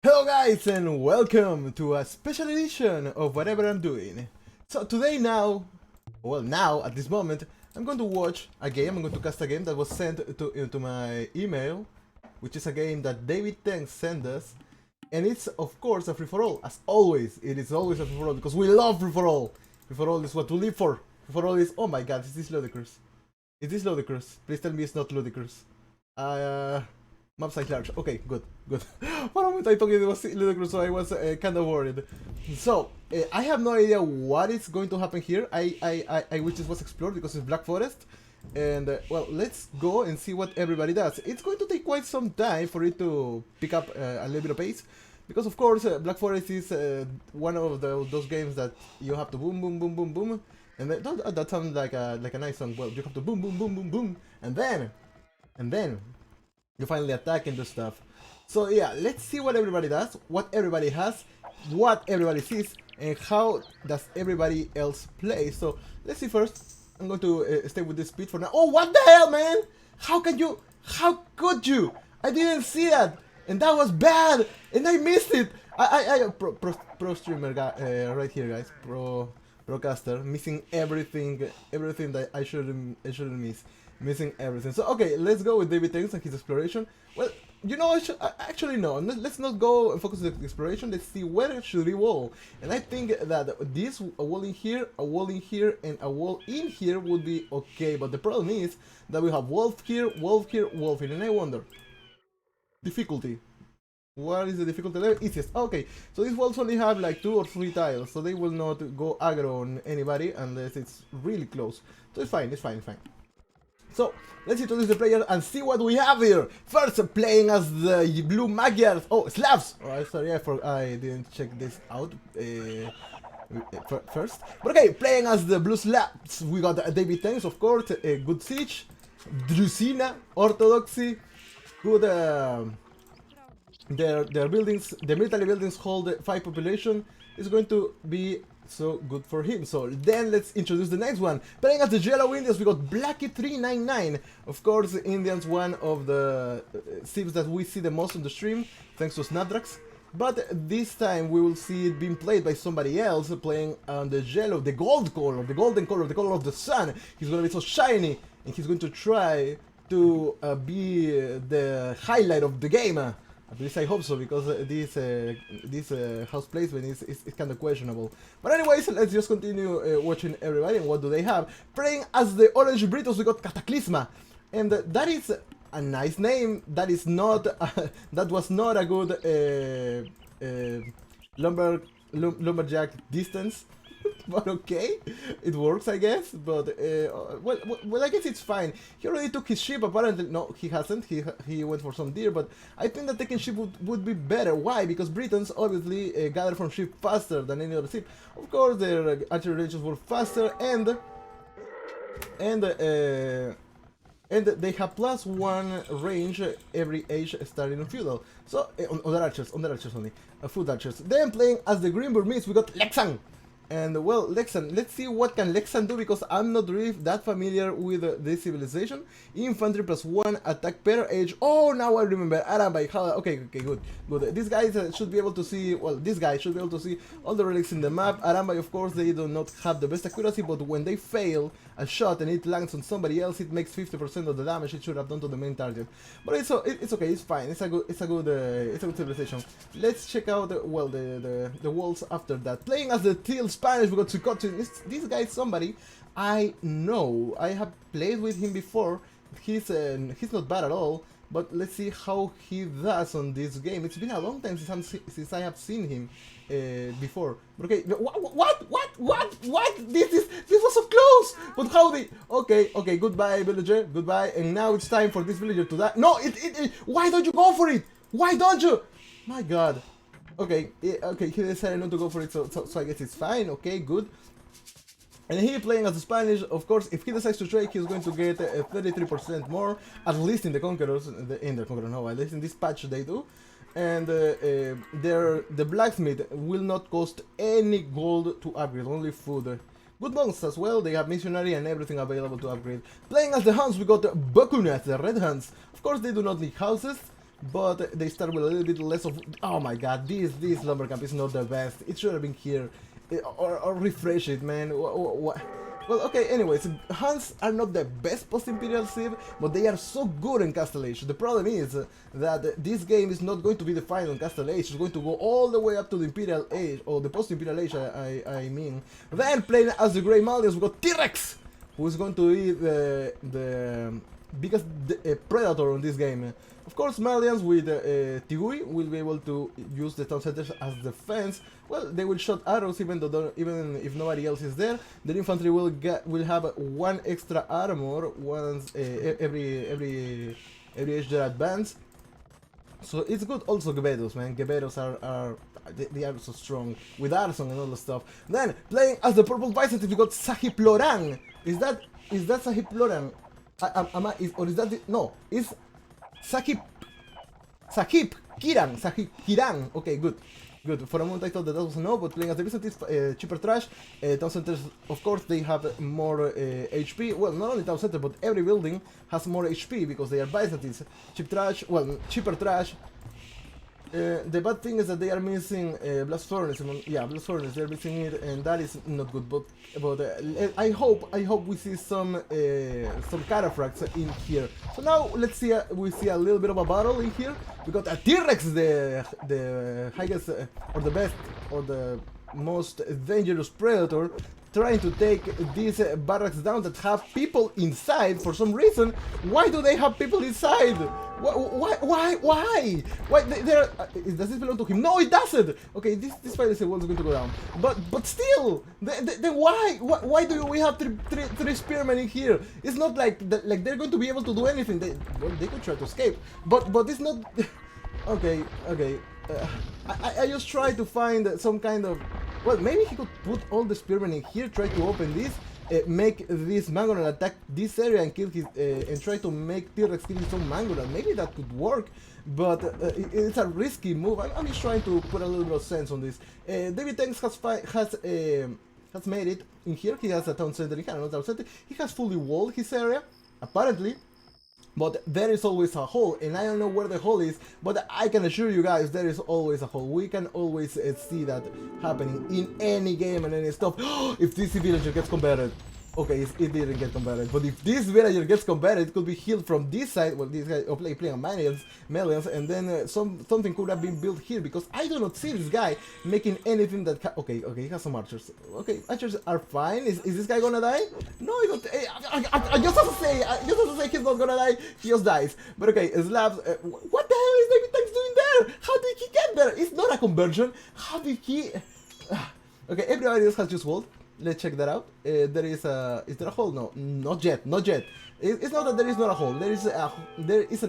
Hello guys and welcome to a special edition of whatever I'm doing. So today now at this moment, I'm going to watch a game, I'm going to cast a game that was sent into my email, which is a game that XavierTenka sent us, and it's of course a free-for-all, as always. It is always a free-for-all because we love free-for-all. Free-for-all is what we live for. Free-for-all is, oh my god, is this ludicrous? Is this ludicrous? Please tell me it's not ludicrous. Map size large. Okay, good. For a moment I thought it was ludicrous, so I was kind of worried. So, I have no idea what is going to happen here. I wish this was explored because it's Black Forest. And, well, let's go and see what everybody does. It's going to take quite some time for it to pick up a little bit of pace. Because, of course, Black Forest is one of those games that you have to boom, boom, boom, boom, boom. And that sounds like a nice song. Well, you have to boom, boom, boom, boom, boom. And then you finally attack and do stuff. So yeah, let's see what everybody does, what everybody has, what everybody sees, and how does everybody else play. So let's see first. I'm going to stay with this speed for now. Oh, what the hell, man? How could you? I didn't see that, and that was bad, and I missed it. Pro streamer guy, right here, guys. Procaster, missing everything that I shouldn't miss. Missing everything. So okay, let's go with XavierTenka and his exploration. Well, you know, actually no. Let's not go and focus on the exploration. Let's see where should we wall. And I think that this a wall in here, a wall in here, and a wall in here would be okay. But the problem is that we have wolf here, wolf here, wolf here, and I wonder difficulty. What is the difficulty level? Easiest. Okay, so these walls only have like 2 or 3 tiles, so they will not go aggro on anybody unless it's really close. So it's fine. So, let's introduce the players and see what we have here. First, playing as the blue Magyars. Oh, Slavs! Oh, sorry, I didn't check this out first. But okay, playing as the blue Slavs, we got XavierTenka, of course, good siege, Drusina, orthodoxy, good. Their buildings, the military buildings hold 5 population. Is going to be so good for him. So then let's introduce the next one. Playing as the Yellow Indians, we got Blackie399. Of course, Indians, one of the sims that we see the most on the stream, thanks to Snapdrax. But this time we will see it being played by somebody else, playing on the yellow, the gold color, the golden color, the color of the sun. He's gonna be so shiny, and he's going to try to be the highlight of the game. At least I hope so, because this house placement is kind of questionable. But anyways, let's just continue watching everybody. And what do they have? Playing as the Orange Britos, we got Cataclysma, and that is a nice name. That is not that was not a good lumberjack distance. But okay, it works, I guess. But well, I guess it's fine. He already took his ship. Apparently, no, he hasn't. He went for some deer. But I think that taking ship would be better. Why? Because Britons obviously gather from ship faster than any other ship. Of course, their archery ranges were faster, and they have +1 range every age starting on feudal. So on the archers only, foot archers. Then playing as the Green Burmese, we got Lexan. And well, Lexan, let's see what can Lexan do, because I'm not really that familiar with this civilization. Infantry +1 attack per age. Oh, now I remember. Arambay. Okay, good. These guys should be able to see. Well, this guy should be able to see all the relics in the map. Arambay, of course, they do not have the best accuracy, but when they fail a shot and it lands on somebody else, it makes 50% of the damage it should have done to the main target. But it's okay. It's fine. It's a good civilization. Let's check out well the walls after that. Playing as the Teal Spanish, we got Sukotu. This guy is somebody I know. I have played with him before. He's not bad at all. But let's see how he does on this game. It's been a long time since I have seen him before. But okay, what? This was so close. But how they? Okay. Goodbye, villager. Goodbye. And now it's time for this villager to die. No, why don't you go for it? Why don't you? My God. Okay, he decided not to go for it, so I guess it's fine. Okay, good. And he playing as the Spanish, of course, if he decides to trade, he's going to get 33% more, at least in the Conquerors, no, at least in this patch they do. And the blacksmith will not cost any gold to upgrade, only food. Good monks as well, they have missionary and everything available to upgrade. Playing as the Huns, we got Bokunas, the Red Huns. Of course, they do not need houses, but they start with a little bit less of. Oh my god, this lumber camp is not the best. It should have been here, or refresh it, man. Well, okay, anyways, Huns are not the best post-Imperial Civ, but they are so good in Castle Age. The problem is that this game is not going to be the final Castle Age, it's going to go all the way up to the Imperial Age, or the post-Imperial Age, I mean. Then, playing as the Grey Malleus, we got T-Rex, who is going to be the biggest predator on this game. Of course, Malians with Tigui will be able to use the town centers as defense. Well, they will shoot arrows even if nobody else is there. The infantry will have one extra armor once every age they advance. So it's good. Also, Geberos, man. Geberos they are so strong with arson and all the stuff. Then playing as the purple Byzantine, we got Sahib Loran. Is that Sahib Loran? Or is that no? It's Sahib Kiran. Okay, good. For a moment I thought that was a no, but playing as the Byzantines, cheaper trash. Town centers, of course, they have more HP. Well, not only town center, but every building has more HP because they are Byzantines. Cheaper trash. The bad thing is that they are missing blast furnace. Yeah, blast furnace. They're missing it, and that is not good. But I hope we see some cataphracts in here. So now let's see. We see a little bit of a battle in here. We got a T-Rex, the highest or the best or the most dangerous predator, trying to take these barracks down that have people inside for some reason. Why do they have people inside? Why? Does this belong to him? No, it doesn't. Okay, this fight is going to go down. But still, then why do we have three spearmen in here? It's not like they're going to be able to do anything. They could try to escape, but it's not. Okay. I just try to find some kind of. Well, maybe he could put all the spearmen in here, try to open this, make this Mangoran attack this area and kill his, and try to make T-Rex kill his own Mangoran. Maybe that could work, but it's a risky move. I'm just trying to put a little bit of sense on this. XavierTenka has made it in here. He has a town center. He has another town center. He has fully walled his area, apparently. But there is always a hole, and I don't know where the hole is, but I can assure you guys there is always a hole. We can always see that happening in any game and any stuff. If this villager gets converted, okay, it didn't get converted, but if this villager gets converted, it could be healed from this side. Well, this guy playing Malians, and then something could have been built here, because I do not see this guy making anything that okay, he has some archers. Okay, archers are fine. Is this guy gonna die? No, he don't. I just have to say he's not gonna die. He just dies. But okay, slabs. What the hell is XavierTenka doing there? How did he get there? It's not a conversion. How did he? Okay, everybody else has just walled. Let's check that out. Is there a hole? No, not yet. It's not that there is not a hole. There isn't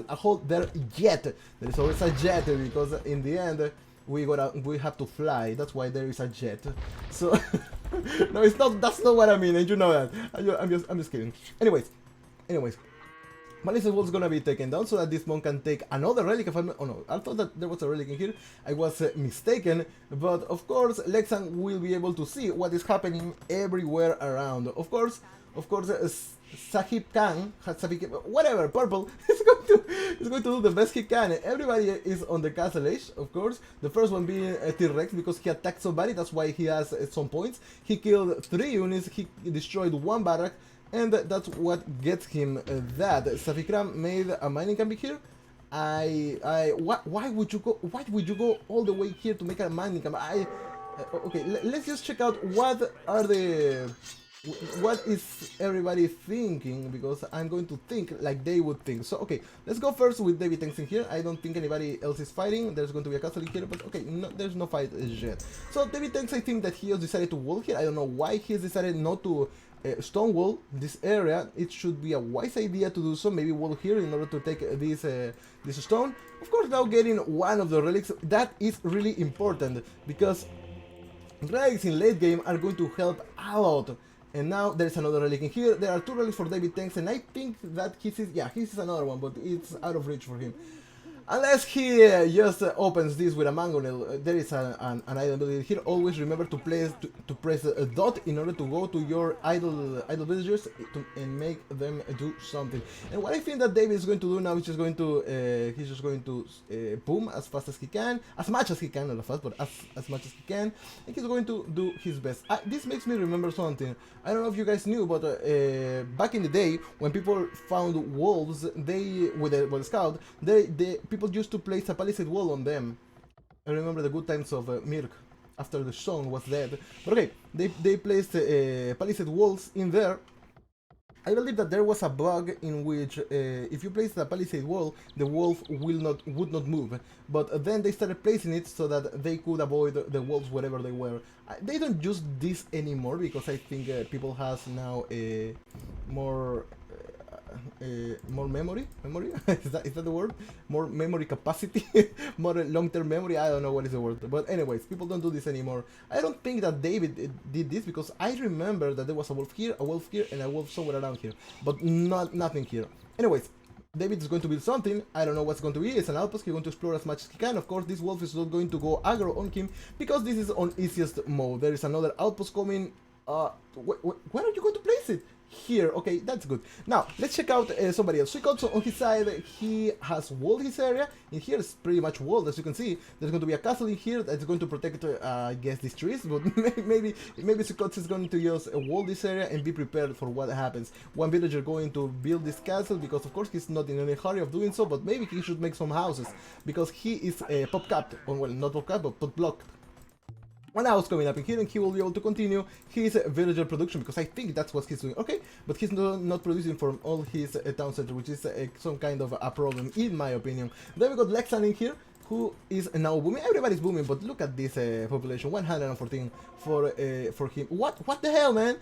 a hole there yet. There is always a jet, because in the end we have to fly. That's why there is a jet. So no, it's not. That's not what I mean, and you know that. I'm just kidding. Anyways. Malice was gonna be taken down so that this monk can take another relic. Oh no, I thought that there was a relic in here. I was mistaken, but of course Lexan will be able to see what is happening everywhere around. Of course, Sahib Khan, whatever, purple, is going to do the best he can. Everybody is on the castle age, of course. The first one being T-Rex, because he attacked somebody. That's why he has some points. He killed 3 units. He destroyed 1 barrack. And that's what gets him that. Safikram made a mining camp here. Why would you go all the way here to make a mining camp? Okay, let's just check out what is everybody thinking, because I'm going to think like they would think. So okay, let's go first with XavierTenka in here. I don't think anybody else is fighting. There's going to be a castle in here, but okay, no, there's no fight yet. So XavierTenka, I think that he has decided to wall here. I don't know why he's decided not to stonewall this area. It should be a wise idea to do so. Maybe wall here in order to take this stone. Of course, now getting one of the relics, that is really important, because relics in late game are going to help a lot. And now there's another relic in here. There are 2 relics for XavierTenka, and I think that he sees another one, but it's out of reach for him. Unless he just opens this with a mangonel, there is an idle ability here. Always remember to press a dot in order to go to your idle villagers and make them do something. And what I think that David is going to do now is just going to he's just going to boom as fast as he can, as much as he can, not fast, but as much as he can, and he's going to do his best. This makes me remember something. I don't know if you guys knew, but back in the day when people found wolves, they with the scout, people used to place a palisade wall on them. I remember the good times of Mirk after the Sean was dead. But okay, they placed palisade walls in there. I believe that there was a bug in which if you place the palisade wall, the wolf would not move. But then they started placing it so that they could avoid the wolves wherever they were. They don't use this anymore because I think people has now more memory is that the word, more memory capacity, more long-term memory. I don't know what is the word, but anyways, people don't do this anymore. I don't think that David did this because I remember that there was a wolf here, and a wolf somewhere around here, but nothing here. Anyways, David is going to build something. I don't know what's going to be. It's an outpost. He's going to explore as much as he can. Of course, this wolf is not going to go aggro on him because this is on easiest mode. There is another outpost coming. Where are you going to place it? Here. Okay, that's good. Now let's check out somebody else. Check out, so on his side he has walled his area. In here is pretty much walled, as you can see. There's going to be a castle in here that's going to protect I guess these trees, but maybe Sukotz is going to use wall this area and be prepared for what happens. One villager going to build this castle because of course he's not in any hurry of doing so, but maybe he should make some houses because he is pop capped, or well, not pop capped but pop blocked. One house coming up in here and he will be able to continue his villager production because I think that's what he's doing. Okay, but he's not producing from all his town center, which is some kind of a problem in my opinion. Then we got Lexan in here, who is now booming. Everybody's booming, but look at this population, 114 for him. What the hell, man?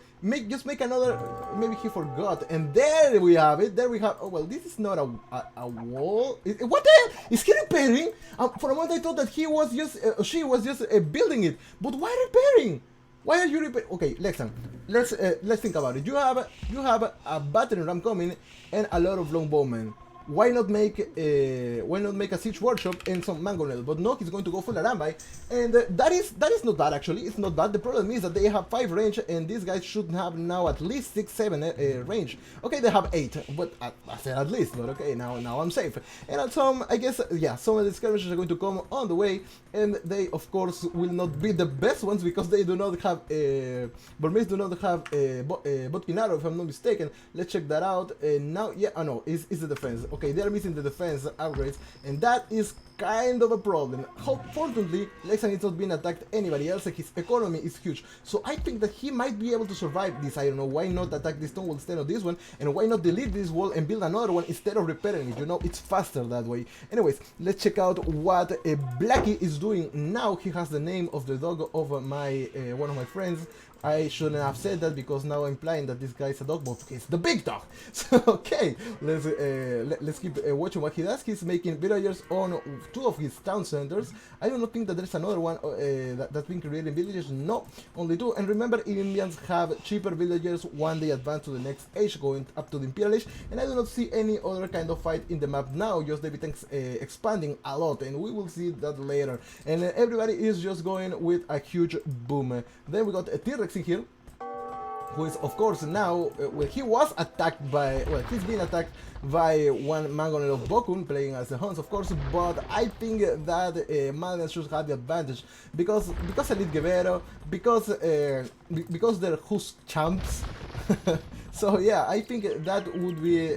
Just make another. Maybe he forgot, and there we have it. There we have. Oh well, this is not a wall. What the hell? Is he repairing? For a moment I thought that he was just she was just building it, but why repairing? Why are you repairing? Okay, Lexan, let's think about it. You have a battering ram coming and a lot of longbowmen. Why not make a siege workshop and some mangonel? But no, he's going to go for Larambai, and that is not bad actually. It's not bad. The problem is that they have 5 range, and these guys should have now at least 6, 7 range. Okay, they have 8, but I said at least. But okay, now I'm safe. And some, I guess, yeah, some of the skirmishes are going to come on the way, and they of course will not be the best ones because they do not have Burmese do not have Botkinaro, if I'm not mistaken. Let's check that out. Now, yeah, oh no, it's the defense. Okay, they're missing the defense upgrades, and that is kind of a problem. Fortunately, Lexan is not being attacked anybody else, and his economy is huge. So I think that he might be able to survive this. I don't know, why not attack this stone wall instead of this one, and why not delete this wall and build another one instead of repairing it? You know, it's faster that way. Anyways, let's check out what Blackie is doing now. He has the name of the dog of my one of my friends. I shouldn't have said that because now I'm implying that this guy is a dog, but it's the big dog. So okay, let's keep watching what he does. He's making villagers on 2 of his town centers. I do not think that there's another one that's been creating villagers. No, only 2. And remember, Indians have cheaper villagers when they advance to the next age, going up to the Imperial Age. And I do not see any other kind of fight in the map now. Just XavierTenka's expanding a lot, and we will see that later. And everybody is just going with a huge boom. Then we got a T-Rex in here, who is of course now, well, he was attacked by, well, he's been attacked by one mangonel of Bokun playing as a Huns, of course, but I think that Malgan should have the advantage because Elite Guerrero, because they're Hus champs. So yeah, I think that would be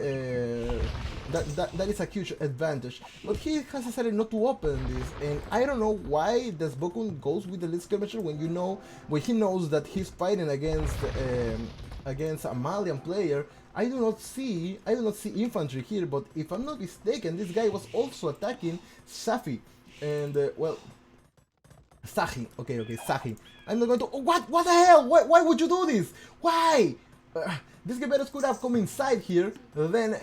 that is a huge advantage. But he has decided not to open this, and I don't know why does Bokun goes with the lead skirmisher when he knows that he's fighting against a Malian player. I do not see infantry here, but if I'm not mistaken, this guy was also attacking Safi, and well, Sahi. Okay, Sahi. I'm not going to. Oh, what the hell? Why would you do this? Why? This Guerreros could have come inside here, then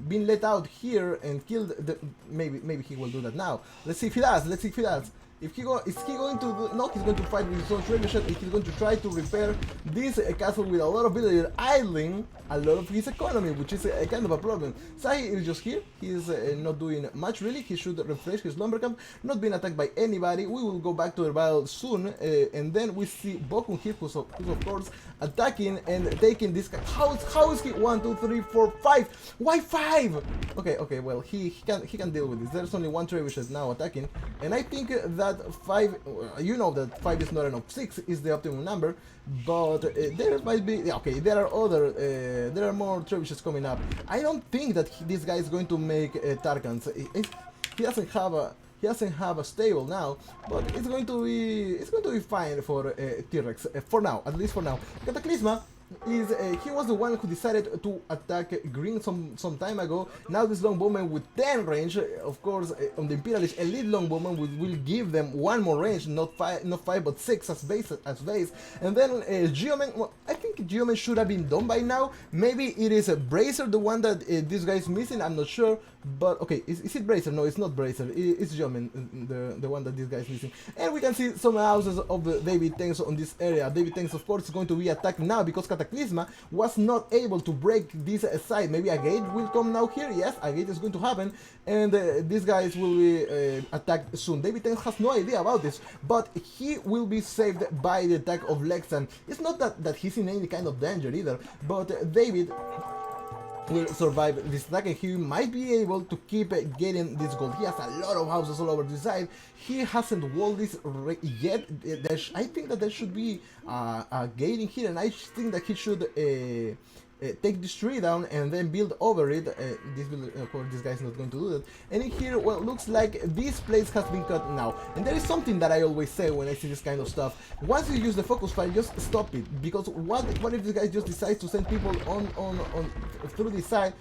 been let out here and killed the. Maybe he will do that now. Let's see if he does. Is he going to do, no, he's going to fight with his own trebuchet. He's going to try to repair this castle with a lot of villagers idling a lot of his economy, which is a kind of a problem. Sai is just here. He's not doing much really. He should refresh his lumber camp, not being attacked by anybody. We will go back to the battle soon, and then we see Bokun here, who's of course attacking and taking this guy. How is he? 1, 2, 3, 4, 5. Why 5? Okay, well he can deal with this. There's only one trebuchet now attacking, and I think that 5. You know that 5 is not enough. 6 is the optimum number, but there might be. Okay, there are other. There are more trebuchets coming up. I don't think that this guy is going to make Tarkans. He doesn't have a stable now, but it's going to be fine for T-Rex for now, at least for now. Cataclysma is he was the one who decided to attack green some time ago. Now this longbowman with 10 range, of course, on the Imperialist elite longbowman will give them one more range, not five but 6 as base. And then Geoman, well, I think Geoman should have been done by now. Maybe it is a Bracer, the one that this guy is missing. I'm not sure, but okay, is it Bracer? No, it's not Bracer. It's Geoman, the one that this guy is missing. And we can see some houses of the David Tanks on this area. David Tanks, of course, is going to be attacked now because Cataclysma was not able to break this side. Maybe a gate will come now here. Yes, a gate is going to happen, and these guys will be attacked soon. David Tanks has no idea about this, but he will be saved by the attack of Lexan. It's not that he's in any kind of danger either, but David will survive this attack and he might be able to keep getting this gold. He has a lot of houses all over the side. He hasn't walled this yet. I think that there should be a gate in here, and I think that he should take this tree down and then build over it. Of course, this guy's not going to do that. And in here, well, looks like this place has been cut now. And there is something that I always say when I see this kind of stuff. Once you use the focus fire, just stop it. Because what if this guy just decides to send people on through this side?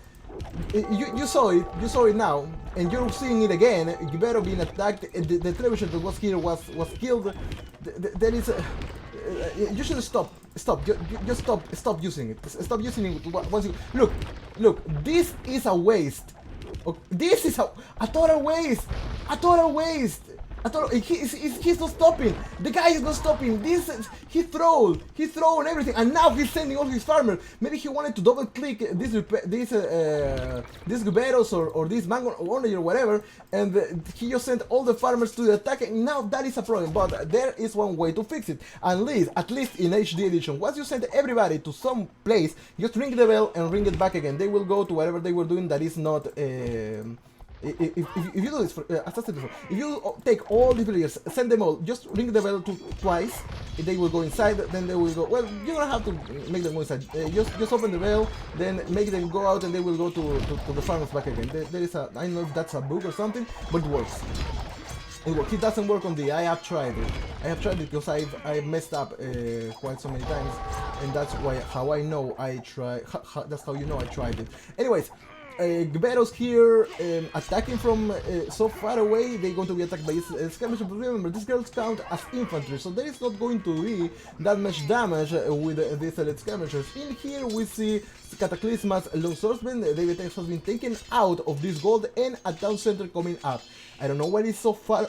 You saw it now, and you're seeing it again. You better being attacked. The trebuchet that was here was killed. There is you should stop. Just stop using it. Stop using it once you look. This is a waste. This is a total waste. He's not stopping. The guy is not stopping. He's thrown everything, and now he's sending all his farmers. Maybe he wanted to double click this Guberos or this mango only or whatever, and he just sent all the farmers to the attack. And now that is a problem. But there is one way to fix it. At least in HD edition, once you send everybody to some place, just ring the bell and ring it back again. They will go to whatever they were doing. That is not. If you do this, as I said before, if you take all the villagers, send them all, just ring the bell twice, they will go inside, then they will go, well, you're gonna have to make them go inside, just open the bell, then make them go out, and they will go to the farmers back again. There is a, I don't know if that's a bug or something, but it works. It doesn't work on the, I have tried it because I messed up quite so many times, and that's how I know I tried, that's how you know I tried it. Anyways, Guberos here attacking from so far away. They're going to be attacked by skirmishers, but remember, these girls count as infantry, so there is not going to be that much damage with these elite skirmishers. In here we see Cataclysma's long swordsman. David Tanks has been taken out of this gold, and a town center coming up. I don't know why it's so far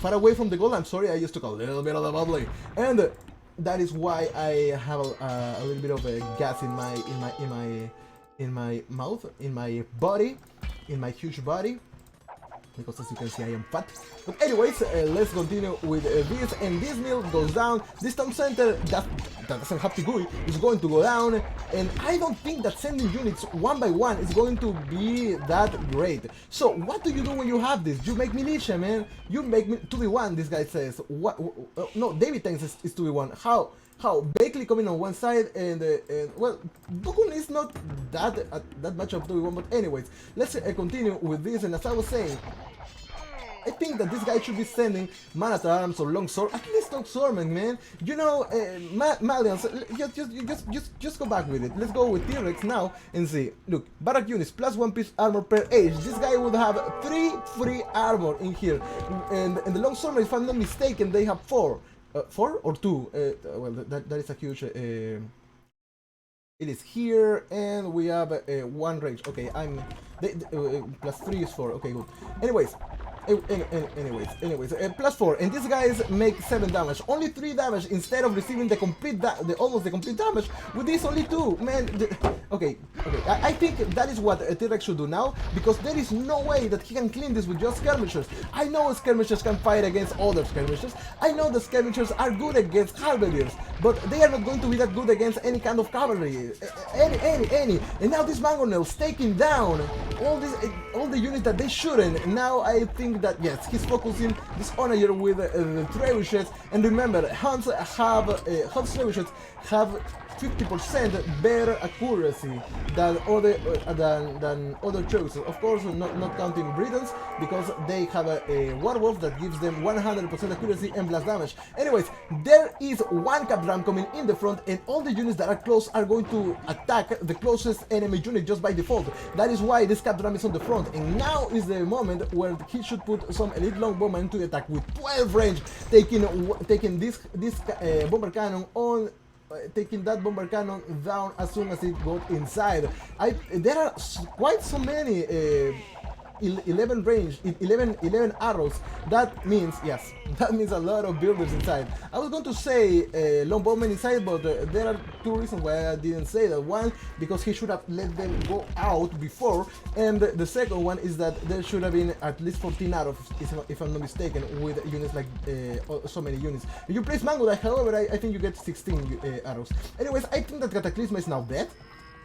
away from the gold. I'm sorry, I just took a little bit of the bubbly, and that is why I have a little bit of gas in my mouth, in my body, in my huge body, because as you can see I am fat. But anyways, let's continue with this, and this mill goes down. This town center that doesn't have to go is going to go down, and I don't think that sending units one by one is going to be that great. So what do you do when you have this? You make militia, man. You make 2v1, this guy says. What? No, David Tanks is 2v1. How? Bakley coming on one side, and well, Bokun is not that much of 2v1, but anyways, let's continue with this. And as I was saying, I think that this guy should be sending man-at arms or longsword, at least longswordman, man. You know, Malians, just go back with it. Let's go with T-Rex now and see. Look, barrack units plus 1 piece armor per age. This guy would have 3 free armor in here, and the longswordman, if I'm not mistaken, they have 4. 4 or 2? Well, that is a huge. It is here, and we have 1 range. Okay, plus 3 is 4. Okay, good. Anyways, Anyways, +4, and these guys make 7 damage, only 3 damage instead of receiving the complete, almost the complete damage. With this, only 2, man. Okay, I think that is what T-Rex should do now, because there is no way that he can clean this with just skirmishers. I know skirmishers can fight against other skirmishers. I know the skirmishers are good against halberdiers, but they are not going to be that good against any kind of cavalry, any. And now this mangonel's taking down all the units that they shouldn't. Now I think that yes, he's focusing this onager with the trebuchets. And remember, Hunt's trebuchets have 50% better accuracy than other trebuchets. Of course, not counting Britons, because they have a werewolf that gives them 100% accuracy and blast damage. Anyways, there is one cap drum coming in the front, and all the units that are close are going to attack the closest enemy unit just by default. That is why this cap drum is on the front, and now is the moment where he should put some elite longbowmen into the attack with 12 range, taking this bomber cannon on. Taking that bomber cannon down as soon as it got inside. There are quite so many 11 arrows. That means, yes, that means a lot of builders inside. I was going to say longbowmen inside, but there are 2 reasons why I didn't say that. One, because he should have let them go out before, and the second one is that there should have been at least 14 arrows, if I'm not mistaken, with units like so many units. If you place Mango, however, I think you get 16 arrows. Anyways, I think that Cataclysma is now dead.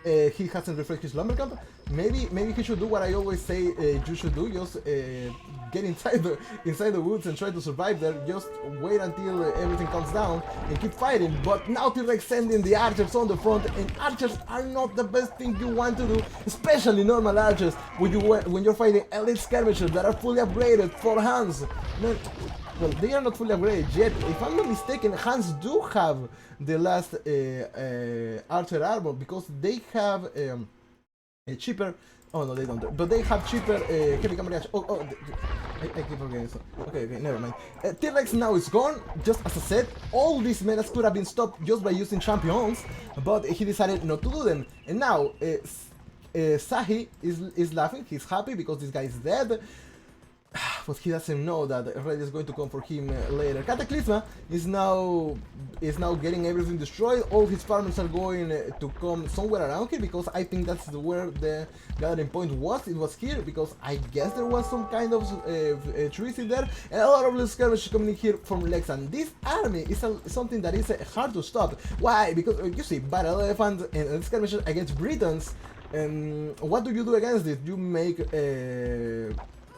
He hasn't refreshed his lumber camp. Maybe he should do what I always say you should do. Just get inside the woods and try to survive there. Just wait until everything comes down and keep fighting. But now T-Rex sending the archers on the front, and archers are not the best thing you want to do, especially normal archers when you're fighting elite skirmishers that are fully upgraded for hands. No, well, they are not fully upgraded yet. If I'm not mistaken, Hans do have the last archer armor, because they have a cheaper. Oh no, they don't. But they have cheaper heavy cavalry. I keep forgetting. Okay, never mind. T-Rex now is gone. Just as I said, all these menace could have been stopped just by using champions, but he decided not to do them. And now Sahi is laughing. He's happy because this guy is dead. But he doesn't know that Red is going to come for him later. Cataclysma is now getting everything destroyed. All his farmers are going to come somewhere around here, because I think that's where the gathering point was. It was here, because I guess there was some kind of trees in there, and a lot of little skirmishers coming in here from Lex. And this army is something that is hard to stop. Why? Because you see, battle elephants and skirmishers against Britons. And what do you do against it? You make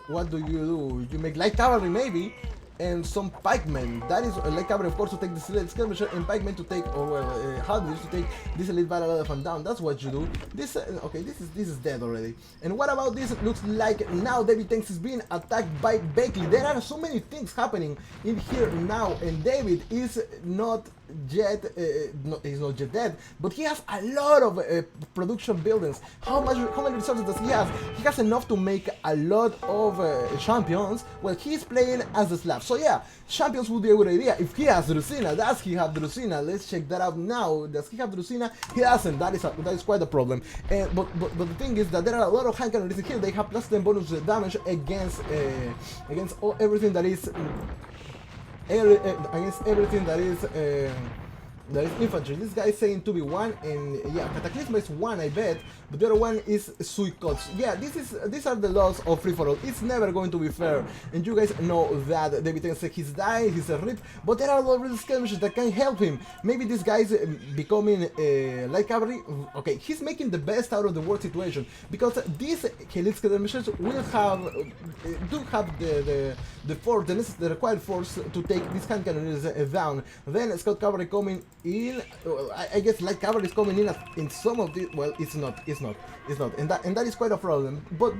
what do? You make light cavalry maybe, and some pikemen. That is light cavalry, of course, to take the elite skirmisher, and pikemen to take, or halberdiers to take this elite battle elephant down. That's what you do. This okay, this is dead already. And what about this? It looks like now XavierTenka is being attacked by Bakley. There are so many things happening in here now, and David is not yet he's not yet dead, but he has a lot of production buildings. How many resources does he have? He has enough to make a lot of champions. Well, he's playing as a Slav, so yeah, champions would be a good idea. If he has Drusina, does he have Drusina? Let's check that out now. Does he have Drusina? He doesn't. That is quite a problem. But the thing is that there are a lot of hand cannons here. They have plus 10 bonus damage against everything that is. Against everything that is infantry. This guy is saying 2v1, and yeah, Cataclysma is 1, I bet, but the other one is Suikots. Yeah, these are the laws of free for all. It's never going to be fair, and you guys know that. XavierTenka, he's dying, he's a rip, but there are a lot of little skirmishes that can help him. Maybe this guy's becoming light cavalry. Okay, he's making the best out of the worst situation, because these elite skirmishers will have the required force to take these hand cannons down. Then Scout cavalry coming in. Well, I guess light cavalry is coming in some of the. Well, it's not, and that is quite a problem. But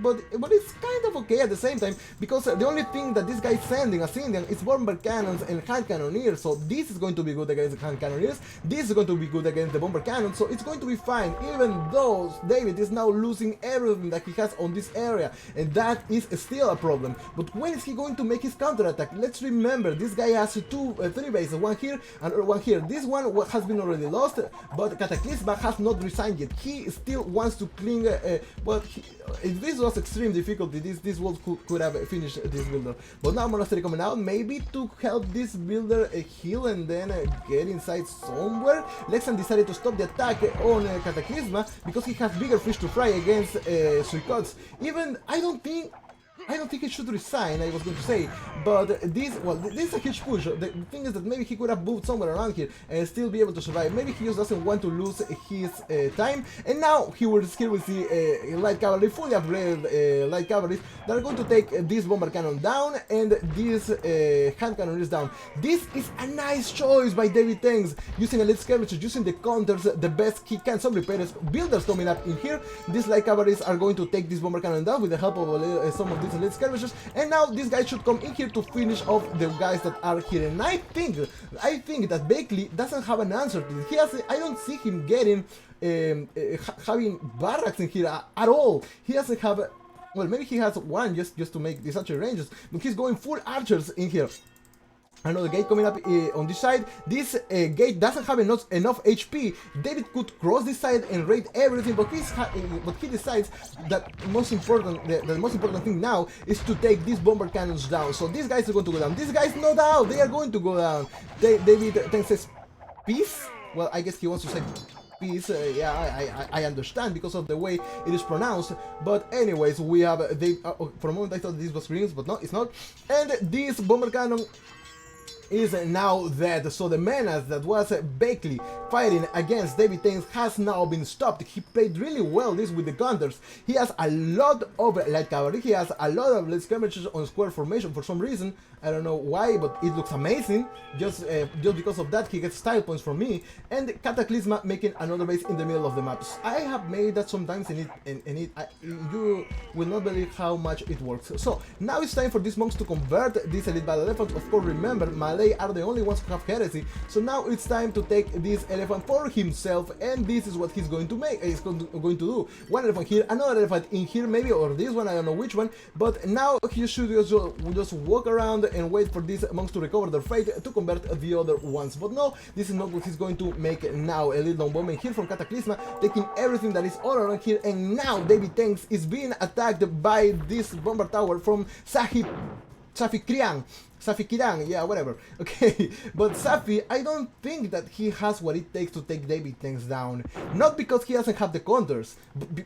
it's kind of okay at the same time, because the only thing that this guy is sending as Indian is bomber cannons and hand cannoneers. So this is going to be good against the hand cannoneers. This is going to be good against the bomber cannons. So it's going to be fine, even though David is now losing everything that he has on this area, and that is still a problem. But when is he going to make his counterattack? Let's remember, this guy has three bases, one here and one here. This one what has been already lost, but Cataclysma has not resigned yet. He still wants to cling, but if this was extreme difficulty, this world could have finished this builder. But now Monastery coming out, maybe to help this builder heal and then get inside somewhere. Lexan decided to stop the attack on Cataclysma because he has bigger fish to fry against Suicots. Even, I don't think he should resign, I was going to say, but this is a huge push. The thing is that maybe he could have moved somewhere around here and still be able to survive. Maybe he just doesn't want to lose his time, and now here we see light cavalry, fully upgraded light cavalry, that are going to take this bomber cannon down, and this hand cannon is down. This is a nice choice by XavierTenka, using elite skirmishers, using the counters the best he can. Some repairs, builders coming up in here. These light cavalry are going to take this bomber cannon down with the help of some of these elite skirmishers, and now these guys should come in here to finish off the guys that are here. And I think that Bakley doesn't have an answer to this. I don't see him getting having barracks in here at all. He doesn't have, well, maybe he has one just to make these archer ranges, but he's going full archers in here. Another gate coming up on this side. This gate doesn't have enough HP. David could cross this side and raid everything, but he decides that the most important thing now is to take these bomber cannons down. So these guys are going to go down. These guys, no doubt, they are going to go down. David says peace. Well, I guess he wants to say peace. Yeah, I understand because of the way it is pronounced. But anyways, we have for a moment I thought this was greens, but no, it's not. And this bomber cannon is now dead, so the menace that was Bakley fighting against XavierTenka has now been stopped. He played really well this with the counters. He has a lot of light cavalry, he has a lot of light skirmishers on square formation for some reason. I don't know why, but it looks amazing. Just because of that, he gets style points from me. And Cataclysma making another base in the middle of the map. I have made that sometimes, and you will not believe how much it works. So now it's time for these monks to convert this elite battle elephant. Of course, remember, Malay are the only ones who have heresy. So now it's time to take this elephant for himself, and this is what he's going to make. He's going to do one elephant here, another elephant in here, maybe, or this one. I don't know which one. But now he should just walk around and wait for these monks to recover their fate to convert the other ones. But no, this is not what he's going to make now. A little bombing here from Cataclysma, taking everything that is all around here, and now XavierTenka is being attacked by this bomber tower from Safi Kiran, yeah, whatever. Okay, but Safi, I don't think that he has what it takes to take XavierTenka down. Not because he doesn't have the counters,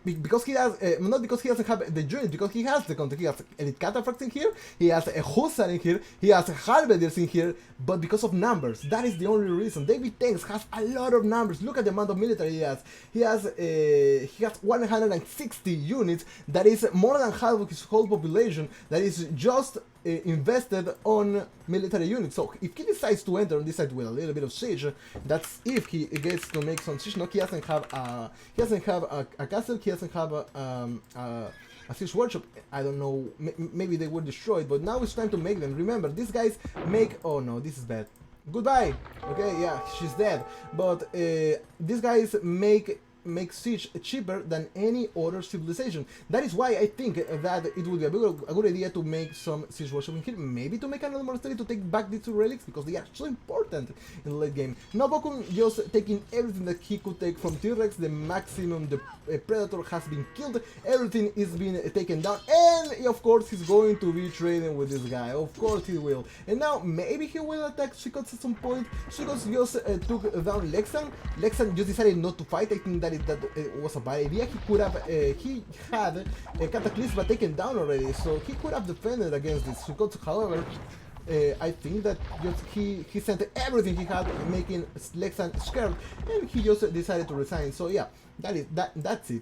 because he has, not because he doesn't have the unit, because he has the counter. He has elite cataphracts in here, he has a hussar in here, he has halberdiers in here, but because of numbers, that is the only reason. XavierTenka has a lot of numbers. Look at the amount of military he has. He has 160 units. That is more than half of his whole population. That is just invested on military units. So if he decides to enter on this side with a little bit of siege, that's if he gets to make some siege. No, he doesn't have a castle. He doesn't have a siege workshop. I don't know. Maybe they were destroyed, but now it's time to make them. Remember, these guys make. Oh no, this is bad. Goodbye. Okay, yeah, she's dead. But these guys make siege cheaper than any other civilization. That is why I think that it would be a good idea to make some siege workshop in here, maybe to make another monastery to take back these two relics, because they are so important in the late game. Now Bokun just taking everything that he could take from T-Rex, the maximum, the Predator has been killed, everything is being taken down, and of course he's going to be trading with this guy, of course he will. And now maybe he will attack Suicots at some point. Suicots just took down Lexan. Lexan just decided not to fight. I think that it was a bad idea. He could have, he had Cataclysma taken down already, so he could have defended against this. Suicots, however, I think that just he sent everything he had, making Lexan scared, and he just decided to resign. So yeah, that's it.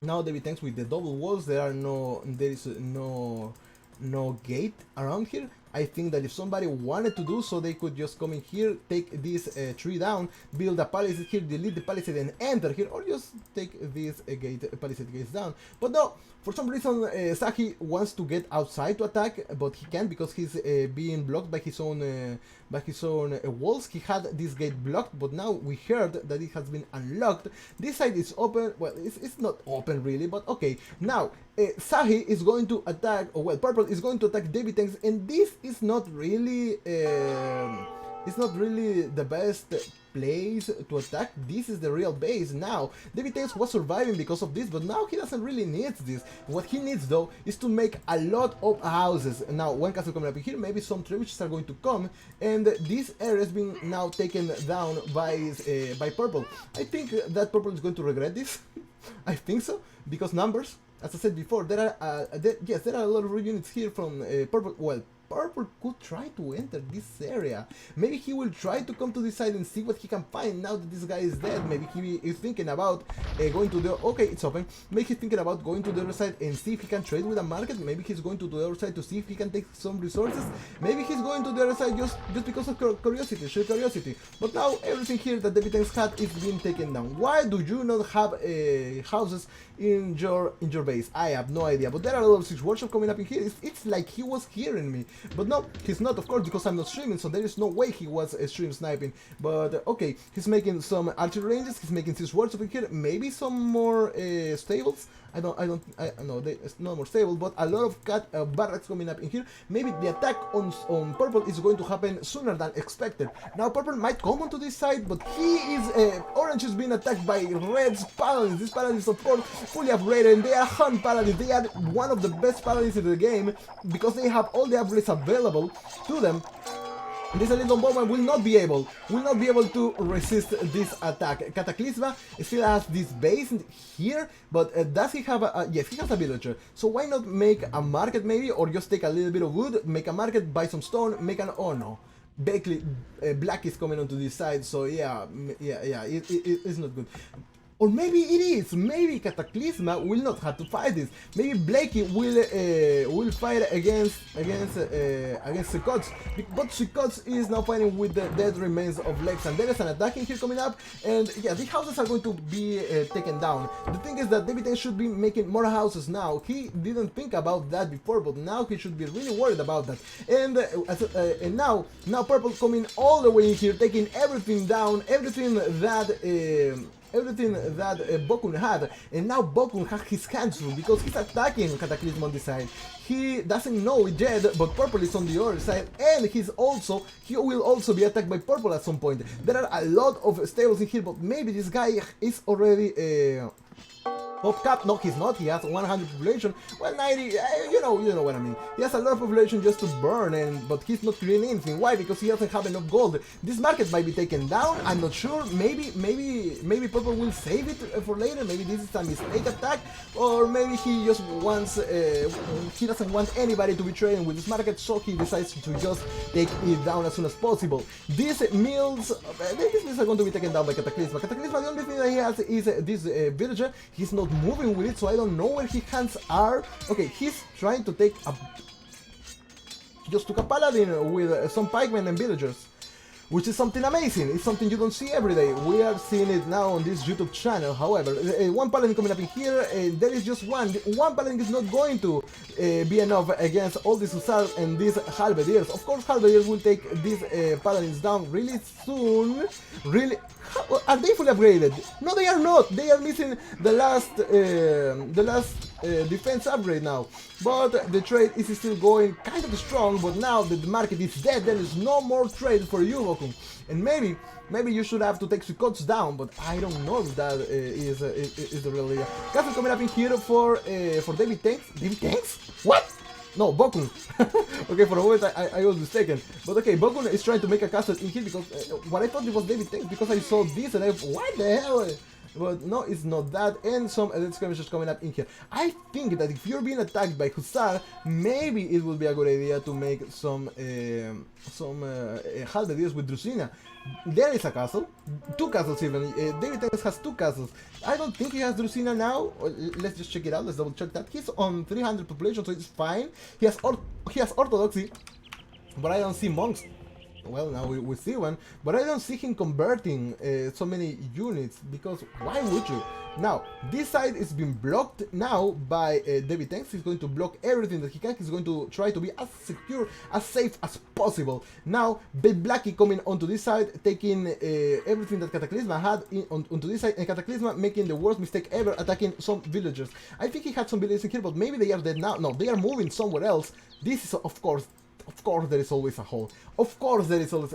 Now XavierTenka with the double walls, there is no gate around here. I think that if somebody wanted to do so, they could just come in here, take this tree down, build a palisade here, delete the palisade and enter here, or just take this palisade gates down. But no, for some reason Sahi wants to get outside to attack, but he can't because he's being blocked by his own walls. He had this gate blocked, but now we heard that it has been unlocked. This side is open. Well, it's not open really, but okay. Now Sahi is going to attack, or well, Purple is going to attack XavierTenka, and this is not really it's not really the best place to attack. This is the real base now. DavidTenka was surviving because of this, but now he doesn't really need this. What he needs though is to make a lot of houses. Now one castle coming up in here, maybe some trebuchets are going to come, and this area is being now taken down by purple. I think that purple is going to regret this. I think so, because numbers, as I said before, there are a lot of units here from purple. Well, purple could try to enter this area. Maybe he will try to come to this side and see what he can find now that this guy is dead. Maybe he is thinking about going to the... Okay, it's open. Maybe he's thinking about going to the other side and see if he can trade with a market. Maybe he's going to the other side to see if he can take some resources. Maybe he's going to the other side just because of curiosity, sheer curiosity. But now everything here that DavidTenka had is being taken down. Why do you not have houses in your base? I have no idea. But there are a lot of siege workshop coming up in here. It's like he was hearing me. But no, he's not, of course, because I'm not streaming, so there is no way he was stream sniping. But okay, he's making some archery ranges, he's making siege works over here, maybe some more stables. I know it's not more stable, but a lot of barracks coming up in here. Maybe the attack on purple is going to happen sooner than expected. Now purple might come onto this side, but orange is being attacked by red's paladins. These paladins, of course, fully upgraded, and they are hunt paladins. They are one of the best paladins in the game because they have all the upgrades available to them. This little bomber will not be able to resist this attack. Cataclysma still has this base here, but does he have a... yes, he has a villager. So why not make a market maybe, or just take a little bit of wood, make a market, buy some stone, make an... oh no. Black is coming onto this side, so yeah, it's not good. Or maybe it is. Maybe Cataclysma will not have to fight this. Maybe Blakey will fight against Sikots. But Sikots is now fighting with the dead remains of Lex, and there is an attacking here coming up. And yeah, the houses are going to be taken down. The thing is that DavidTenka should be making more houses now. He didn't think about that before, but now he should be really worried about that. And now purple coming all the way in here, taking everything down, everything that Bokun had, and now Bokun has his hands full because he's attacking Cataclysm on this side. He doesn't know it yet, but purple is on the other side, and he will also be attacked by purple at some point. There are a lot of stables in here, but maybe this guy is already pop cap. No, he's not. He has 100 population. Well, 90. You know what I mean. He has a lot of population just to burn, but he's not creating anything. Why? Because he doesn't have enough gold. This market might be taken down. I'm not sure. Maybe purple will save it for later. Maybe this is a mistake attack, or maybe he just wants. He doesn't want anybody to be trading with this market, so he decides to just take it down as soon as possible. These mills are going to be taken down by Cataclysma. Cataclysma, the only thing that he has is this villager. He's not moving with it, so I don't know where his hands are. Okay, he's trying to take a... he just took a paladin with some pikemen and villagers, which is something amazing. It's something you don't see every day. We are seeing it now on this YouTube channel. However, one paladin coming up in here, there is just one. One paladin is not going to be enough against all these hussars and these halberdiers. Of course, halberdiers will take these paladins down really soon. Really. Are they fully upgraded? No, they are not. They are missing the last defense upgrade now. But the trade is still going kind of strong. But now that the market is dead, there is no more trade for you, Goku. And maybe you should have to take Sukots down. But I don't know if that is the real idea. Castle coming up in here for DavidTenka. DavidTenka? What? No, Bokun. Okay, for a moment I was mistaken. But okay, Bokun is trying to make a castle in here because what I thought it was DavidTenka because I saw this and what the hell? But no, it's not that, and some elite skirmishers coming up in here. I think that if you're being attacked by Hussar, maybe it would be a good idea to make some halberdiers with Drusina. There is a castle, 2 castles even. DavidTenka has 2 castles. I don't think he has Drusina now. Let's just check it out. Let's double check that. He's on 300 population, so it's fine. He has orthodoxy, but I don't see monks. Well, now we see one, but I don't see him converting so many units, because why would you? Now, this side is being blocked now by DavidTenka. He's going to block everything that he can. He's going to try to be as secure, as safe as possible. Now, Blackie coming onto this side, taking everything that Cataclysma had onto this side, and Cataclysma making the worst mistake ever, attacking some villagers. I think he had some villagers in here, but maybe they are dead now. No, they are moving somewhere else. This is, of course, Of course there is always a hole. Of course there is always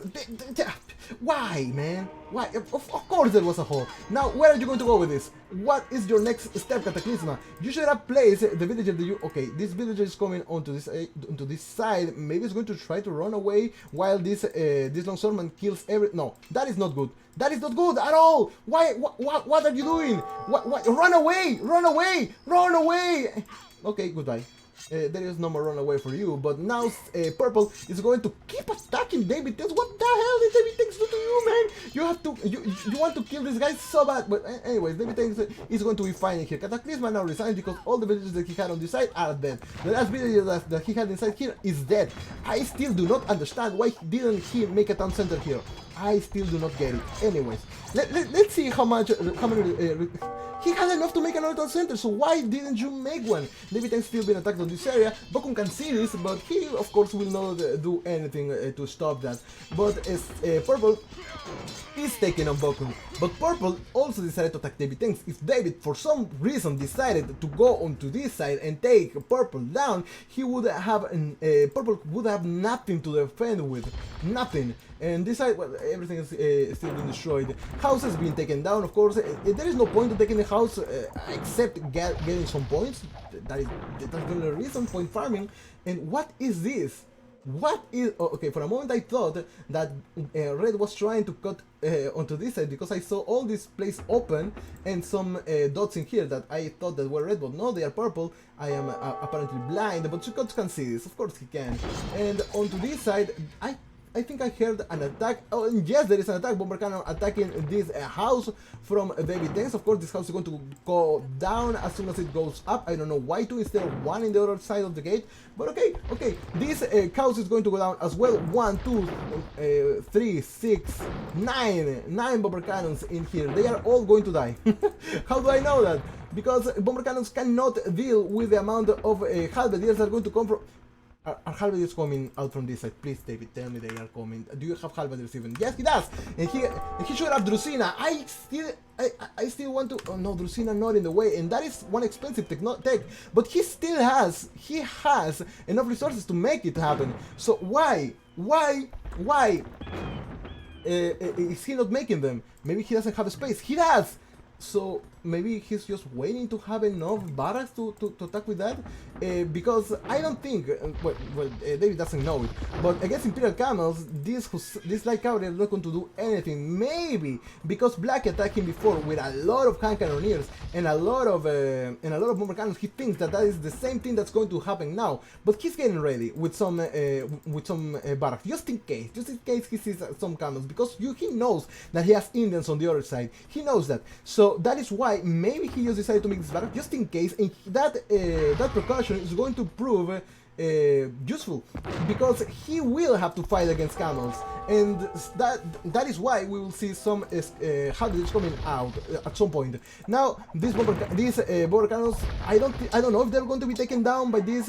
why, man? Why? Of course there was a hole. Now, where are you going to go with this? What is your next step, Cataclysma? You should have placed the villager that you... Okay, this villager is coming onto this side. Maybe it's going to try to run away while this longswordman kills every... No, that is not good. That is not good at all. Why? What are you doing? What? Run away! Run away! Run away! Okay, goodbye. There is no more runaway for you, but now Purple is going to keep attacking David Tenks. What the hell did David Tenks do to you, man? You have to, you want to kill this guy so bad, but anyways, David Tenks is going to be fine here. Cataclysma now resigns because all the villagers that he had on this side are dead. The last villager that he had inside here is dead. I still do not understand why didn't he make a town center here. I still do not get it. Anyways, let's see how many... he had enough to make another town center, so why didn't you make one? David Tenks still been attacked on this area. Bokun can see this, but he of course will not do anything to stop that. But as Purple is taking on Bokun. But Purple also decided to attack David Tenks. If David for some reason decided to go onto this side and take Purple down, he would have Purple would have nothing to defend with. Nothing. And this side, well, everything is still been destroyed. House has been taken down, of course. There is no point in taking the house except getting some points. That's the only reason, point farming. And what is this? What is... Oh, okay, for a moment I thought that Red was trying to cut onto this side because I saw all this place open and some dots in here that I thought that were red, but no, they are purple. I am apparently blind, but Chukots can see this. Of course he can. And onto this side, I think I heard an attack. Oh, and yes, there is an attack. Bomber cannon attacking this house from David Tenks. Of course, this house is going to go down as soon as it goes up. I don't know why two instead of one in the other side of the gate. But okay. This house is going to go down as well. 1, 2, 3, 6, 9. 9 bomber cannons in here. They are all going to die. How do I know that? Because bomber cannons cannot deal with the amount of halberdiers that are going to come from... Are halberdiers coming out from this side? Please, David, tell me they are coming. Do you have halberdiers even? Yes, he does! And he should have Drusina. I still want to... Oh no, Drusina not in the way. And that is one expensive tech. But he still has... He has enough resources to make it happen. So why? Is he not making them? Maybe he doesn't have space. He does! So maybe he's just waiting to have enough barracks to attack with that, because I don't think, David doesn't know it, but against Imperial Camels, this light cavalry is not going to do anything. Maybe because Black attacked him before with a lot of hand cannoneers and a lot of bomber cannons, he thinks that is the same thing that's going to happen now. But he's getting ready with some barracks, just in case he sees some camels, because he knows that he has Indians on the other side. He knows that, so that is why maybe he just decided to make this barrack just in case, and that precaution is going to prove useful, because he will have to fight against camels, and that is why we will see some halberdiers coming out at some point. Now these border cannons, I don't know if they're going to be taken down by these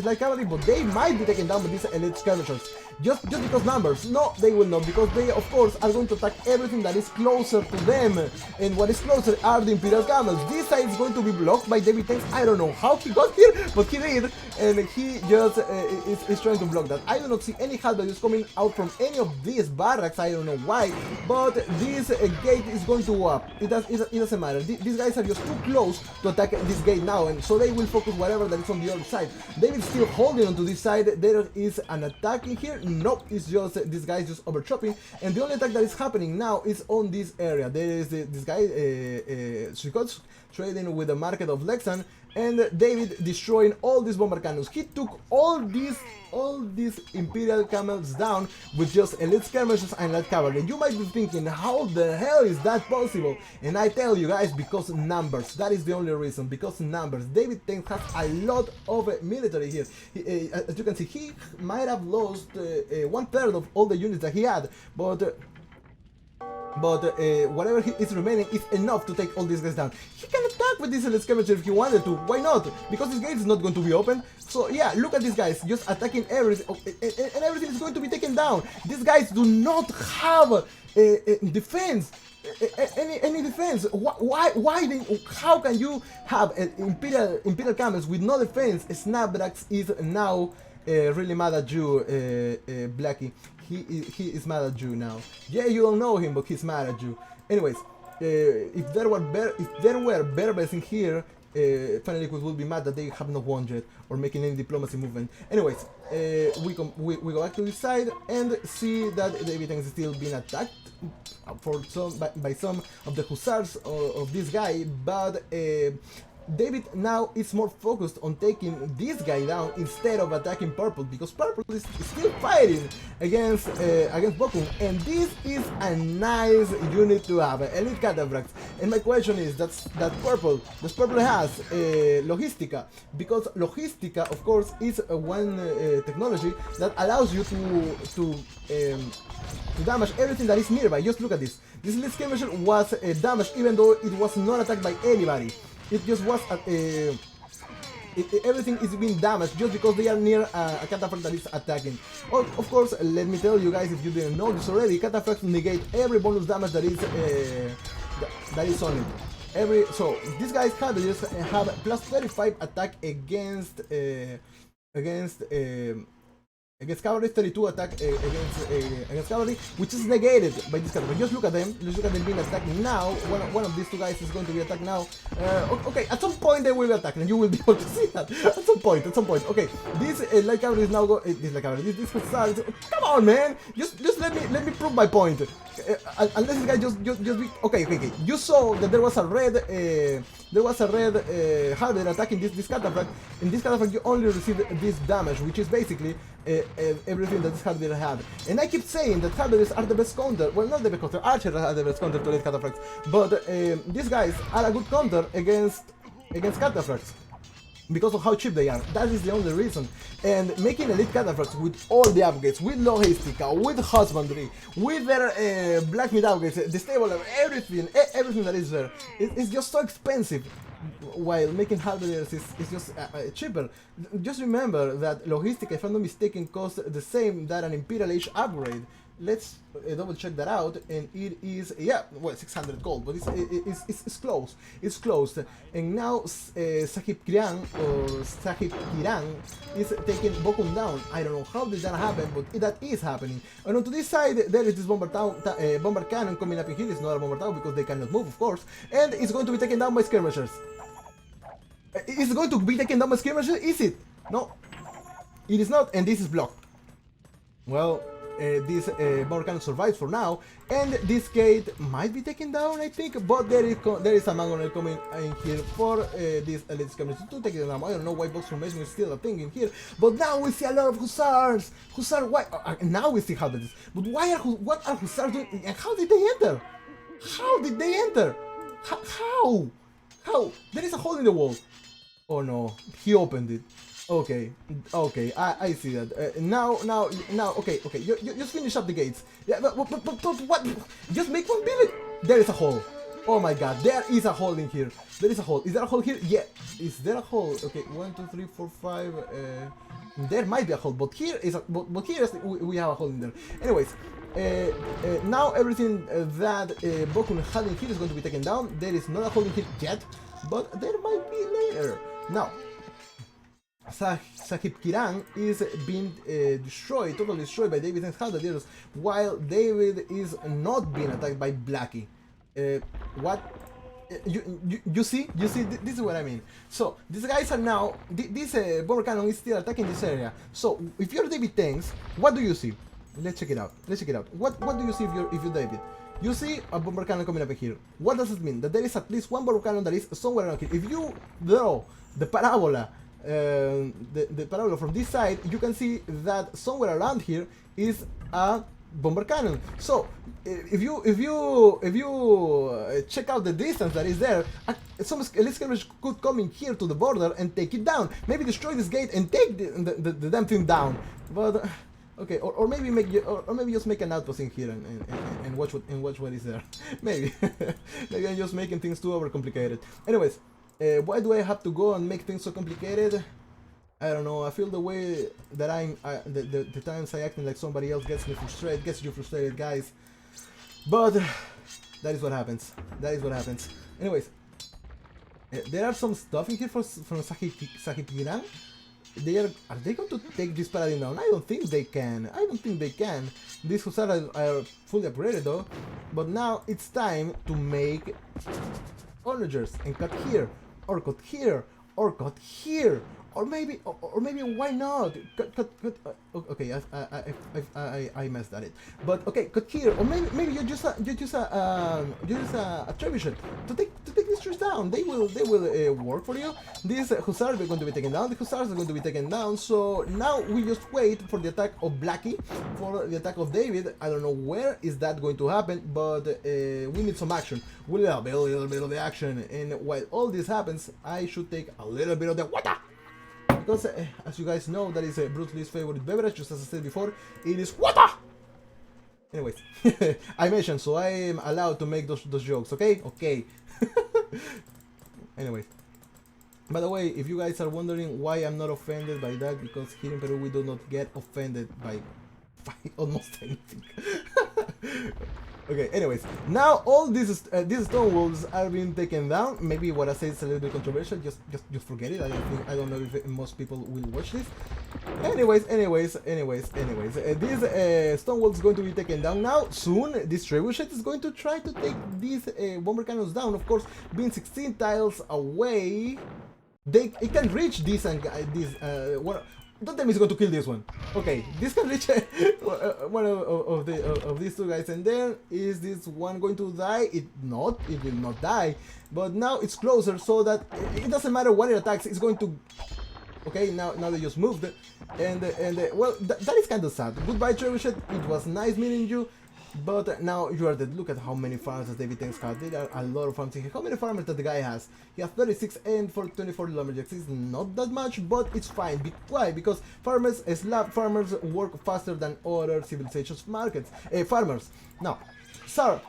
light cavalry, but they might be taken down by these elite skirmishers. Just because numbers. No, they will not, because they of course are going to attack everything that is closer to them, and what is closer are the Imperial Camels. This side is going to be blocked by David Tenks. I don't know how he got here, but he did, and he just is trying to block that. I do not see any halberdiers coming out from any of these barracks. I don't know why, but this gate is going to go up. It doesn't matter. These guys are just too close to attack this gate now, and so they will focus whatever that is on the other side. David's still holding onto this side. There is an attack in here. Nope, it's just this guy is just overchopping, and the only attack that is happening now is on this area. There is this guy Chukots trading with the market of Lexan, and David destroying all these bomber cannons. He took all these Imperial Camels down with just elite skirmishers and light cavalry. You might be thinking, how the hell is that possible? And I tell you guys, because numbers. That is the only reason, because numbers. David Tenks has a lot of military here. As you can see, he might have lost 1/3 of all the units that he had, but whatever is remaining is enough to take all these guys down. He can attack with this elite skirmisher if he wanted to. Why not? Because this gate is not going to be open. So yeah, look at these guys just attacking everything, and everything is going to be taken down. These guys do not have defense. Any defense? How can you have Imperial Camels with no defense? Snapdrax is now really mad at you, Blackie. He is mad at you now. Yeah, you don't know him, but he's mad at you. Anyways, if there were berbers in here, finally would be mad that they have not won yet or making any diplomacy movement. Anyways, we go back to this side and see that David is still being attacked by some of the hussars of this guy, but David now is more focused on taking this guy down instead of attacking Purple, because Purple is still fighting against Boku, and this is a nice unit to have, Elite Cataphracts. And my question is, does Purple has Logistica? Because Logistica, of course, is one technology that allows you to damage everything that is nearby. Just look at this. This Elite Skirmisher was damaged even though it was not attacked by anybody. It just was everything is being damaged just because they are near a cataphract that is attacking. Of course, let me tell you guys, if you didn't know this already, cataphracts negate every bonus damage that is on it. So these guys have plus 35 attack against cavalry, 32 attack against cavalry, which is negated by this cavalry. Just look at them being attacked now. One of these two guys is going to be attacked now. Okay, at some point they will be attacked, and you will be able to see that. At some point. Okay, this light cavalry is now this hussar. Come on, man! Just let me prove my point. Unless this guy just be okay. You saw that there was a red harder attacking this cataphract. In this cataphract, you only receive this damage, which is basically everything that this Harbier had. And I keep saying that Harbiers are the best counter. Well, not the best counter, Archers are the best counter to Elite Cataphracts. But these guys are a good counter against Cataphracts, because of how cheap they are. That is the only reason. And making Elite Cataphracts with all the upgrades, with Logistica, with Husbandry, with their Blacksmith upgrades, the stable, everything that is there, it's just so expensive. While making Harbiers is just cheaper. Just remember that Logistica, if I'm not mistaken, costs the same that an Imperial Age upgrade. Let's double check that out, and it is, yeah, well, 600 gold, but it's close. It's close. And now Sahib Kiran is taking Bokum down. I don't know how did that happen, but that is happening. And onto this side, there is this bomber cannon coming up in here. It's not a bomber town because they cannot move, of course, and it's going to be taken down by skirmishers. It's going to be taken down by skirmishers, is it? No, it is not, and this is blocked. Well, this bomber cannon survives for now, and this gate might be taken down, I think, but there is a mangonel coming in here for this elite skirmishers to take it down. I don't know why box formation is still a thing in here, but now we see a lot of hussars. Why? Now we see how that is. But what are hussars doing, and how did they enter? How? There is a hole in the wall. Oh no, he opened it. Okay, I see that. Now, okay, you just finish up the gates. Yeah, but what? Just make one building. There is a hole. Oh my god, there is a hole in here. There is a hole. Is there a hole here? Yeah. Is there a hole? Okay, 1, 2, 3, 4, 5. There might be a hole, but here we have a hole in there. Anyways. Now everything that Bokun had in here is going to be taken down. There is not a hole in here yet, but there might be later. Now, Sahib Kiran is being totally destroyed by David and Halberdiers, while David is not being attacked by Blackie. What? You see? This is what I mean. So these guys are now. This bomber cannon is still attacking this area. So if you're David tanks, what do you see? Let's check it out. What do you see if you're David? You see a bomber cannon coming up here. What does it mean? That there is at least one bomber cannon that is somewhere around here. If you draw the parabola, the parabola from this side, you can see that somewhere around here is a bomber cannon. So if you check out the distance that is there, some elite skirmishers could come in here to the border and take it down. Maybe destroy this gate and take the damn thing down. But okay, or maybe just make an outpost in here and watch what is there. Maybe maybe I'm just making things too overcomplicated. Anyways, why do I have to go and make things so complicated? I don't know. I feel the way that the times I acting like somebody else gets you frustrated, guys. But that is what happens. Anyways, there are some stuff in here from Sahib Kiran. Are they going to take this paladin down? I don't think they can. I don't think they can. These hussars are fully upgraded though. But now it's time to make onagers and cut here, or cut here, or cut here, or maybe why not cut. Okay, I messed at it. But okay, cut here, or maybe you use a trebuchet to take these trees down. They will work for you. These hussars are going to be taken down. The hussars are going to be taken down. So now we just wait for the attack of Blackie, for the attack of David. I don't know where is that going to happen, but we need some action. We'll have a little bit of the action, and while all this happens, I should take a little bit of the water. Because, as you guys know, that is Bruce Lee's favorite beverage, just as I said before, it is water! Anyways, I mentioned, so I am allowed to make those jokes, okay? Okay. Anyways. By the way, if you guys are wondering why I'm not offended by that, because here in Peru we do not get offended by almost anything. Okay, anyways, now all these stone walls are being taken down. Maybe what I say is a little bit controversial. Just forget it. I don't know if most people will watch this. Anyways, this stone wall is going to be taken down now. Soon, this trebuchet is going to try to take these bomber cannons down. Of course, being 16 tiles away, it can reach this and this. Don't tell me he's going to kill this one. Okay, this can reach one of these two guys, and then is this one going to die? It will not die. But now it's closer, so that it doesn't matter what it attacks. It's going to. Okay, now they just moved, and well, that is kind of sad. Goodbye, trebuchet. It was nice meeting you. But now you are dead. Look at how many farms that XavierTenka has. There are a lot of farms in here. How many farmers that the guy has? He has 36 and for 24 lumberjacks. It's not that much, but it's fine. Why? Because slab farmers work faster than other civilizations farmers. Now, Hussar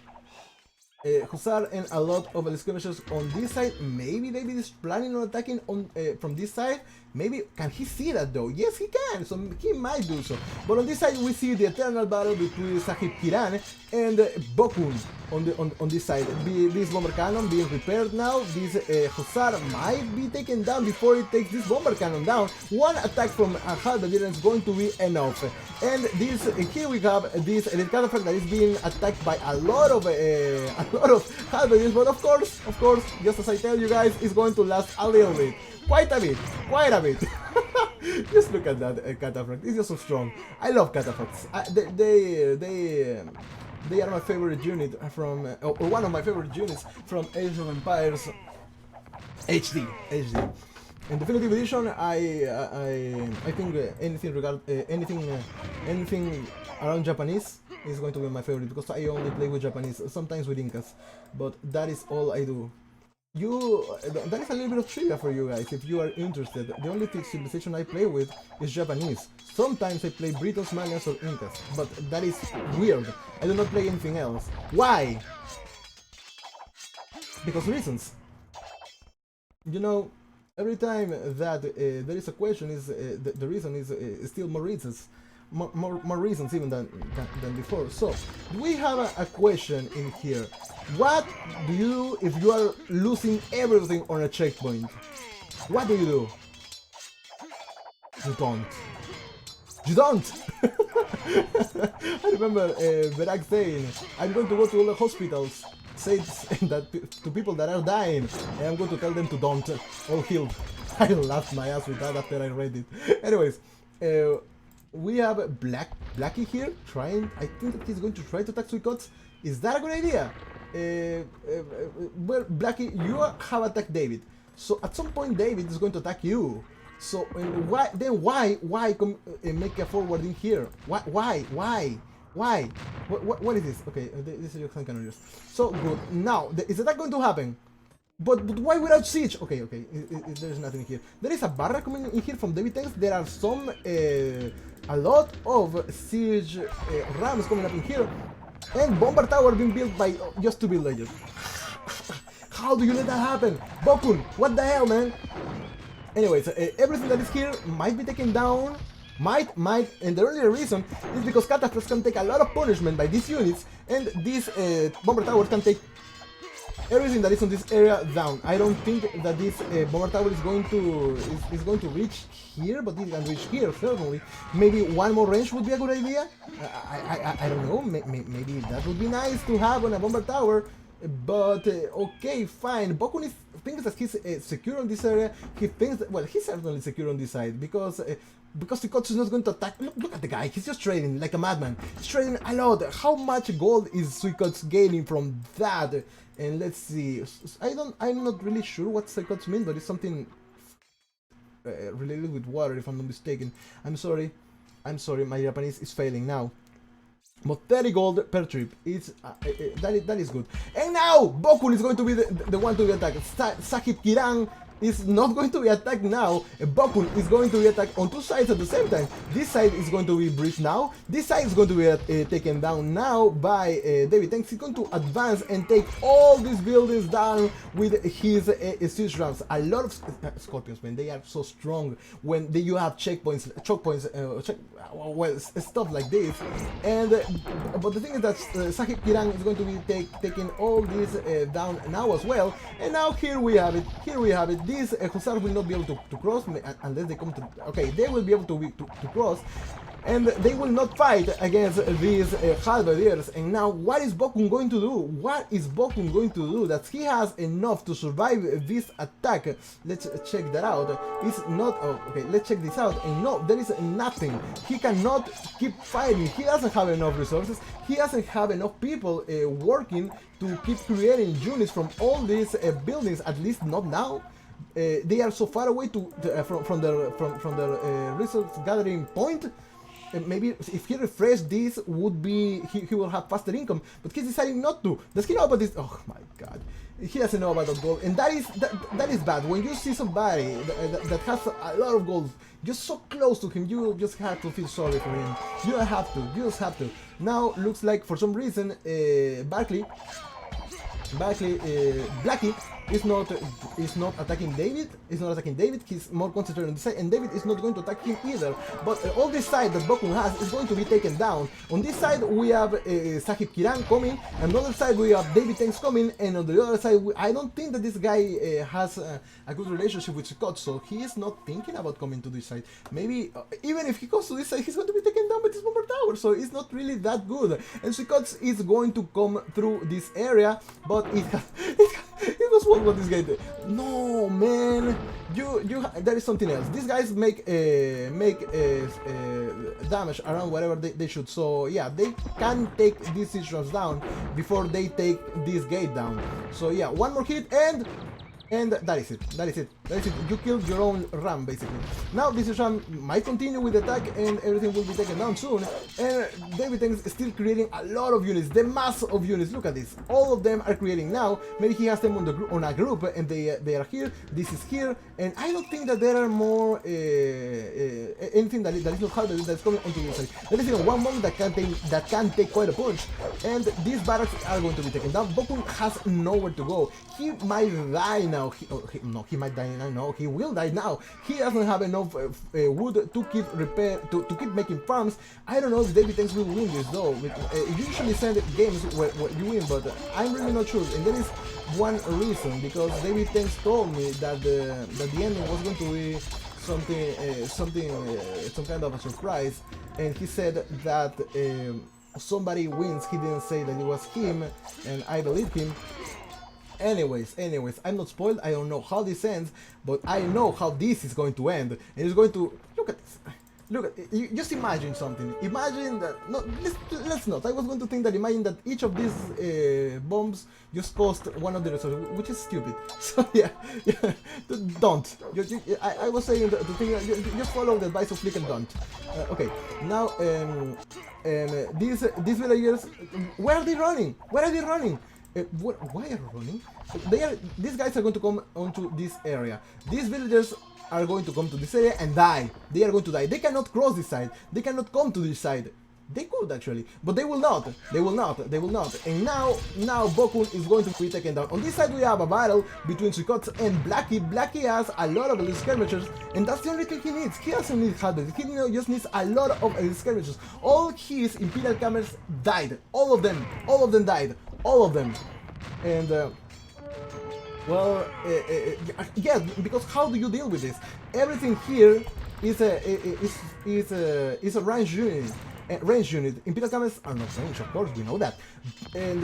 and a lot of skirmishers on this side. Maybe David is planning on attacking on from this side. Maybe, can he see that though? Yes, he can, so he might do so. But on this side we see the eternal battle between Sahib Kiran and Bokun on this side. This bomber cannon being repaired now. This Hussar might be taken down before it takes this bomber cannon down. One attack from a halberdier is going to be enough. And this here we have this elite cataphract that is being attacked by a lot of halberdiers, but of course, just as I tell you guys, it's going to last a little bit. Quite a bit. Just look at that cataphract. It's just so strong. I love cataphracts. They are my favorite unit from, or one of my favorite units from Age of Empires HD. In Definitive Edition, I think anything around Japanese is going to be my favorite, because I only play with Japanese, sometimes with Incas, but that is all I do. That is a little bit of trivia for you guys, if you are interested. The only civilization I play with is Japanese. Sometimes I play Britons, Mayans or Incas, but that is weird. I do not play anything else. Why? Because reasons. You know, every time that there is a question, the reason is still more reasons. More reasons even than before. So we have a question in here. What do you do if you are losing everything on a checkpoint? What do you do? You don't. I remember Berak saying, I'm going to go to all the hospitals, say that to people that are dying, and I'm going to tell them to don't, all healed. I laughed my ass with that after I read it. Anyways, we have Blackie here trying. I think that he's going to try to attack Suicots. Is that a good idea? Well, Blackie, you have attacked David. So at some point David is going to attack you. So why make a forward in here? Why? What is this? Okay, this is your cannoniers. So good. Now is that going to happen? But why without siege? Okay, there's nothing here. There is a barra coming in here from XavierTenka. There are some, a lot of siege rams coming up in here, and bomber tower being built by just two villagers. How do you let that happen? Bokun, what the hell, man? Anyways, everything that is here might be taken down. Might, and the only reason is because cataphracts can take a lot of punishment by these units, and these bomber towers can take everything that is on this area down. I don't think that this bomber tower is going to reach here, but it can reach here certainly. Maybe one more range would be a good idea. I don't know. Maybe that would be nice to have on a bomber tower. But okay, fine. Bokun thinks that he's secure on this area. He thinks that, well, he's certainly secure on this side because Suikotsu is not going to attack. Look at the guy. He's just trading like a madman. He's trading a lot. How much gold is Suikotsu gaining from that? And let's see. I'm not really sure what Suikotsu means, but it's something related with water, if I'm not mistaken. I'm sorry. My Japanese is failing now. But 30 gold per trip, that is good. And now, Bokun is going to be the one to be attacked. Sahib Kiran is not going to be attacked now. Bokun is going to be attacked on two sides at the same time. This side is going to be breached now. This side is going to be taken down now by XavierTenka. He's going to advance and take all these buildings down with his siege rams. A lot of Scorpions, man, they are so strong when you have choke points, well, stuff like this. And but the thing is that Sahib Kiran is going to be taking all this down now as well. And now here we have it. These Hussars will not be able to cross unless they come to. Okay, they will be able to cross, and they will not fight against these halberdiers. And now, what is Bokun going to do? That he has enough to survive this attack. Let's check that out. It's not. Oh, okay, let's check this out. And no, there is nothing. He cannot keep fighting. He doesn't have enough resources. He doesn't have enough people working to keep creating units from all these buildings. At least not now. They are so far away from the resource gathering point. Maybe if he refreshed this, would be he will have faster income. But he's deciding not to. Does he know about this? Oh my god, he doesn't know about the gold, and that is bad. When you see somebody that has a lot of gold just so close to him, you just have to feel sorry for him. You don't have to. You just have to. Now looks like for some reason Blackie is not attacking David. He's more concentrated on this side, and David is not going to attack him either. But all this side that Bokun has is going to be taken down. On this side we have Sahib Kiran coming, and on the other side we have XavierTenka coming, and on the other side I don't think that this guy has a good relationship with Suikotsu, so he is not thinking about coming to this side. Maybe even if he goes to this side, he's going to be taken down by this bomber tower, so it's not really that good. And Suikotsu is going to come through this area, but it was what this guy did. No, man, there is something else. These guys make damage around whatever they should. So yeah, they can take these siege rams down before they take this gate down. So yeah, one more hit and that is it. You killed your own ram, basically. Now this ram might continue with the attack and everything will be taken down soon. And XavierTenka is still creating a lot of units, the mass of units. Look at this. All of them are creating now. Maybe he has them on a group and they are here. This is here. And I don't think that there are more anything that is not hard that is coming onto this side. There is even one monk that can take quite a punch. And these barracks are going to be taken down. Bokun has nowhere to go. He might die now. He might die now. No, he will die now. He doesn't have enough wood to keep making farms. I don't know if XavierTenka will win this though. You usually send games where you win, but I'm really not sure. And there is one reason, because XavierTenka told me that the ending was going to be some kind of a surprise, and he said that somebody wins. He didn't say that it was him, and I believe him. Anyways, I'm not spoiled. I don't know how this ends, but I know how this is going to end. And it's going to look at this. You just imagine something. Imagine that. No, let's not. I was going to think that. Imagine that each of these bombs just cost one of the resources, which is stupid. So yeah. Don't. I was saying the thing. Just follow the advice of Flick and don't. Okay. Now, these villagers. Where are they running? Why are they running? These guys are going to come onto this area. These villagers are going to come to this area and die. They are going to die. They cannot cross this side. They cannot come to this side. They could actually, but they will not. And now Bokun is going to be taken down. On this side we have a battle between Suikotsu and Blackie. Blackie has a lot of elite skirmishers, and that's the only thing he needs. He doesn't need halberds. He just needs a lot of elite skirmishers. All his Imperial Cameras died. All of them died. All of them. And Well, yeah, because how do you deal with this? Everything here is a range unit. Range unit. Imperial camels are not range, of course, we know that. And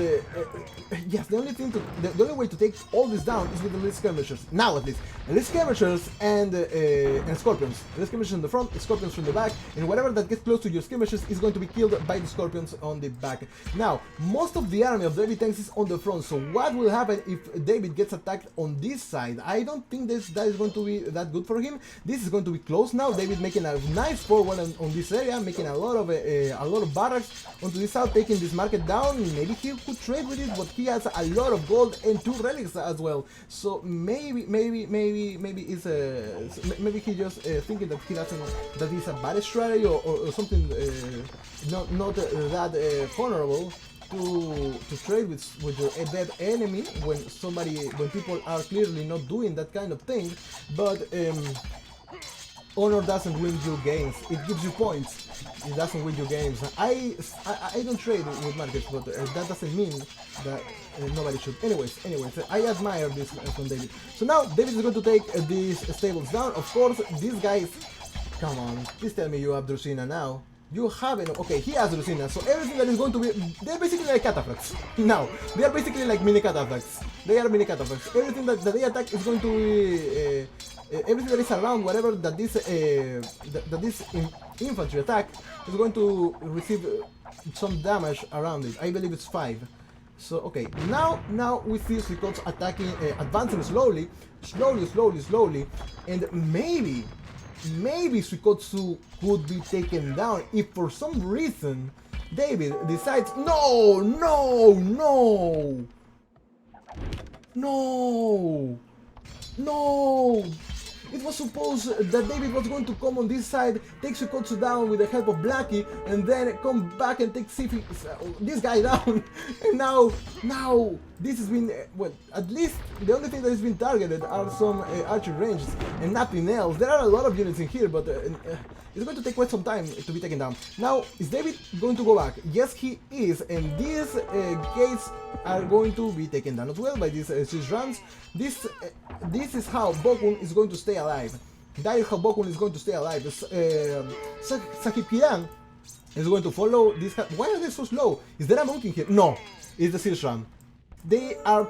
yes, the only thing the only way to take all this down is with the elite skirmishers. Now at least, elite skirmishers and scorpions. Elite skirmishers in the front, scorpions from the back, and whatever that gets close to your skirmishers is going to be killed by the scorpions on the back. Now, most of the army of David tanks is on the front. So what will happen if David gets attacked on this side? I don't think that is going to be that good for him. This is going to be close now. David making a nice forward on this area, making a lot of barracks onto this side, taking this market down. Maybe he could trade with it, but he has a lot of gold and 2 relics as well. So maybe it's maybe he just thinking that that is a bad strategy or something not that honorable to trade with your dead enemy when people are clearly not doing that kind of thing. But honor doesn't win you games. It gives you points. It doesn't win you games. I don't trade with markets, but that doesn't mean that nobody should. Anyways, I admire this from David. So now David is going to take these stables down. Of course, these guys. Come on, please tell me you have Drusina now. You haven't. Okay, he has Drusina. So everything that is going to be, they're basically like cataphracts. Now they are basically like mini cataphracts. They are mini cataphracts. Everything that they attack is going to be. Everything that is around, whatever that this infantry attack is going to receive some damage around it. I believe it's 5. So okay, now we see Suikots attacking, advancing slowly, and maybe Suikotsu could be taken down if for some reason David decides no. It was supposed that David was going to come on this side, take Suikotsu down with the help of Blackie, and then come back and take this guy down. And now this has been, well, at least the only thing that has been targeted are some archery ranges and nothing else. There are a lot of units in here, but it's going to take quite some time to be taken down. Now, is David going to go back? Yes, he is, and these gates are going to be taken down as well by these siege runs. This is how Bokun is going to stay alive. That is how Bokun is going to stay alive. Sahipiran is going to follow this. Why are they so slow? Is there a monk in here? No, it's the siege run. They are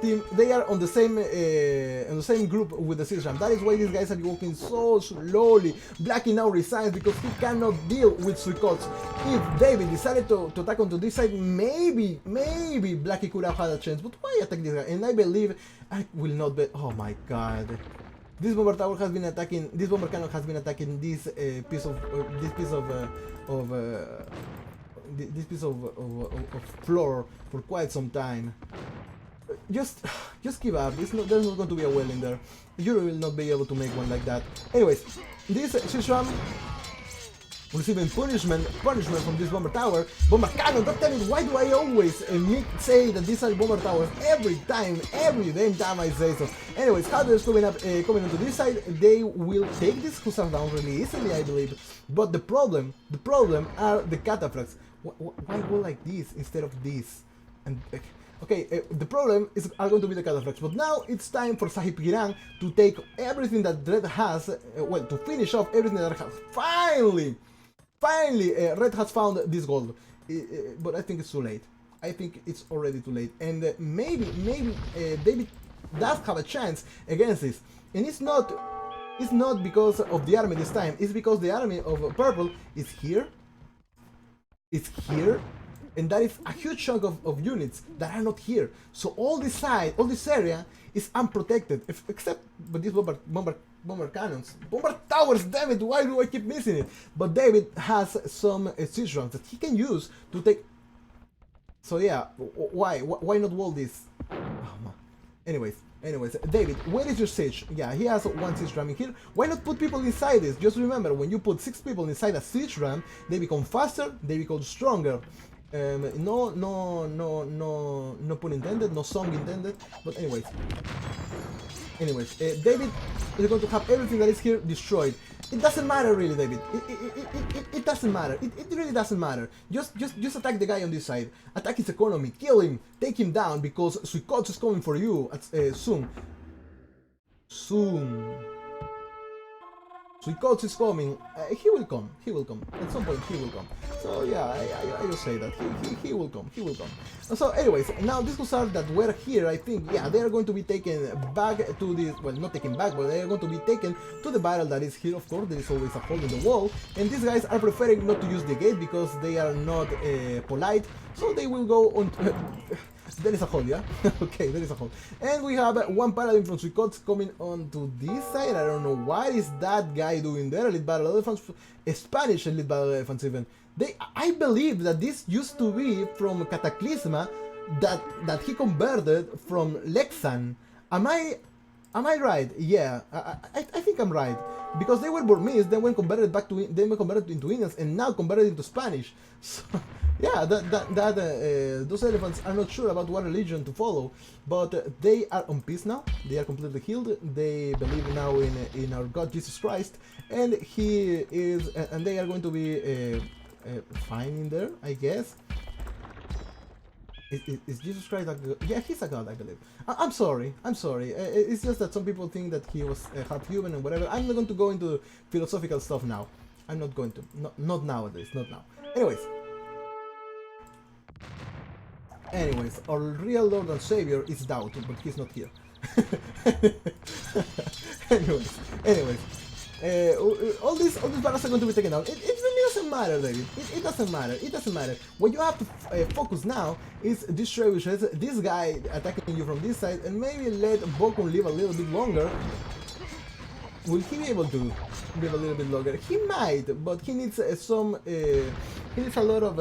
on the same group with the siege ram. That is why these guys are walking so slowly. Blackie now resigns because he cannot deal with Suikots. If David decided to attack onto this side, maybe Blackie could have had a chance. But why attack this guy? And I believe I will not bet. Oh my god! This bomber tower has been attacking. This bomber cannon has been attacking this piece of floor for quite some time. Just give up. There's not going to be a well in there. You will not be able to make one like that. Anyways, this Shishram receiving punishment from this bomber tower. Bomber cannon. Don't tell me why do I always say that these are bomber towers every damn time I say so. Anyways, Haders coming onto this side. They will take this Hussar down really easily, I believe. But the problem are the cataphracts. Why go like this instead of this? And okay, the problem are going to be the cataphracts, but now it's time for Sahib Giran to take everything that Red has, well, to finish off everything that Red has. Finally, Red has found this gold, but I think it's too late. I think it's already too late, and maybe David does have a chance against this, and it's not because of the army this time. It's because the army of Purple is here. It's here. And that is a huge chunk of units that are not here. So all this area is unprotected, except but these bomber cannons, bomber towers. Damn it! Why do I keep missing it? But David has some siege runs that he can use to take. So yeah, why not wall this? Oh, man. Anyways, David, where is your siege? Yeah, he has one siege ram in here. Why not put people inside this? Just remember, when you put 6 people inside a siege ram, they become faster, they become stronger. No pun intended, no song intended, but anyways, David is going to have everything that is here destroyed. It doesn't matter really, David. It doesn't matter. It really doesn't matter. Just attack the guy on this side. Attack his economy. Kill him. Take him down because Suikots is coming for you soon. soon. Suikots is coming. He will come. He will come. At some point, he will come. So yeah, I will say that he will come. He will come. So, anyways, now these hussars that were here, I think, yeah, they are going to be taken back to this. Well, not taken back, but they are going to be taken to the battle that is here. Of course, there is always a hole in the wall, and these guys are preferring not to use the gate because they are not polite. So they will go on. There is a hole, yeah? Okay, there is a hole. And we have one paladin from Suikots coming onto this side. I don't know what is that guy doing there. Elite Battle Elephants, Spanish Elite Battle Elephants even. I believe that this used to be from Cataclysma that he converted from Lexan. Am I right? Yeah, I think I'm right. Because they were Burmese, then when converted back to they were converted into Indians and now converted into Spanish. So yeah, those elephants are not sure about what religion to follow, but they are on peace now. They are completely healed. They believe now in our God Jesus Christ, and he is, and they are going to be fine in there, I guess. Is Jesus Christ a god? Yeah, he's a god, I believe. I'm sorry. It's just that some people think that he was half human and whatever. I'm not going to go into philosophical stuff now. I'm not going to. Not nowadays, not now. Anyways, our real Lord and Savior is Doubt, but he's not here. anyways. All these battles are going to be taken out. It really doesn't matter, David. It doesn't matter. It doesn't matter. What you have to focus now is this trebuchets, this guy attacking you from this side, and maybe let Bokun live a little bit longer. Will he be able to live a little bit longer? He might, but he needs some. He needs a lot of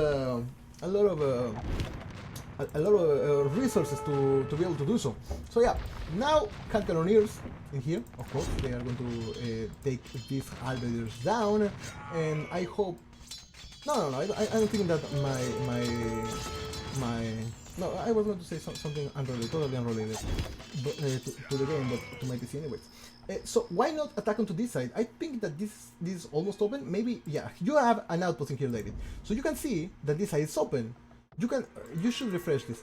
resources to be able to do so. So yeah, now hand cannoneers in here, of course, they are going to take these halberdiers down, and I hope. No, I don't think that no, I was going to say something unrelated, totally unrelated, but, to the game, but to my PC anyways. So why not attack onto this side? I think that this is almost open. Maybe, yeah, you have an outpost in here, David, so you can see that this side is open. You should refresh this.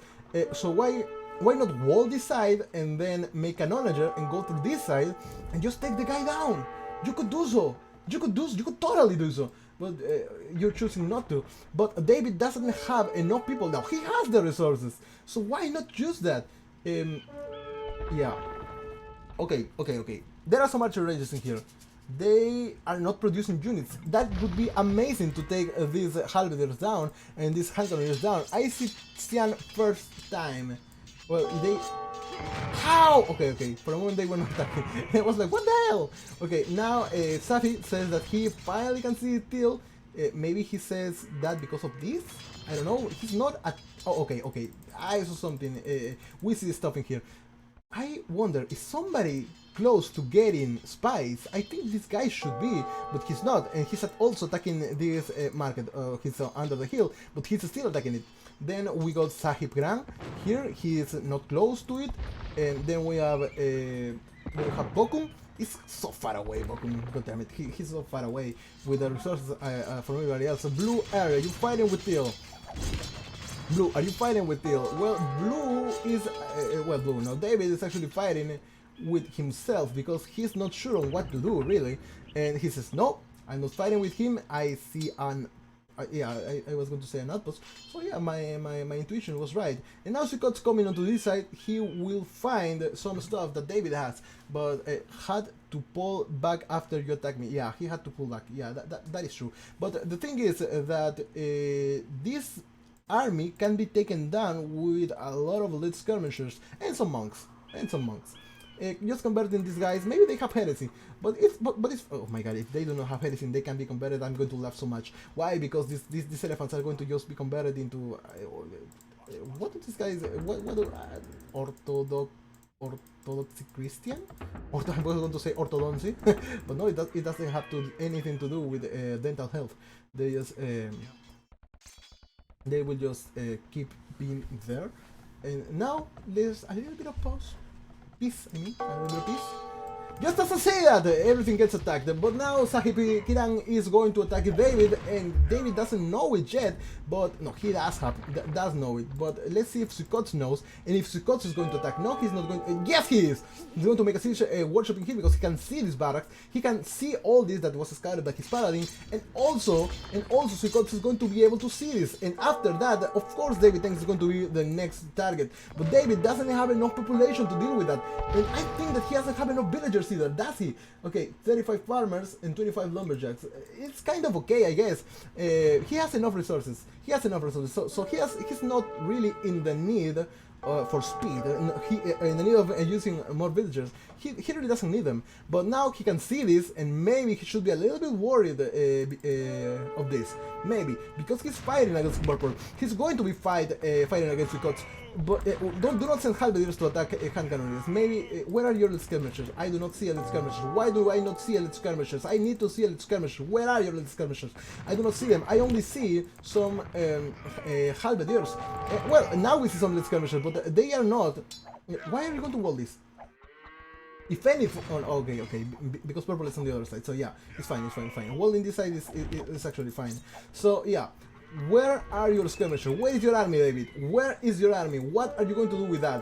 So why not wall this side and then make an onager and go through this side and just take the guy down? You could do so. You could totally do so. But you're choosing not to. But David doesn't have enough people now. He has the resources. So why not use that? Yeah. Okay. There are some archer ranges in here. They are not producing units. That would be amazing to take these halberdiers down and these hand cannoneers down. I see Xian first time. Well, they... How? Okay. For a moment they were not attacking. I was like, what the hell? Okay, now Safi says that he finally can see Till. Maybe he says that because of this? I don't know. He's not at... Oh, okay. I saw something. We see stuff in here. I wonder, is somebody close to getting spies? I think this guy should be, but he's not, and he's also attacking this market. He's under the hill, but he's still attacking it. Then we got Sahib Gran here. He is not close to it, and then we have Bokun. He's so far away, Bokun. God damn it, he's so far away with the resources from everybody else. Blue area, you fighting with Till. Blue, are you fighting with Till? Well, Blue is... Blue, no, David is actually fighting with himself because he's not sure on what to do, really. And he says, no, I'm not fighting with him. I see an... I was going to say an outpost. So yeah, my intuition was right. And now Suikot's coming onto this side. He will find some stuff that David has, but had to pull back after you attack me. Yeah, he had to pull back. Yeah, that is true. But the thing is that this army can be taken down with a lot of elite skirmishers and some monks. Just converting these guys, maybe they have heresy, but if oh my god, if they do not have heresy and they can be converted, I'm going to laugh so much. Why? Because these elephants are going to just be converted into what do these guys, orthodoxy Christian? Or I was going to say orthodoxy, but no, it doesn't have anything to do with dental health. They will just keep being there. And now there's a little bit of peace, a little bit of peace. Just as I say that, everything gets attacked, but now Sahib Kiran is going to attack David, and David doesn't know it yet, but no, he does know it, but let's see if Sukkot knows, and if Sukkot is going to attack. No, he's not going yes, he is! He's going to make a siege workshop in here, because he can see this barracks, he can see all this that was scouted by his paladin, and also Sukkot is going to be able to see this, and after that, of course, XavierTenka is going to be the next target, but David doesn't have enough population to deal with that, and I think that he doesn't have enough villagers either, does he? Okay, 35 farmers and 25 lumberjacks. It's kind of okay, I guess. He has enough resources. So he's not really in the need for speed. In the need of using more villagers. He really doesn't need them. But now he can see this, and maybe he should be a little bit worried of this. Maybe because he's fighting against Purple. He's going to be fighting against the Scots. But do not send halberdiers to attack hand cannoniers. Maybe where are your elite skirmishers? I do not see elite skirmishers. Why do I not see elite skirmishers? I need to see elite skirmishers. Where are your elite skirmishers? I do not see them. I only see some halberdiers. Well, now we see some elite skirmishers, but they are not. Why are you going to wall this? If anything, oh, okay, because purple is on the other side. So yeah, it's fine. Walling this side is actually fine. So yeah. Where are your skirmishers? Where is your army, David? Where is your army? What are you going to do with that?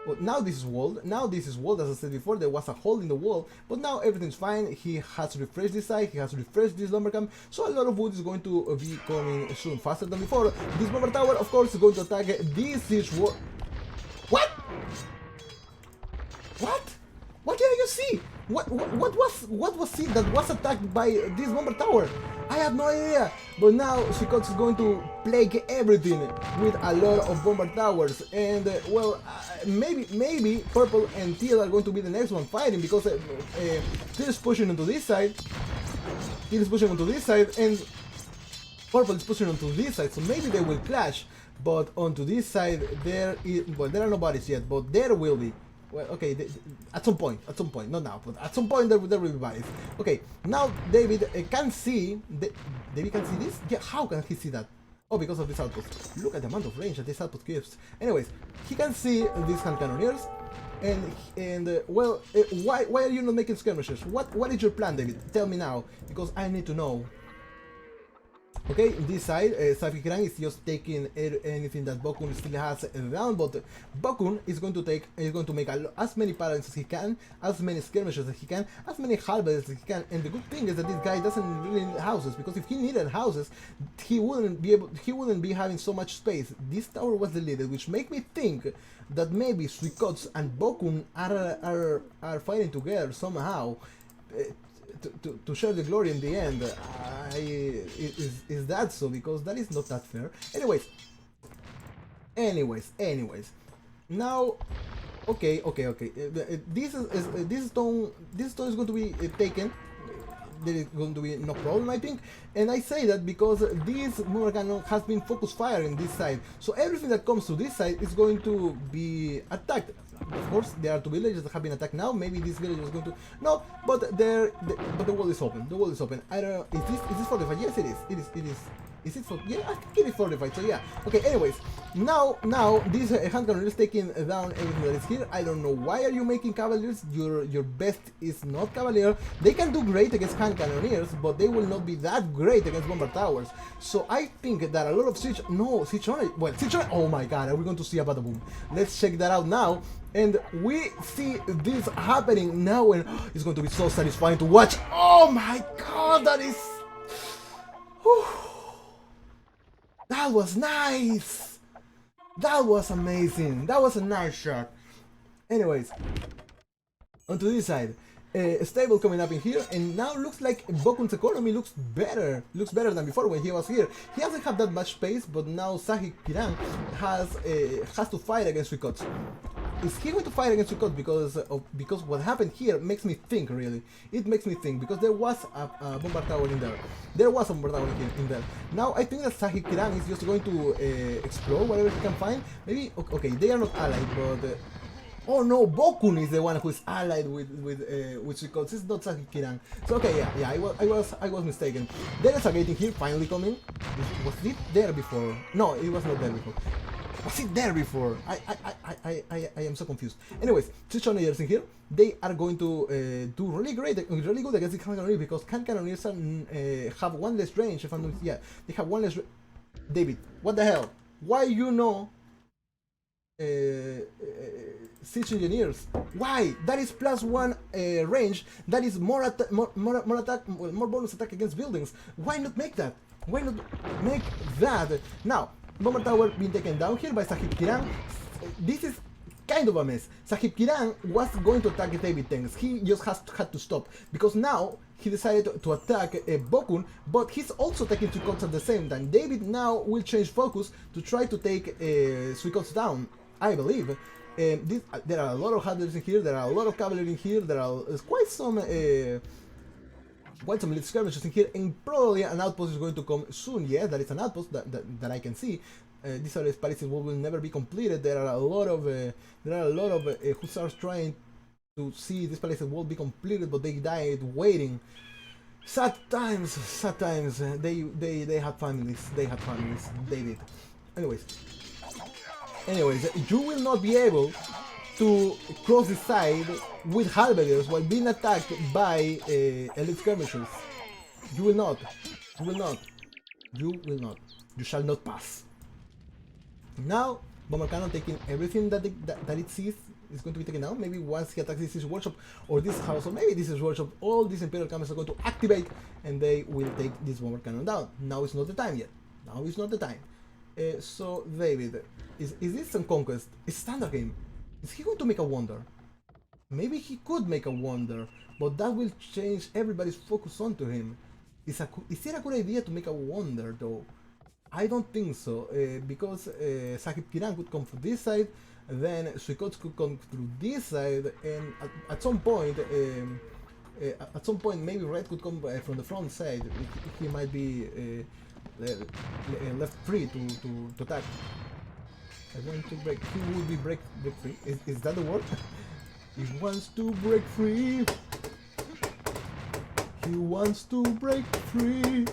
Well, now this is walled. As I said before, there was a hole in the wall, but now everything's fine. He has refreshed this side. He has refreshed this lumber camp. So a lot of wood is going to be coming soon, faster than before. This bomber tower, of course, is going to attack this siege wall. What? What did you see? What was it that was attacked by this bomber tower? I have no idea. But now Sukkot is going to plague everything with a lot of bomber towers, and well, maybe Purple and Teal are going to be the next one fighting, because Teal is pushing onto this side. And Purple is pushing onto this side, so maybe they will clash. But onto this side, there are no bodies yet, but there will be. Well, okay, at some point, not now, but at some point there will be bodies. Okay, now David can see. David can see this? Yeah, how can he see that? Oh, because of this outpost. Look at the amount of range that this outpost gives. Anyways, he can see these hand cannoneers, and well, why are you not making skirmishes? What is your plan, David? Tell me now, because I need to know. Okay, this side, XavierTenka is just taking anything that Bokun still has down, but Bokun is going to make as many paladins as he can, as many skirmishers as he can, as many halberds as he can, and the good thing is that this guy doesn't really need houses, because if he needed houses, he wouldn't be having so much space. This tower was deleted, which make me think that maybe Suikots and Bokun are fighting together somehow. To share the glory in the end. Is that so? Because that is not that fair. Anyways. Now, okay. This stone is going to be taken. There is going to be no problem, I think, and I say that because this Mura cannon has been focus firing this side, so everything that comes to this side is going to be attacked. Of course, there are two villages that have been attacked now. Maybe this village is going to but the wall is open. I don't know. Is this fortified? Yes, it is. It is. Is it for? Yeah, I think it is fortified. So yeah. Okay. Anyways, now this hand cannon is taking down everything that is here. I don't know why are you making cavaliers. Your best is not cavalier. They can do great against hand cannoneers, but they will not be that great against bomber towers. So I think that a lot of siege on it. Well, siege on it. Oh my God, are we going to see a bada boom? Let's check that out now. And we see this happening now, and it's going to be so satisfying to watch. Oh my God, that is. Whew. That was nice! That was amazing! That was a nice shot! Anyways, onto this side. Stable coming up in here, and now looks like Bokun's economy looks better than before when he was here. He doesn't have that much space, but now XavierTenka has to fight against Suikots. Is he going to fight against Sukkot because what happened here makes me think, really. It makes me think, because there was a bomber tower in there. In there. Now I think that XavierTenka is just going to explore whatever he can find. Maybe, okay, they are not allied, but... oh no, Bokun is the one who is allied with Suikots. It's not XavierTenka. So okay, yeah, I was mistaken. There is a gate in here finally coming. Was it there before? No, it was not there before. Was it there before? I am so confused. Anyways, two Challengers in here. They are going to do really good against the Can Cannoneers because Can Cannoneers have one less range. If I'm not, yeah, they have one less. David, what the hell? Why you know? Siege Engineers. Why? That is +1 range. That is more attack, more bonus attack against buildings. Why not make that? Why not make that? Now, Bomber Tower being taken down here by Sahib Kiran. This is kind of a mess. Sahib Kiran was going to attack XavierTenka. He just had to stop because now he decided to attack Bokun, but he's also taking Suikots at the same time. David now will change focus to try to take Suikots down, I believe. There are a lot of handlers in here, there are a lot of cavalry in here, there are quite some elite skirmishers in here, and probably an outpost is going to come soon. Yeah, that is an outpost that I can see. These are palaces will never be completed. There are a lot of hussars trying to see this palace will be completed, but they died waiting. Sad times, sad times. They had families. They had families. They did. Anyways, you will not be able to cross the side with halberdiers while being attacked by elite skirmishers. You will not. You will not. You will not. You shall not pass. Now, Bomber Cannon taking everything that it sees is going to be taken down. Maybe once he attacks this workshop or this house, or maybe this is workshop, all these Imperial cameras are going to activate and they will take this Bomber Cannon down. Now is not the time yet. Now is not the time. So, David, is this some conquest? It's a standard game. Is he going to make a wonder? Maybe he could make a wonder, but that will change everybody's focus onto him. Is it a good idea to make a wonder, though? I don't think so, because Sahib Kiran could come from this side, then Suikots could come through this side, and at some point maybe Red could come from the front side. He might be left free to attack. I want to break. He would be break free. Is that the word? He wants to break free. He wants to break free.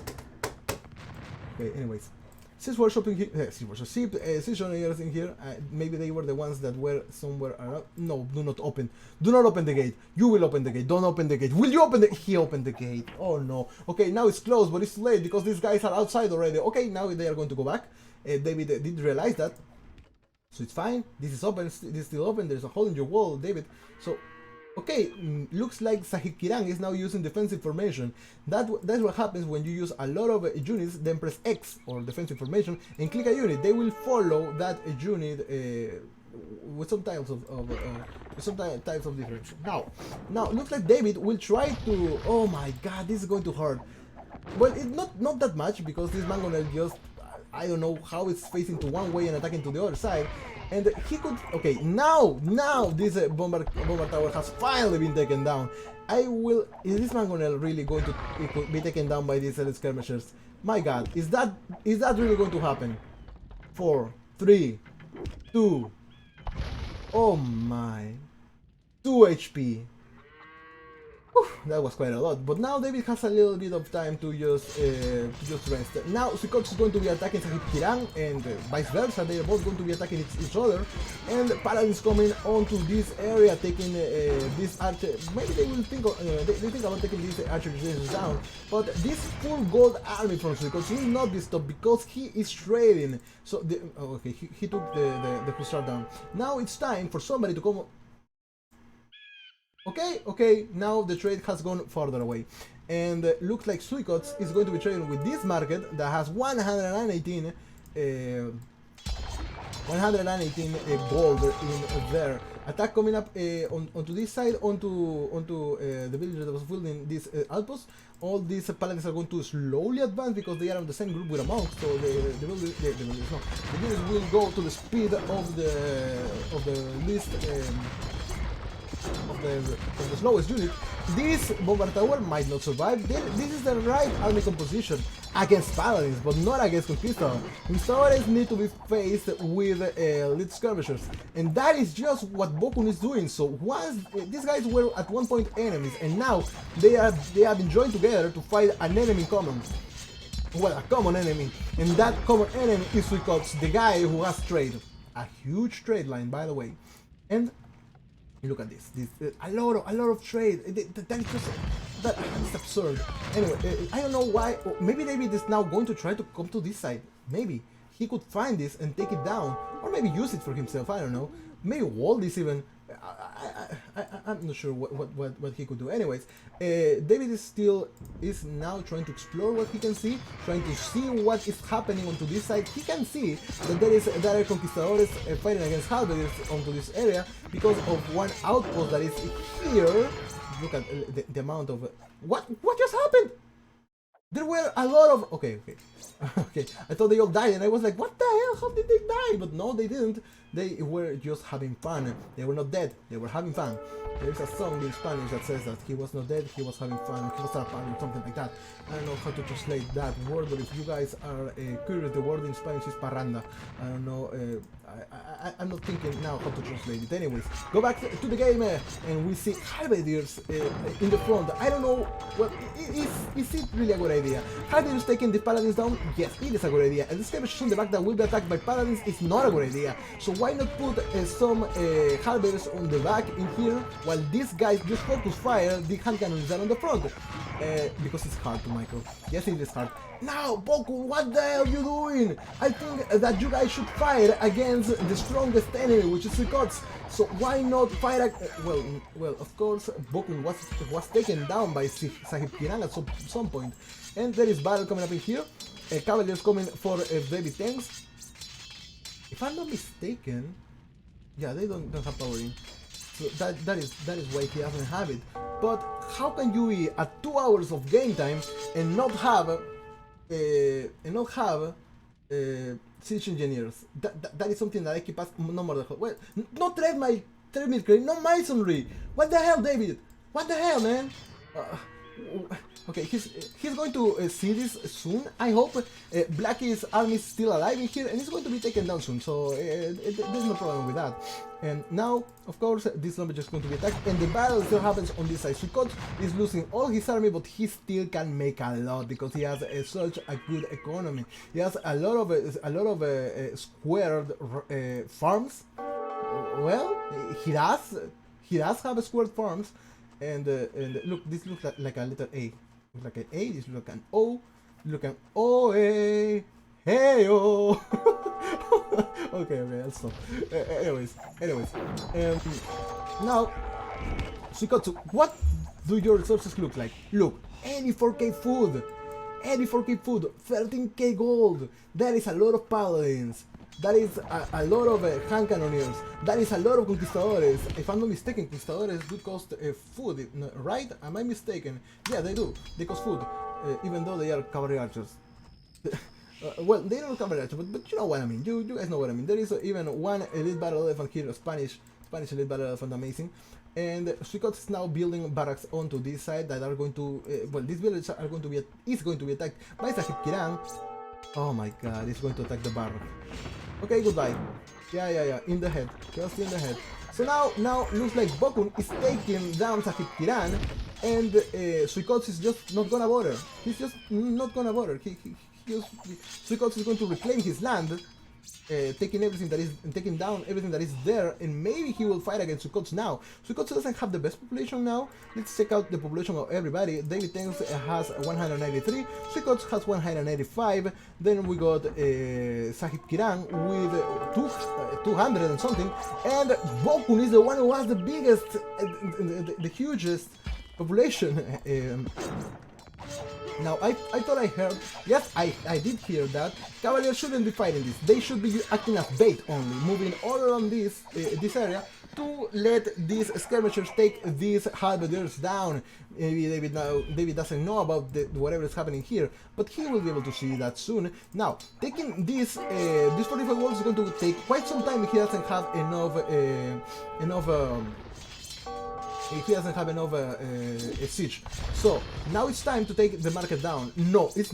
Okay. Anyways, since we're shopping here, since Johnnyers in here, maybe they were the ones that were somewhere around. No, do not open. Do not open the gate. You will open the gate. Don't open the gate. Will you open the? He opened the gate. Oh no. Okay, now it's closed, but it's too late because these guys are outside already. Okay, now they are going to go back. David did realize that. So it's fine. This is open. This is still open. There's a hole in your wall, David. So, okay, looks like Sahib Kiran is now using defensive formation. That's what happens when you use a lot of units. Then press X or defensive formation and click a unit. They will follow that unit with some types of difference. Now looks like David will try to. Oh my God, this is going to hurt. Well, it's not that much because this Mangonel just. I don't know how it's facing to one way and attacking to the other side, and he could. Okay, now this bomber tower has finally been taken down. Is this Mangonel really going to be taken down by these elite skirmishers? My God, is that really going to happen? 4, 3, 2. Oh my, 2 HP. Whew, that was quite a lot, but now David has a little bit of time to just rest. Now Suikots is going to be attacking Sahib Kiran and vice versa. They are both going to be attacking each other, and Paladins coming onto this area, taking this archer. Maybe they will think they think about taking these archer resistance down, but this full gold army from Suikots will not be stopped because he is trading. So okay, he took the Hussar down. Now it's time for somebody to come. Okay, now the trade has gone farther away, and looks like Suikots is going to be trading with this market that has 118 gold in there. Attack coming up onto this side, onto the villager that was building this outpost. All these paladins are going to slowly advance because they are on the same group with a monk, so the villagers will go to the speed of the least. Of the slowest unit. This bomber tower might not survive. This is the right army composition against paladins, but not against conquistadors. Conquistadors need to be faced with elite skirmishers, and that is just what Bokun is doing. So once these guys were at one point enemies, and now they have been joined together to fight an enemy in common. Well, a common enemy, and that common enemy is Suikots, the guy who has trade. a huge trade line, by the way. And look at this, a lot of trade. That is just, that's absurd. Anyway, I don't know why. Maybe David is now going to try to come to this side. Maybe he could find this and take it down, or maybe use it for himself. I don't know. Maybe wall this even. I'm not sure what he could do. Anyways, David is now trying to explore what he can see, trying to see what is happening onto this side. He can see that there are conquistadores fighting against halberdiers onto this area because of one outpost that is here. Look at the amount of what just happened. There were a lot of okay. I thought they all died, and I was like, "What the hell? How did they die?" But no, they didn't. They were just having fun. They were not dead. They were having fun. There's a song in Spanish that says that he was not dead. He was having fun. He was having something like that. I don't know how to translate that word, but if you guys are curious, the word in Spanish is parranda. I don't know. I'm not thinking now how to translate it. Anyways, go back to the game and we see halberdiers in the front. I don't know. Well, is it really a good idea? Halberdiers taking the paladins down? Yes, it is a good idea. And the skirmishers on the back that will be attacked by paladins is not a good idea. So why not put some halberdiers on the back in here while these guys just focus fire the hand cannons that on the front? Because it's hard to Michael. Yes, it is hard. Now, Boku, what the hell are you doing? I think that you guys should fight against the strongest enemy, which is the gods. So why not fight? Well, of course, Boku was taken down by Sahib Kiran at some point, and there is battle coming up in here. Cavaliers coming for XavierTenka. If I'm not mistaken, yeah, they don't have power in. So that is why he doesn't have it. But how can you be at 2 hours of game time and not have siege engineers? That is something that I keep asking no matter how. Well, no treadmill crane, no masonry. What the hell, David? What the hell, man? Okay, he's going to see this soon, I hope. Blackie's army is still alive in here, and it's going to be taken down soon, so there's no problem with that. And now, of course, this lumberjack is going to be attacked, and the battle still happens on this side. Sukkot is losing all his army, but he still can make a lot because he has such a good economy. He has a lot of squared farms. Well, he does have squared farms. And look, this looks like a letter A. Looks like an A. This looks like an O. Look at O A. Hey oh. Okay, I'll stop. Anyways. Now, Suikotsu, what do your resources look like? Look, 84k food, 13k gold. That is a lot of paladins. That is a lot of hand cannoneers. That is a lot of conquistadores. If I'm not mistaken, conquistadores do cost food, right? Am I mistaken? Yeah, they do. They cost food, even though they are cavalry archers. Well, they don't cavalry archers, but you know what I mean. You guys know what I mean. There is even one elite battle elephant here, Spanish elite battle elephant, amazing. And Suikot is now building barracks onto this side that are going to, well, these villages are going to be attacked by Sahib Kiran. Oh my god, he's going to attack the barrack. Okay, goodbye. Yeah, in the head, just in the head. So now looks like Bokun is taking down Sahib Kiran, and Suikot is just not gonna bother. He's just not gonna bother. Suikot is going to reclaim his land, taking down everything that is there, and maybe he will fight against Suikot now. Suikot doesn't have the best population now. Let's check out the population of everybody. XavierTenka has 193, Suikot has 185, then we got Sahib Kiran with 200 and something, and Bokun is the one who has the biggest, the hugest population. Now, I thought I heard, yes, I did hear that Cavaliers shouldn't be fighting this. They should be acting as bait only, moving all around this area to let these skirmishers take these halberdiers down. Maybe David doesn't know about whatever is happening here, but he will be able to see that soon. Now, taking this 45 walls is going to take quite some time if he doesn't have he doesn't have enough siege. So now it's time to take the market down. No, it's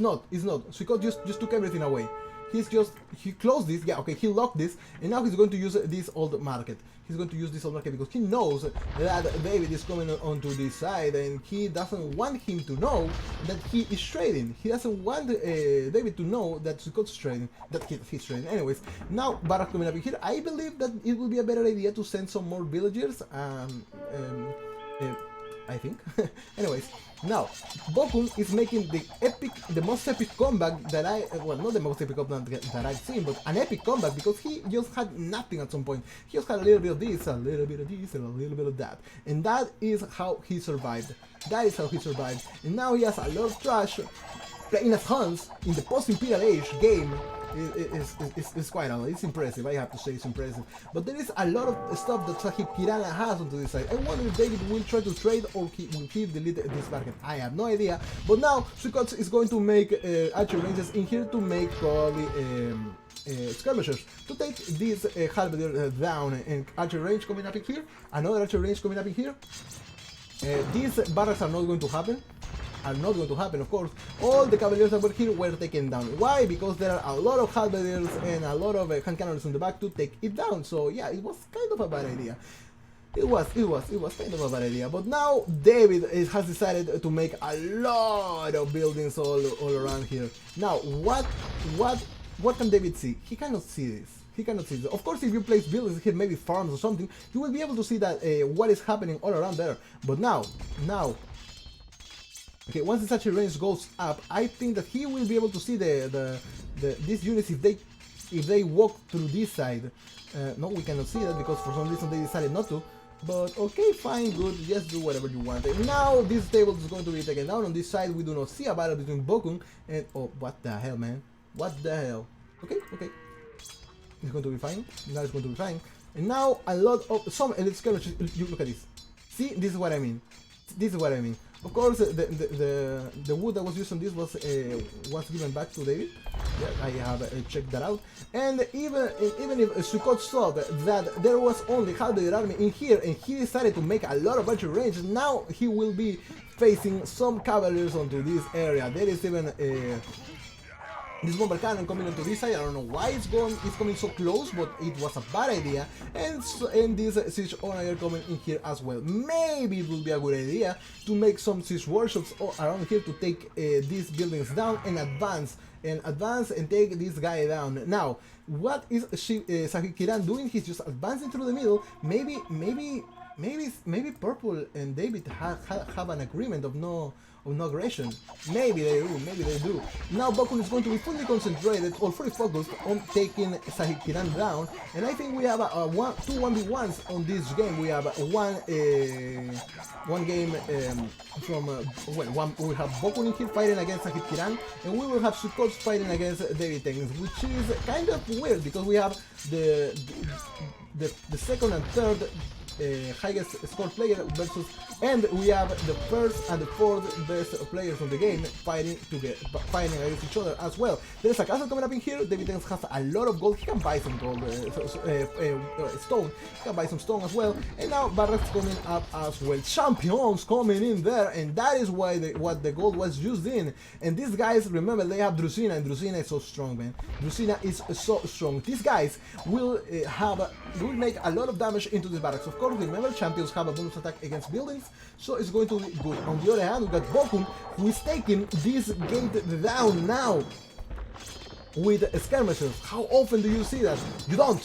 not. Suikot just took everything away. he closed this, yeah, okay, he locked this, and now he's going to use this old market. He's going to use this old market because he knows that David is coming onto this side, and he doesn't want him to know that he is trading. He doesn't want David to know that Scott's trading, that he's trading. Anyways, now Barak coming up in here. I believe that it will be a better idea to send some more villagers. I think. Anyways, now Bokun is making the most epic comeback that well, not the most epic comeback that I've seen, but an epic comeback because he just had nothing at some point. He just had a little bit of this, a little bit of this, and a little bit of that, and that is how he survived. That is how he survived, and now he has a lot of trash playing as Hans in the post-Imperial Age game. It's quite a, it's impressive, I have to say it's impressive. But there is a lot of stuff that Sahib Kirana has onto this side. I wonder if David will try to trade or will he delete this market. I have no idea. But now Sukkot is going to make archer ranges in here to make probably skirmishers to take this halberdier down, and archer range coming up in here, another archer range coming up in here. These barracks are not going to happen. Of course. All the cavaliers that were here were taken down. Why? Because there are a lot of halberdiers and a lot of hand cannons in the back to take it down. So yeah, it was kind of a bad idea. It was kind of a bad idea. But now David has decided to make a lot of buildings all around here. Now what can David see? He cannot see this. He cannot see this. Of course, if you place buildings here, maybe farms or something, you will be able to see that what is happening all around there. But now. Okay, once the satchel range goes up, I think that he will be able to see these units if they walk through this side. No, we cannot see that because for some reason they decided not to. But okay, fine, good, just do whatever you want. And now this table is going to be taken down. On this side we do not see a battle between Bokun and... oh, what the hell, man? What the hell? Okay. It's going to be fine. Now it's going to be fine. And now a lot of... some elite skirmishers... you look at this. See, this is what I mean. Of course, the wood that was used on this was given back to David. Yeah, I have checked that out. And even if Sukkot saw that there was only half the army in here, and he decided to make a lot of archer range, now he will be facing some cavaliers onto this area. There is even this bomber cannon coming onto this side. I don't know why it's coming so close, but it was a bad idea. And this siege owner coming in here as well. Maybe it would be a good idea to make some siege workshops around here to take these buildings down and advance and take this guy down. Now, what is Sahib Kiran doing? He's just advancing through the middle. Maybe Purple and David have an agreement of no aggression. Maybe they do. Now Bokun is going to be fully concentrated or fully focused on taking Sahib Kiran down, and I think we have two 1v1s on this game. We have one game we have Bokun in here fighting against Sahib Kiran, and we will have Sukkot fighting against XavierTenka, which is kind of weird because we have the second and third highest score player versus, and we have the first and the fourth best players on the game fighting against each other as well. There's a castle coming up in here. David has a lot of gold. He can buy some gold, stone. He can buy some stone as well. And now barracks coming up as well. Champions coming in there, and that is why what the gold was used in. And these guys, remember, they have Drusina, and Drusina is so strong, man. Drusina is so strong. These guys will make a lot of damage into this barracks. Of course, remember, champions have a bonus attack against buildings, so it's going to be good. On the other hand, we got Bokun, who is taking this gate down now with skirmishers. How often do you see that? You don't.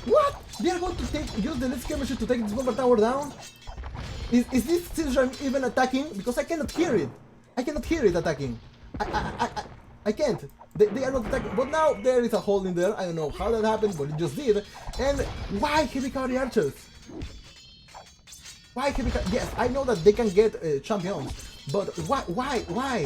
What? They are going to use the skirmishers to take this bomber tower down? Is this citizen even attacking? Because I cannot hear it. I cannot hear it attacking. I can't. They are not attacking. But now there is a hole in there. I don't know how that happened, but it just did. And why heavy cavalry archers? Why heavy cavalry? Yes, I know that they can get champions, but why?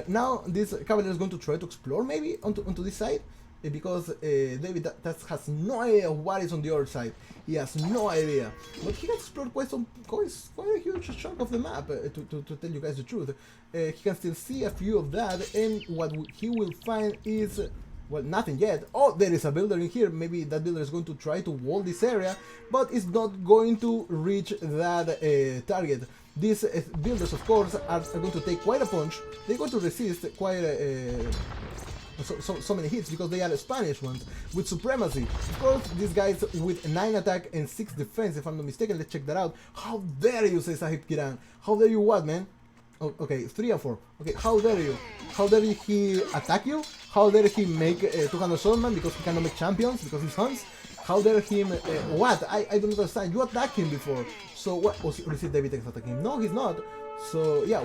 Now this cavalier is going to try to explore maybe onto this side, because David has no idea what is on the other side. He has no idea, but he has explored quite a huge chunk of the map. To tell you guys the truth, he can still see a few of that, and what he will find is, well, nothing yet. Oh, there is a builder in here. Maybe that builder is going to try to wall this area, but it's not going to reach that target. These builders, of course, are going to take quite a punch. They're going to resist quite so many hits because they are Spanish ones with supremacy. Of course, these guys with 9 attack and 6 defense, if I'm not mistaken. Let's check that out. How dare you say Sahib Kiran? How dare you what, man? Oh, okay, 3 and 4. Okay, how dare you? How dare he attack you? How dare he make 200 swordman because he cannot make champions because he's hunts? How dare him? What? I don't understand. You attacked him before. So what? Or is it DaveyTenka attacking him? No, he's not. So yeah,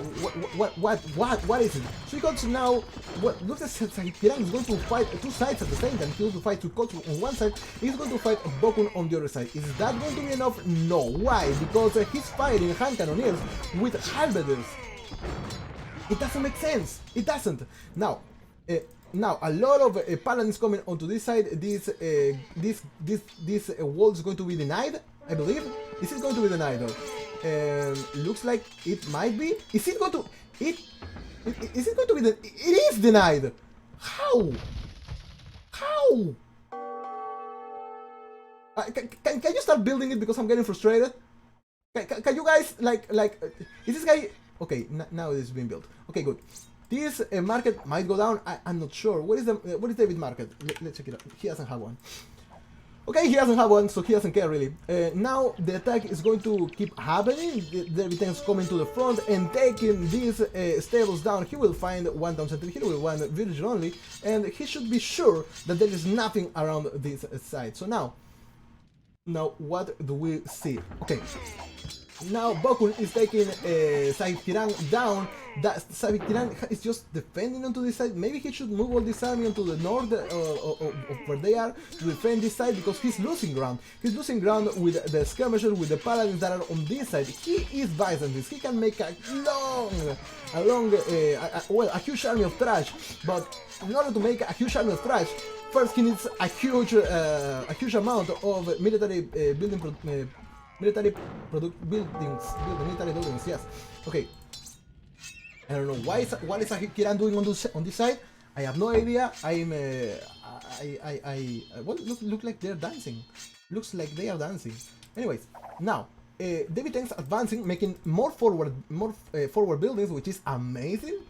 what is it? So because now, what looks like Kiran is going to fight 2 sides at the same time. He's going to fight Tsukotsu on one side. He's going to fight Bokun on the other side. Is that going to be enough? No. Why? Because he's fighting hand cannoneers with halberders. It doesn't make sense. It doesn't. Now, a lot of paladins coming onto this side. This wall is going to be denied, I believe. This is going to be denied though. Looks like it might be. Is it going to? Is it going to be? It is denied. How? How? Can you start building it because I'm getting frustrated? Can you guys like? Is this guy? Okay, now it is being built. Okay, good. This market might go down. I'm not sure. What is David market? Let's check it out. He doesn't have one. Okay, he doesn't have one, so he doesn't care really. Now the attack is going to keep happening. David is coming to the front and taking these stables down. He will find one down center. He will find village only, and he should be sure that there is nothing around this side. So now what do we see? Okay. Now Bokun is taking Sahib Kiran down. That Sahib Kiran is just defending onto this side. Maybe he should move all this army onto the north of where they are to defend this side because he's losing ground. He's losing ground with the skirmishers, with the paladins that are on this side. He is Byzantine. He can make a huge army of trash. But in order to make a huge army of trash, first he needs a huge amount of military military buildings, yes. Okay. I don't know what is Kiran doing on this side. I have no idea. Well, look like they're dancing. Looks like they are dancing. Anyways, now DaveyTenka's advancing, making more forward buildings, which is amazing.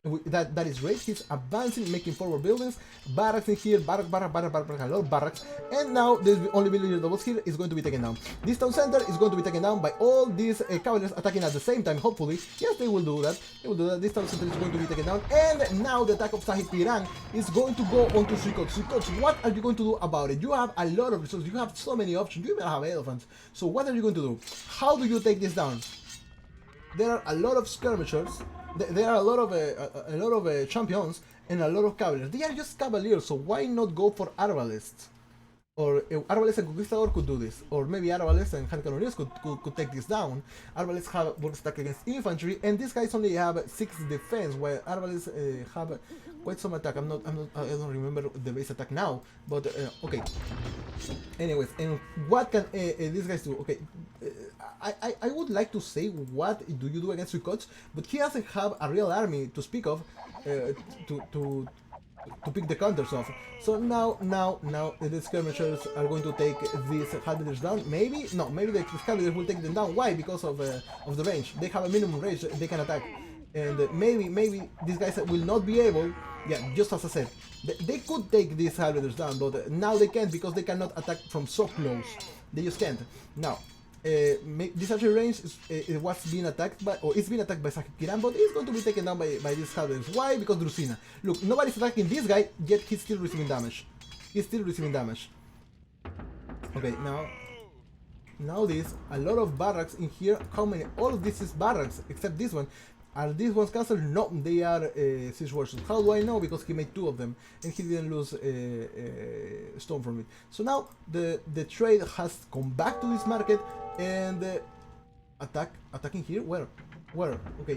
That is great. He's advancing, making forward buildings, barracks in here, barrack, a lot of barracks, and now this only villager that was here is going to be taken down. This town center is going to be taken down by all these cavaliers attacking at the same time. Hopefully, yes, they will do that. This town center is going to be taken down, and now the attack of Sahib Kiran is going to go onto Tsukotsu. What are you going to do about it? You have a lot of resources. You have so many options. You even have elephants. So what are you going to do? How do you take this down? There are a lot of skirmishers. There are a lot of champions and a lot of cavaliers. They are just cavaliers, so why not go for arbalists? Or Arbalists and Conquistador could do this, or maybe Arbalists and hand cannoneers could take this down. Arbalists have work stack against infantry, and these guys only have 6 defense, while Arbalists have quite some attack. I don't remember the base attack now, but okay. Anyways, and what can these guys do? Okay, I would like to say what do you do against Tsukotsu, but he doesn't have a real army to speak of to pick the counters off. So now the skirmishers are going to take these halberders down. Maybe the halberders will take them down. Why? Because of the range. They have a minimum range they can attack, and maybe these guys will not be able. Yeah, just as I said, they could take these halberders down, but now they can't because they cannot attack from so close. They just can't. Now, this archery range it was being attacked by, or it's being attacked by Sahib Kiran, but it's going to be taken down by these halberders. Why? Because Drusina. Look, nobody's attacking this guy, yet he's still receiving damage. Okay, now this, a lot of barracks in here. How many? All of this is barracks, except this one. Are these ones cancelled? No, they are siege warships. How do I know? Because he made 2 of them, and he didn't lose stone from it. So now the trade has come back to this market, and attacking here. Where? Okay,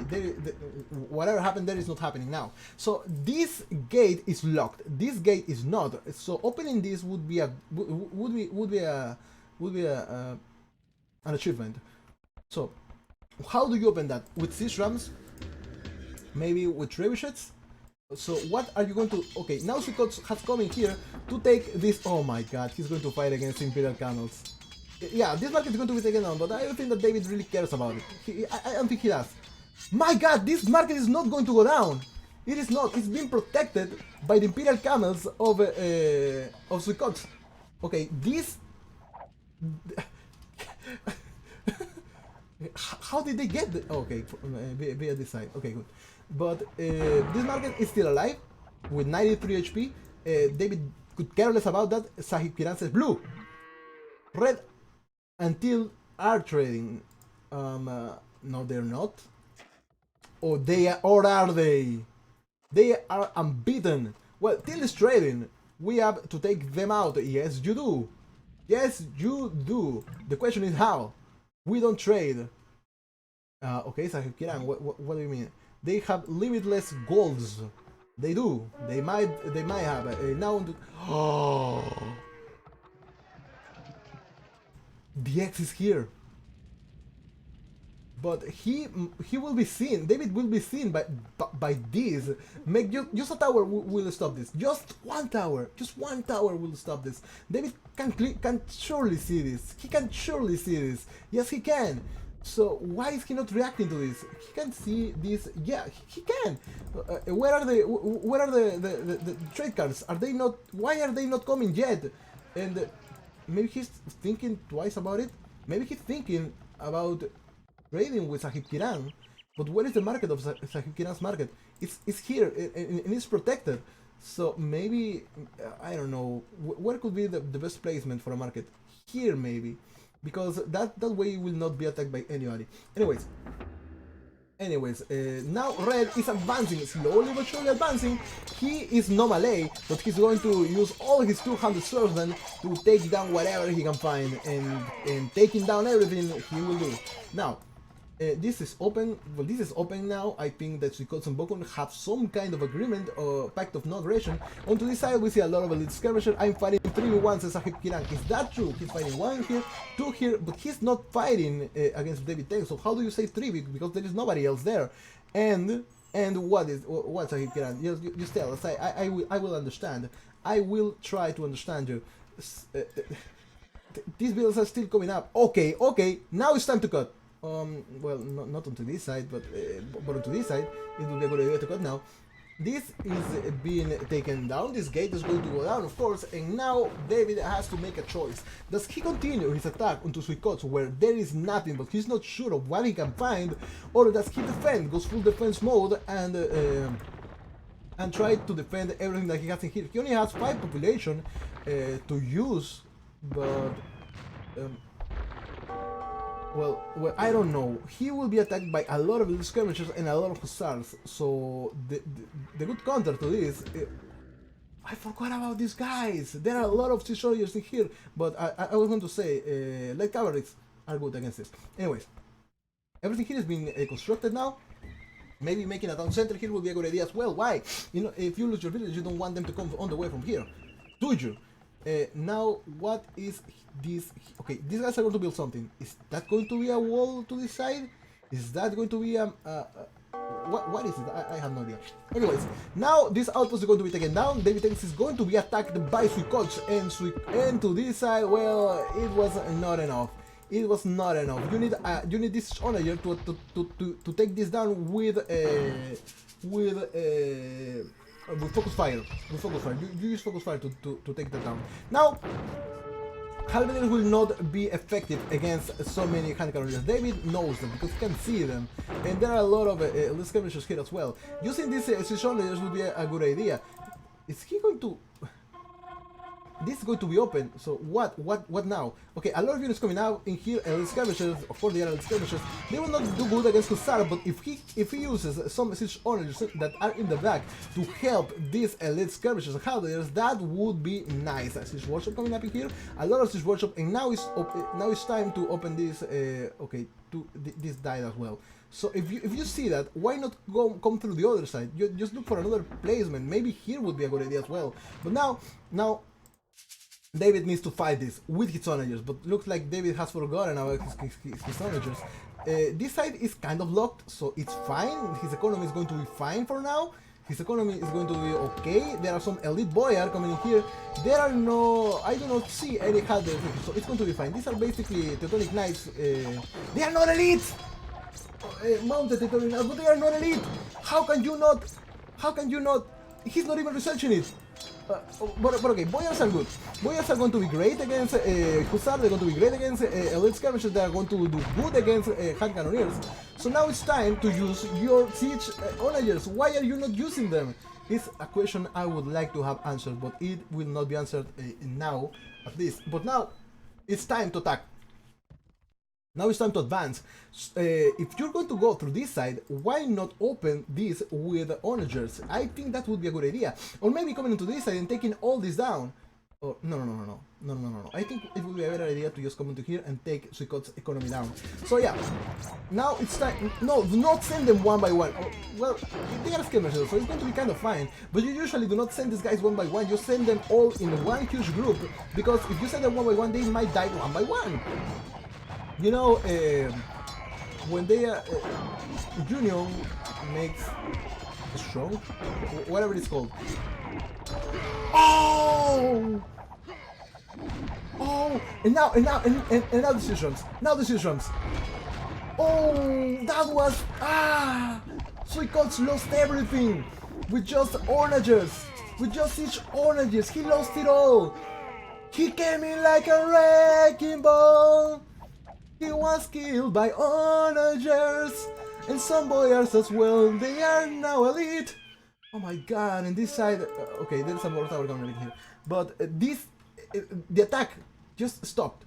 whatever happened there is not happening now. So this gate is locked. This gate is not. So opening this would be an achievement. So how do you open that? With siege rams? Maybe with trebuchets? So what are you going to... Okay, now Tsukotsu has come in here to take this... Oh my god, he's going to fight against Imperial Camels. Yeah, this market is going to be taken down, but I don't think that David really cares about it. I don't think he does. My god, this market is not going to go down! It is not. It's being protected by the Imperial Camels of Suikots. Okay, this... How did they get the... Okay, via this side. Okay, good. But this market is still alive with 93 HP. David could care less about that. Sahib Kiran says blue. Red until are trading. No, they're not. Or they are, or are they? They are unbeaten. Well, Till is trading. We have to take them out. Yes, you do. Yes, you do. The question is how. We don't trade. Okay, Sahib Kiran, what do you mean? They have limitless golds. They do. They might have. Now, oh, the X is here. But he will be seen. David will be seen by this. Make just a tower will stop this. Just one tower will stop this. David can surely see this. He can surely see this. Yes, he can. So why is he not reacting to this? He can see this. Yeah, he can. Where are the trade cards? Are they not? Why are they not coming yet? And maybe he's thinking twice about it. Maybe he's thinking about trading with Sahib Kiran, but where is the market of Sahib Kiran's market? It's here and it's protected. So maybe I don't know where could be the best placement for a market. Here maybe, because that way you will not be attacked by anybody. Anyways, now Red is advancing, slowly but surely advancing. He is no Malay, but he's going to use all his 200 swordsmen to take down whatever he can find, and taking down everything he will do. Now, this is open. Well, this is open now. I think that Suikots and Bokun have some kind of agreement or pact of non-aggression. Onto this side, we see a lot of elite skirmishers. I'm fighting 3v1 says Sahib Kiran. Is that true? He's fighting 1 here, 2 here, but he's not fighting against XavierTenka. So how do you say 3? Because there is nobody else there. And what Sahib Kiran? Just tell us. I will understand. I will try to understand you. These builds are still coming up. Okay. Now it's time to cut. Well, not onto this side, but onto this side. It will be a good idea to cut now. This is being taken down. This gate is going to go down, of course, and now David has to make a choice. Does he continue his attack onto Suikots where there is nothing, but he's not sure of what he can find, or does he defend, goes full defense mode, and try to defend everything that he has in here? He only has 5 population to use, but well, I don't know. He will be attacked by a lot of little skirmishers and a lot of hussars. So the good counter to this, I forgot about these guys. There are a lot of sea soldiers in here, but I was going to say light cavalries are good against this. Anyways, everything here is being constructed now. Maybe making a town center here will be a good idea as well. Why? You know, if you lose your village, you don't want them to come on the way from here, do you? Now, what is this? Okay, these guys are going to build something. Is that going to be a wall to this side? Is that going to be a... what is it? I have no idea. Anyways, now this outpost is going to be taken down. XavierTenka is going to be attacked by Suikots, and to this side, well, it was not enough. It was not enough. You need this honor here to take this down with focus fire. You use focus fire to take that down. Now, halberdiers will not be effective against so many hand cannons. David knows them because he can see them, and there are a lot of skirmishers here as well. Using these soldiers would be a good idea. Is he going to? This is going to be open. So what now? Okay, a lot of units coming out in here, and skirmishers. Of course, they are skirmishers. They will not do good against Hussar, but if he uses some siege owners that are in the back to help these elite skirmishers and halberdiers, that would be nice. A siege workshop coming up in here, a lot of siege workshop, and now it's time to open this. Okay, this died as well. So if you see that, why not come through the other side? You just look for another placement. Maybe here would be a good idea as well. But now. David needs to fight this with his onagers, but looks like David has forgotten about his onagers. This side is kind of locked, so it's fine. His economy is going to be fine for now. His economy is going to be okay. There are some elite boyar coming in here. There are no... I do not see any halberdiers, so it's going to be fine. These are basically Teutonic Knights. They are not elite! Mounted Teutonic Knights, but they are not elite! How can you not... How can you not? He's not even researching it. But okay, Boyars are good. Boyars are going to be great against Hussar, they're going to be great against Elite Skirmishers, they are going to do good against Hand Cannoneers. So now it's time to use your Siege Onagers. Why are you not using them? It's a question I would like to have answered, but it will not be answered now, at least. But now, it's time to attack. Now it's time to advance. If you're going to go through this side, why not open this with onagers? I think that would be a good idea. Or maybe coming into this side and taking all this down. Oh, no. I think it would be a better idea to just come into here and take Suikot's economy down. So yeah, now it's time. No, do not send them one by one. Oh, well, they are skirmishers, so it's going to be kind of fine. But you usually do not send these guys one by one. You send them all in one huge group, because if you send them one by one, they might die one by one. You know, when they union makes strong, whatever it's called. Oh! And now decisions. Now decisions. Oh, that was Suikots lost everything with just onagers. With just each onagers, he lost it all. He came in like a wrecking ball. He was killed by onagers, and some boyars as well. They are now elite. Oh my god! And this side, okay, there's a more tower coming here, but the attack just stopped.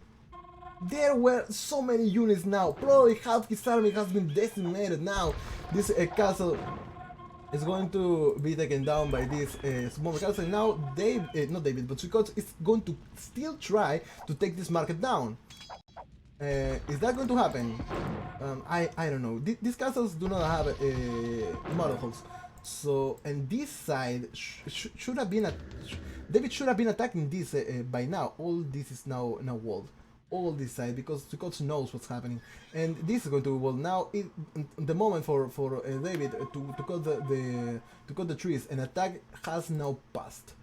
There were so many units now. Probably half his army has been decimated now. This castle is going to be taken down by this small castle. And now not David, but Suikot is going to still try to take this market down. Is that going to happen? I don't know. These castles do not have model hulls. So, and this side should have been David should have been attacking this by now. All this is now walled. All this side, because Suikot knows what's happening, and this is going to be walled now. The moment for David to cut the trees and attack has now passed.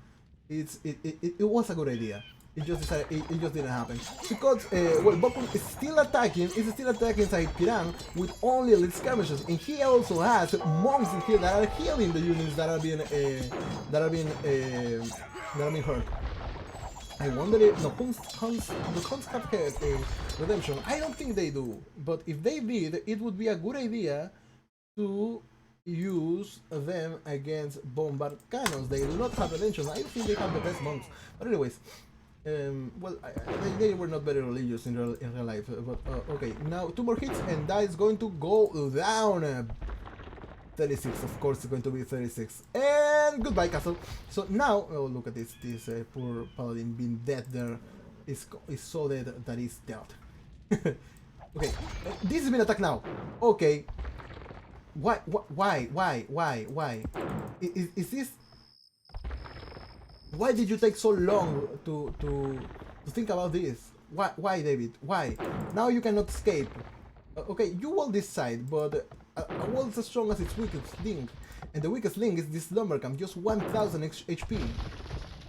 It was a good idea. It just didn't happen. Because well, Bokun is still attacking. XavierTenka with only elite skirmishers, and he also has monks in here that are healing the units that are being hurt. I wonder if the Huns have had redemption. I don't think they do, but if they did, it would be a good idea to use them against bombard cannons. They do not have redemption. I don't think they have the best monks. But anyways. Well, they were not very religious in real life, but okay, now 2 more hits and that is going to go down. 36, of course it's going to be 36, and goodbye castle. So now, oh look at this poor paladin being dead there, is so dead that he's dead. Okay, this has been attacked now. Okay, why? Is this? Why did you take so long to think about this? Why, David? Why? Now you cannot escape. Okay, you wall this side, but a wall is as strong as its weakest link, and the weakest link is this lumber camp, just 1000 HP.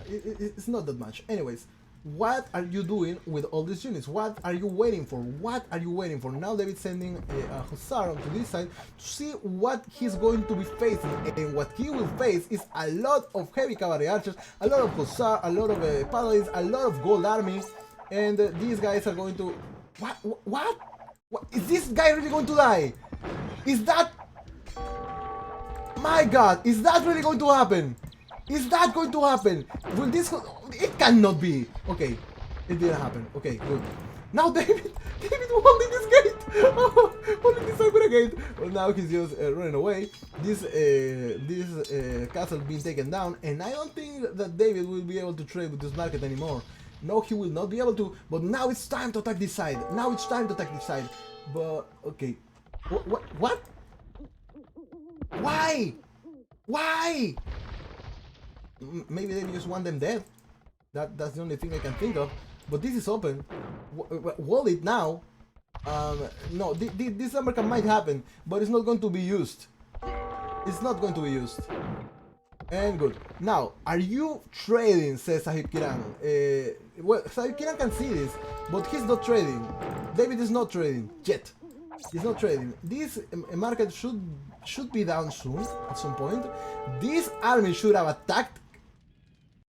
It's not that much. Anyways, what are you doing with all these units? What are you waiting for? What are you waiting for? Now David's sending a hussar onto this side to see what he's going to be facing, and what he will face is a lot of heavy cavalry archers, a lot of hussar, a lot of paladins, a lot of gold army, and these guys are going to... What? Is this guy really going to die? Is that... My god, is that really going to happen? Is that going to happen? Will this... It cannot be. Okay, it didn't happen. Okay, good. Now David holding this gate. Holding this cyber gate. Well, now he's just running away. This castle being taken down, and I don't think that David will be able to trade with this market anymore. No, he will not be able to. But now it's time to attack this side. But okay, what? Why? Maybe they just want them dead. That's the only thing I can think of. But this is open. Wall it now. No, this number might happen, but it's not going to be used. It's not going to be used. And good. Now, are you trading? Says XavierTenka. Well, XavierTenka can see this, but he's not trading. David is not trading yet. He's not trading. This market should be down soon, at some point. This army should have attacked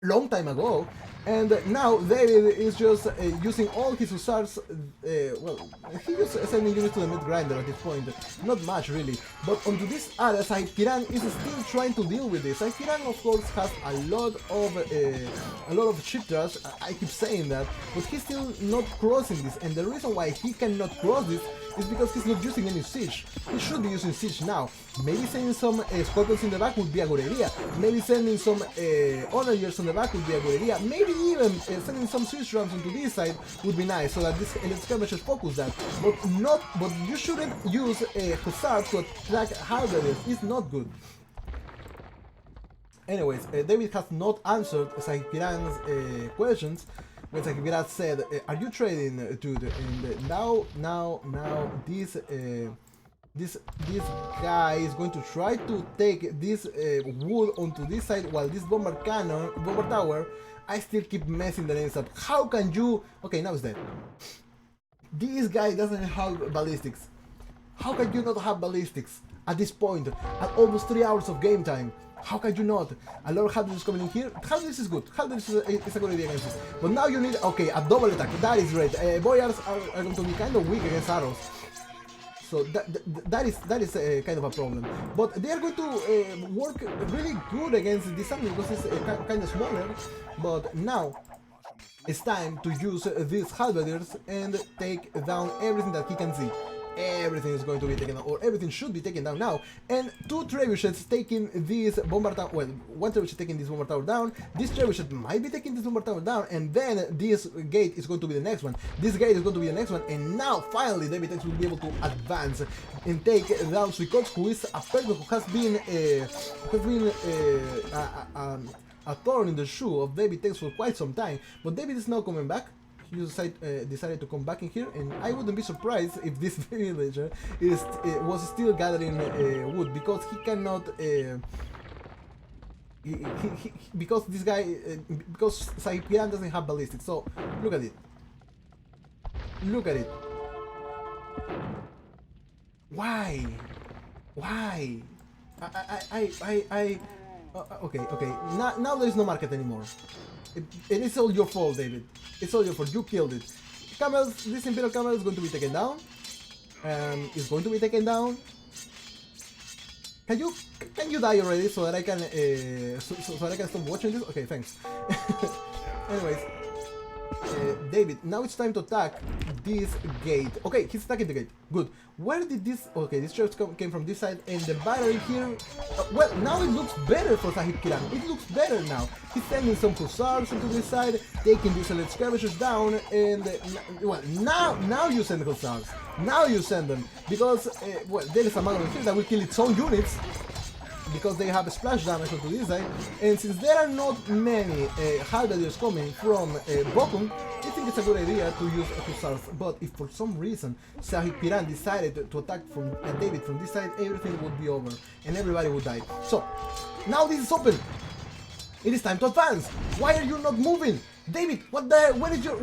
long time ago, and now David is just using all his hussars. Well, he just sending units to the mid grinder at this point. Not much really, but onto this area, Saipiran is still trying to deal with this. Saipiran, of course, has a lot of ship trash. I keep saying that, but he's still not crossing this, and the reason why he cannot cross this is because he's not using any siege. He should be using siege now. Maybe sending some scorpions in the back would be a good idea. Maybe sending some onagers on the back would be a good idea. Maybe even sending some siege drums into this side would be nice, so that this elite skirmishers focus that. But you shouldn't use hussars to attack halberdiers. It's not good. Anyways, David has not answered Saipiran's questions. When Sakivirat said, "Are you trading, dude?" And now this guy is going to try to take this wood onto this side while this bomber tower. I still keep messing the names up. How can you? Okay, now it's dead. This guy doesn't have ballistics. How can you not have ballistics at this point? At almost 3 hours of game time. How can you not? A lot of Halberd is coming in here. Halberd is good. Halberd is a good idea against this. But now you need, okay, a double attack. That is great. Boyars are going to be kind of weak against arrows. So that is kind of a problem. But they are going to work really good against this army because it's kind of smaller. But now it's time to use these halberdiers and take down everything that he can see. Everything is going to be taken down, or everything should be taken down now. And 2 trebuchets taking this bomber tower. Well, 1 trebuchet taking this bomber tower down. This trebuchet might be taking this bomber tower down, and then this gate is going to be the next one. This gate is going to be the next one, and now finally XavierTenka will be able to advance and take down Suikots, who is a person who has been a thorn in the shoe of XavierTenka for quite some time. But David is now coming back. He decided to come back in here, and I wouldn't be surprised if this villager was still gathering wood, because he cannot. Because this guy, because Saipiran doesn't have ballistics. So look at it. Look at it. Why? Why? Okay. Now there is no market anymore. It is all your fault, David. It's all your fault. You killed it. Camels, this Imperial Camel is going to be taken down. It's going to be taken down. Can you die already so that I can so that I can stop watching this? Okay, thanks. Anyways, David, now it's time to attack this gate. Okay, he's attacking the gate. Good. Where did this? Okay, this church came from this side, and the battery here. Well, now it looks better for Sahib Kiran. It looks better now. He's sending some hussars into this side, taking these elite skirmishers down, and well, now you send hussars. Now you send them because well, there is a magnet here that will kill its own units, because they have a splash damage onto this side, and since there are not many halberdiers coming from Bokum, I think it's a good idea to use hussars. But if for some reason Sahib Piran decided to attack from David from this side, everything would be over and everybody would die. So now this is open. It is time to advance. Why are you not moving, David? What the? Where is your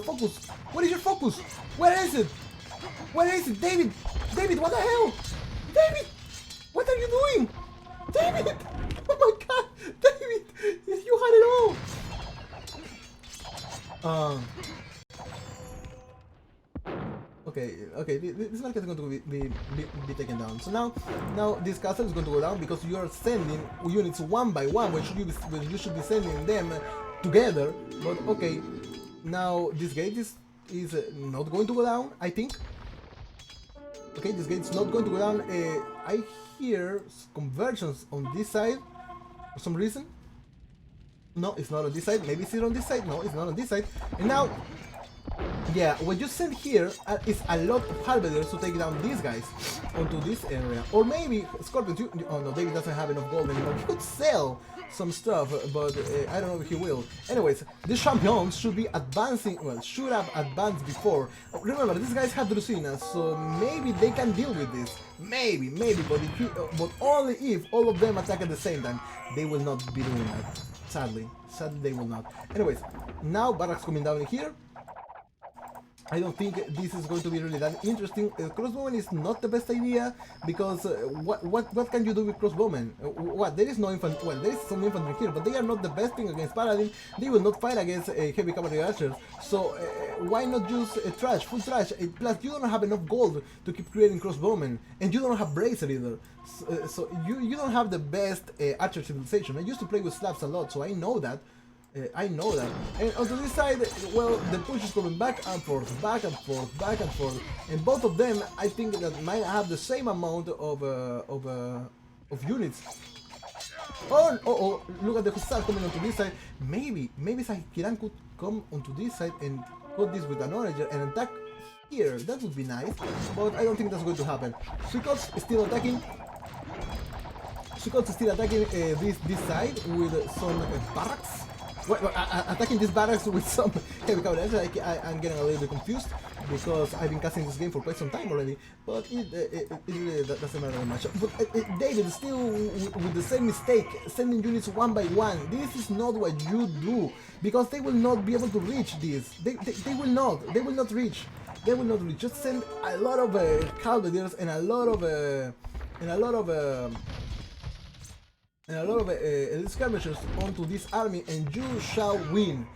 focus? What is your focus? Where is it? Where is it, David? David, what the hell? David, what are you doing? David! Oh my god! David! You had it all! Okay, this market is going to be taken down. So now this castle is going to go down because you are sending units one by one, when you should be sending them together. But okay, now this gate is not going to go down, I think. Okay, this gate's not going to go down. I hear conversions on this side for some reason. No, it's not on this side. Maybe it's on this side. No, it's not on this side. And now, yeah, what you send here is a lot of halberdiers to take down these guys onto this area. Or maybe Scorpions. Oh no, David doesn't have enough gold anymore. He could sell some stuff, but I don't know if he will. Anyways, these champions should be advancing, well, should have advanced before. Remember, these guys have Drusina, so maybe they can deal with this. Maybe, but only if all of them attack at the same time. They will not be doing that. Sadly they will not. Anyways, now barracks coming down in here. I don't think this is going to be really that interesting. Crossbowmen is not the best idea because what can you do with crossbowmen? What, there is no infantry. Well, there is some infantry here, but they are not the best thing against paladin. They will not fight against heavy cavalry archers. So why not use trash, full trash? Plus you don't have enough gold to keep creating crossbowmen, and you don't have bracer either. So you don't have the best archer civilization. I used to play with slabs a lot, so I know that. I know that. And onto this side, well, the push is coming back and forth, back and forth, back and forth. And both of them, I think that might have the same amount of units. Oh, look at the hussar coming onto this side. Maybe Sahikiran could come onto this side and put this with an onager and attack here. That would be nice, but I don't think that's going to happen. Suikots is still attacking. Suikots is still attacking this side with some barracks. Well, attacking these barracks with some heavy cavalry. I'm getting a little bit confused because I've been casting this game for quite some time already, but it really doesn't matter much. But David is still with the same mistake, sending units one by one. This is not what you do, because they will not be able to reach this. They will not reach. They will not reach. Just send a lot of cavaliers and a lot of elite skirmishers onto this army, and you shall win.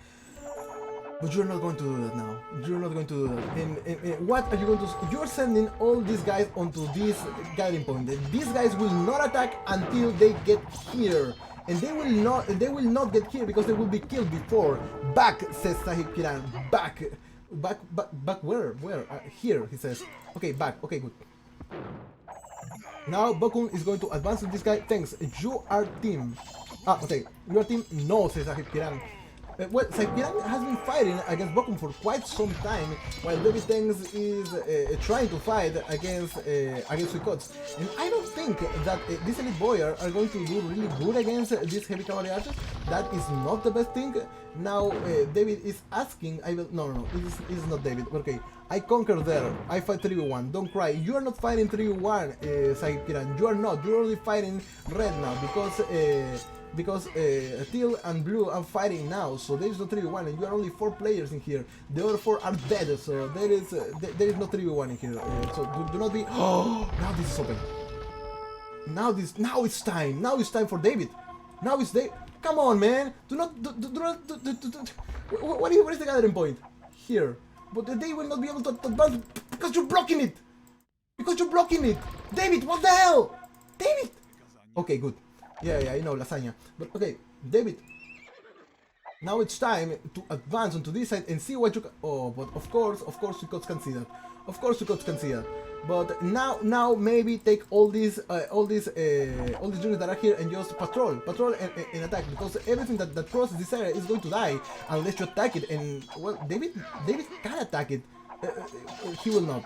But you're not going to do that now. You're not going to do that. And what are you going to do? You're sending all these guys onto this gathering point. These guys will not attack until they get here. And they will not get here because they will be killed before. Back, says Sahib Kiran. Back where? Here, he says. Okay, back. Okay, good. Now Bokun is going to advance with this guy. Thanks. You are team. Okay. You are team. No, says Sahib Kiran. Well, Sahib Kiran has been fighting against Bokun for quite some time, while XavierTenka is trying to fight against Suikots. And I don't think that these elite boyar are going to do really good against these heavy cavalry archers. That is not the best thing. Now David is asking. No. It is not David. Okay. I conquered there. I fight 3v1. Don't cry. You are not fighting 3v1, Sahib Kiran. You are not. You're only fighting red now because teal and blue are fighting now. So there is no 3v1, and you are only 4 players in here. The other 4 are dead. So there is no 3v1 in here. So do not be. Oh, now this is open. Now it's time. Now it's time for David. Now it's David. Come on, man. Do not. What is the gathering point? Here. But they will not be able to advance because you're blocking it! David, what the hell? David! Okay, good. Yeah, I know, lasagna. But okay, David. Now it's time to advance onto this side and see what you can... Oh, but of course Suikots can see that. But now maybe take all these units that are here and just patrol and attack, because everything that crosses this area is going to die unless you attack it. And well, David can attack it. He will not.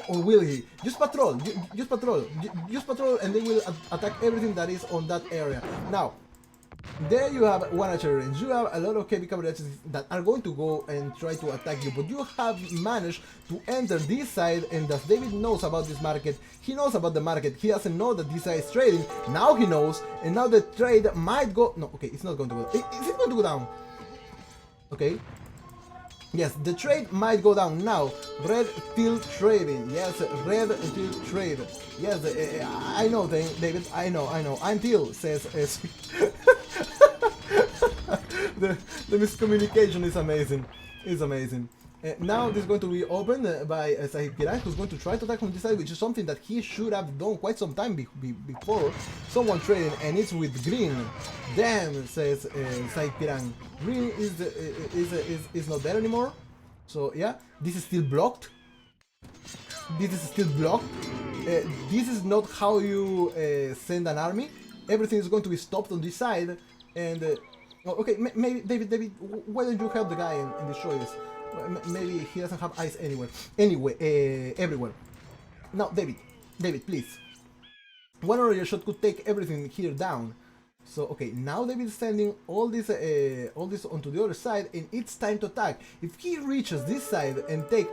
Or will he? Just patrol, and they will attack everything that is on that area. Now. There you have one archer range. You have a lot of heavy cavalry archers that are going to go and try to attack you, but you have managed to enter this side, and as David knows about this market, he knows about the market. He doesn't know that this side is trading. Now he knows, and now the trade might go... No, okay, it's not going to go... Is it going to go down? Okay. Yes, the trade might go down now. Red teal trading. Yes, red teal trade. Yes, I know, David. I know. I'm teal, says... the miscommunication is amazing. Now this is going to be opened by Sahib Kiran, who's going to try to attack from this side, which is something that he should have done quite some time before. Someone trading, and it's with green. Damn, says Sahib Kiran. Green is not there anymore. So yeah, this is still blocked. This is not how you send an army. Everything is going to be stopped on this side, and okay, maybe David, why don't you help the guy and destroy this? Maybe he doesn't have eyes everywhere. Now, David, please. One warrior shot could take everything here down. So okay, now David is sending all this onto the other side, and it's time to attack. If he reaches this side and take...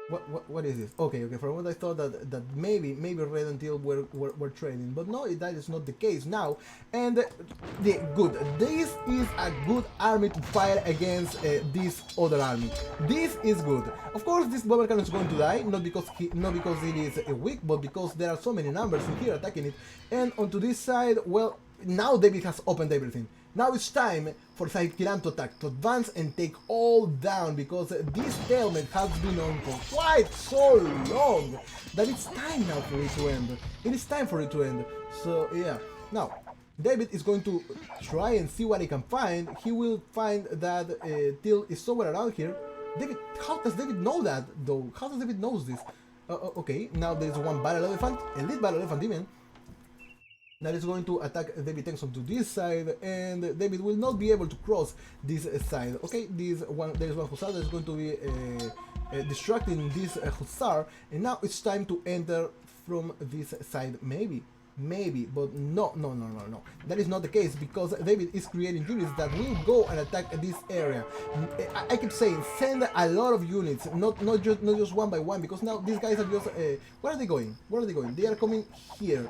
What is this? Okay, for a moment I thought that maybe red and teal were trading, but no, that is not the case now. And good, this is a good army to fight against this other army. This is good. Of course, this bomber cannon is going to die, not because it is weak, but because there are so many numbers in here attacking it. And onto this side, well, now David has opened everything. Now it's time for XavierTenka to attack, to advance and take all down, because this stalemate has been on for quite so long that it's time now for it to end. It is time for it to end. So yeah, now David is going to try and see what he can find. He will find that Teal is somewhere around here. David, how does David know that though? How does David knows this? Okay, now there's one battle elephant, elite battle elephant even, that is going to attack XavierTenka onto this side, and David will not be able to cross this side. Okay, there is one hussar that is going to be distracting this hussar, and now it's time to enter from this side, maybe, but no. That is not the case, because David is creating units that will go and attack this area. I keep saying, send a lot of units, not just one by one, because now these guys are just where are they going? They are coming here.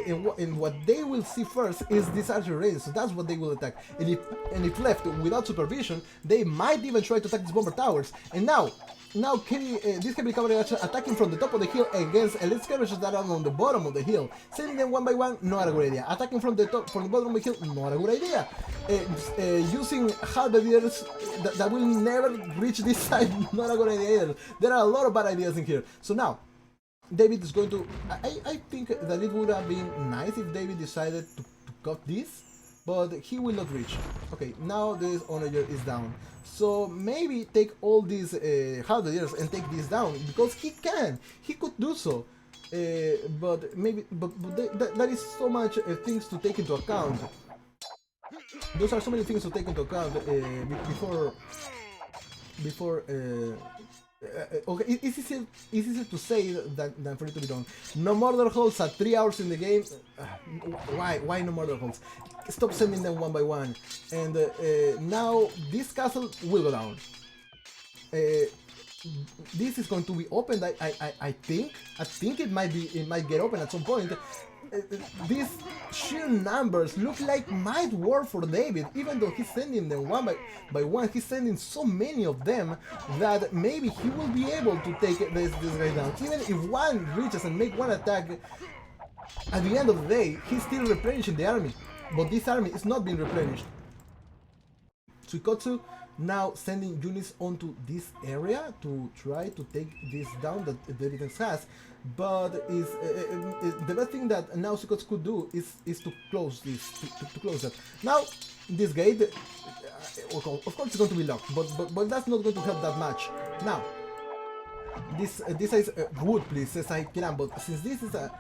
And what they will see first is this archer race, so that's what they will attack. And if left without supervision, they might even try to attack these bomber towers. And now this heavy cavalry archer attacking from the top of the hill against elite skirmishers that are on the bottom of the hill. Sending them one by one, not a good idea. Attacking from the bottom of the hill, not a good idea. Using halberdiers that will never reach this side, not a good idea either. There are a lot of bad ideas in here. So now David is going to... I think that it would have been nice if David decided to cut this, but he will not reach. Okay, now this onager is down. So maybe take all these halberdiers and take this down, because he can. He could do so. But that is so much things to take into account. Those are so many things to take into account before okay, it's easier to say than for it to be done. No murder holes at 3 hours in the game. Why no murder holes? Stop sending them one by one. And now this castle will go down. This is going to be opened. I think it might get open at some point. These sheer numbers look like might work for David, even though he's sending them one by one. He's sending so many of them that maybe he will be able to take this guy down. Even if one reaches and make one attack, at the end of the day, he's still replenishing the army. But this army is not being replenished. Suikotsu now sending units onto this area to try to take this down that David has. But the best thing that now Suikotsu could do is to close this, to close that. Now this gate, of course it's going to be locked, but that's not going to help that much. Now this is wood, please, says XavierTenka, but since this is a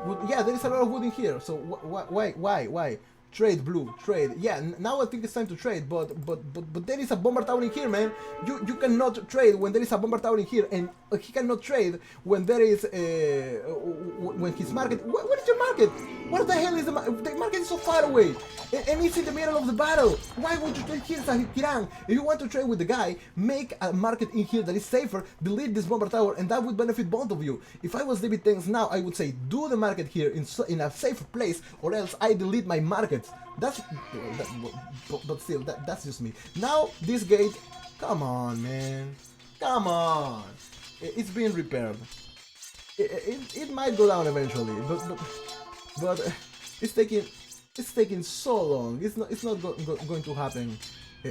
wood, yeah, there is a lot of wood in here. So why? Trade, blue, trade. Yeah, now I think it's time to trade, but there is a bomber tower in here, man. You cannot trade when there is a bomber tower in here, and he cannot trade when there is when his market. What is your market? What the hell is the market is so far away, and it's in the middle of the battle. Why would you trade here, XavierTenka? If you want to trade with the guy, make a market in here that is safer. Delete this bomber tower, and that would benefit both of you. If I was XavierTenka now, I would say do the market here in a safer place, or else I delete my market. But still, that's just me. Now this gate, come on, man, come on. It's being repaired. It might go down eventually, but it's taking so long. It's not going to happen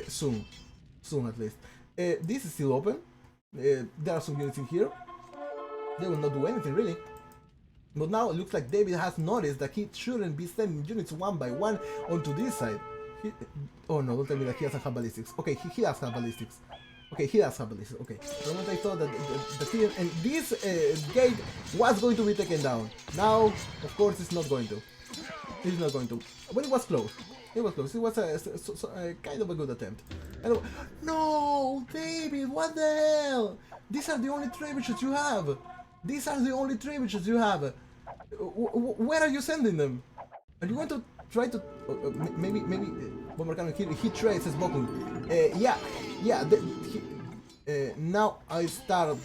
soon at least. This is still open. There are some units in here. They will not do anything really. But now it looks like David has noticed that he shouldn't be sending units one by one onto this side. Oh no, don't tell me that he doesn't have ballistics. Okay, he does have ballistics. Okay, he does have ballistics. Okay, for a moment I thought that and this gate was going to be taken down. Now, of course, it's not going to. It's not going to. But it was close. It was close. It was a kind of a good attempt. No, David, what the hell? These are the only trebuchets you have. These are the only trebuchets you have. Where are you sending them? Are you going to try to maybe bomber cannon here? He trades as Boku. Yeah. now I started.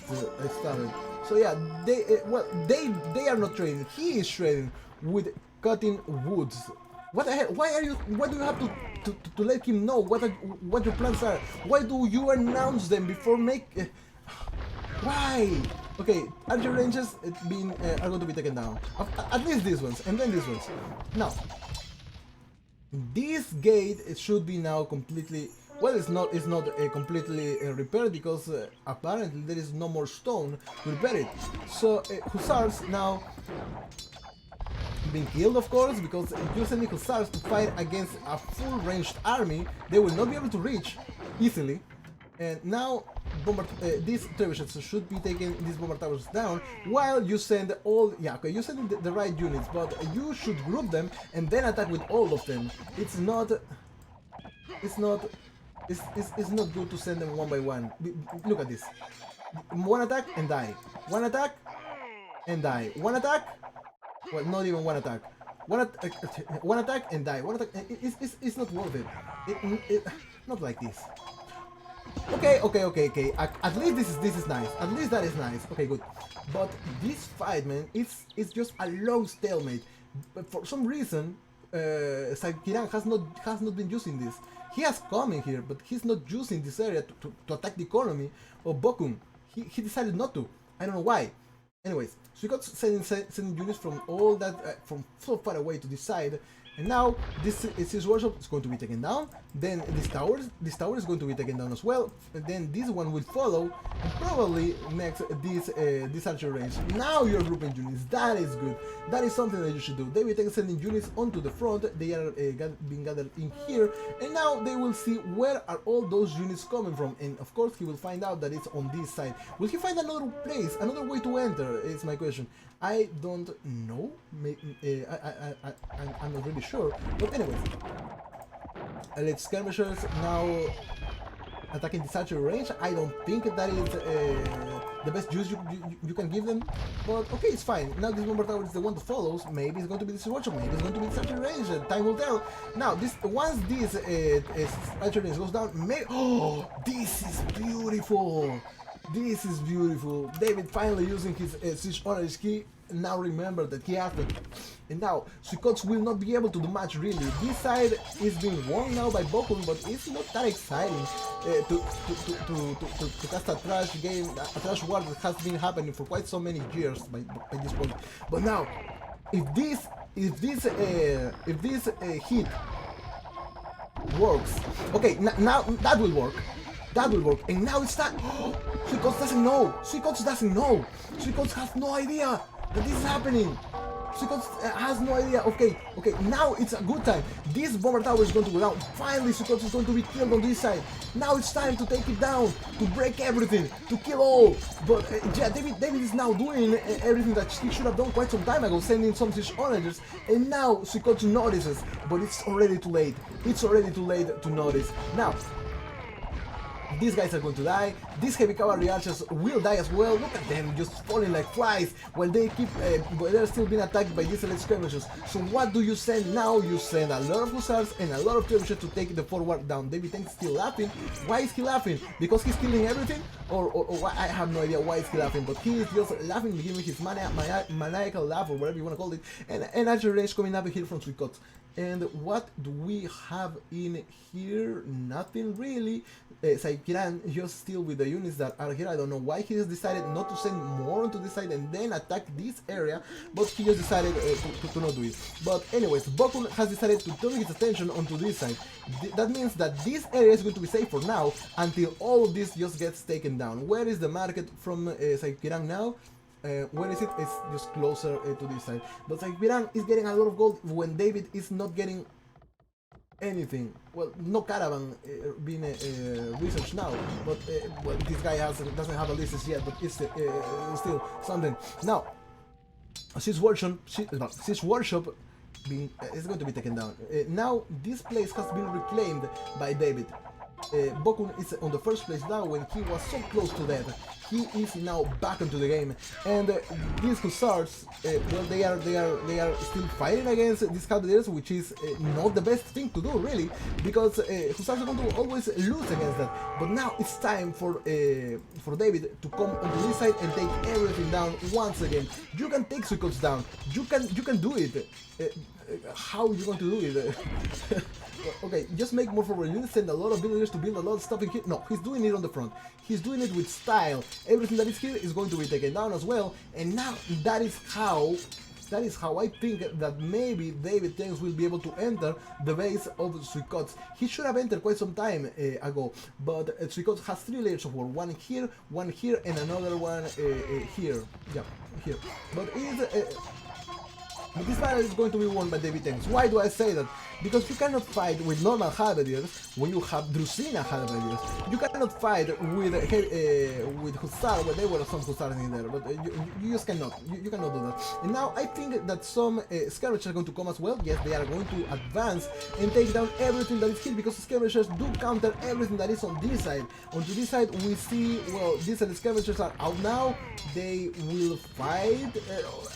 So yeah, they are not trading. He is trading with cutting woods. What the hell? Why are you? Why do you have to let him know what your plans are? Why do you announce them before make? Why? Okay, archer ranges are going to be taken down. At least these ones, and then these ones. Now, this gate should be now completely. Well, it's not completely repaired because apparently there is no more stone to repair it. So hussars now being killed, of course, because if you're sending hussars to fight against a full-ranged army, they will not be able to reach easily. And now these trebuchets should be taking these bomber towers down while you send all. Yeah, okay, you send the right units, but you should group them and then attack with all of them. It's not good to send them one by one. Look at this. One attack and die. One attack and die. One attack. Well, not even one attack. One attack and die. One attack. It's not worth it. Not like this. Okay. At least this is nice. At least that is nice. Okay, good. But this fight, man, it's just a long stalemate. But for some reason, XavierTenka has not been using this. He has come in here, but he's not using this area to attack the economy of Bochum. He decided not to. I don't know why. Anyways, so we got sending units from all that from so far away to this side, and now this workshop is going to be taken down. Then this tower is going to be taken down as well. And then this one will follow, and probably next this archer range. Now you're grouping units. That is good. That is something that you should do. They will take sending units onto the front. They are being gathered in here, and now they will see where are all those units coming from. And of course, he will find out that it's on this side. Will he find another place, another way to enter? Is my question. I don't know. I'm not really sure. But anyways, let's skirmishers now attacking the archer range. I don't think that is the best use you can give them, but okay, it's fine. Now this bomber tower is the one that follows. Maybe it's going to be this workshop. Maybe it's going to be the archer range. Time will tell. Now once this archer range goes down, oh, this is beautiful. This is beautiful. David finally using his siege orange key. Now remember that he has it. And now Suikots will not be able to do much really. This side is being won now by Bochum, but it's not that exciting to cast a trash game, a trash war that has been happening for quite so many years by this point. But now, if this hit works, okay, now that will work. That will work. And now it's time. Suikots doesn't know. Suikots doesn't know. Suikots has no idea that this is happening. Suikots has no idea. Okay, now it's a good time. This bomber tower is going to go down. Finally, Suikots is going to be killed on this side. Now it's time to take it down, to break everything, to kill all. But yeah, David is now doing everything that he should have done quite some time ago, sending some siege onagers. And now Suikots notices, but it's already too late. It's already too late to notice. Now, these guys are going to die. These heavy cavalry archers will die as well. Look at them just falling like flies while they keep while they're still being attacked by these elite skirmishers. So what do you send now? You send a lot of hussars and a lot of trebuchets to take the forward down. XavierTenka is still laughing. Why is he laughing? Because he's killing everything? Or why? I have no idea why is he laughing, but he is just laughing, giving his maniacal laugh or whatever you want to call it. And archer range coming up here from Suikots. And what do we have in here? Nothing really. XavierTenka just still with the units that are here. I don't know why he just decided not to send more onto this side and then attack this area, but he just decided to not do it. But anyways, Bochum has decided to turn his attention onto this side. That means that this area is going to be safe for now until all of this just gets taken down. Where is the market from XavierTenka now? Where is it? It's just closer to this side. But XavierTenka is getting a lot of gold when David is not getting anything. Well, no caravan being researched now, but well, this guy doesn't have a list yet, but it's still something. Now, Siege Workshop being is going to be taken down. Now this place has been reclaimed by David. Bokun is on the first place now when he was so close to death. He is now back into the game, and these hussars, well, they are still fighting against these cavaliers, which is not the best thing to do, really, because hussars are going to always lose against that. But now it's time for David to come onto this side and take everything down once again. You can take Suikots down. You can do it. How are you going to do it? Okay, just make more forward units, send a lot of villagers to build a lot of stuff in here. No, he's doing it on the front. He's doing it with style. Everything that is here is going to be taken down as well. And now that is how I think that maybe XavierTenka will be able to enter the base of Suikots. He should have entered quite some time ago, but Suikots has 3 layers of war. One here, and another one here. Yeah, here. But this battle is going to be won by XavierTenka. Why do I say that? Because you cannot fight with normal halberdiers when you have Drusina halberdiers. You cannot fight with Hussar, well, there were some Hussars in there, but you just cannot. You cannot do that. And now I think that some skirmishers are going to come as well. Yes, they are going to advance and take down everything that is here, because skirmishers do counter everything that is on this side. Onto this side we see, well, these skirmishers are out now. They will fight.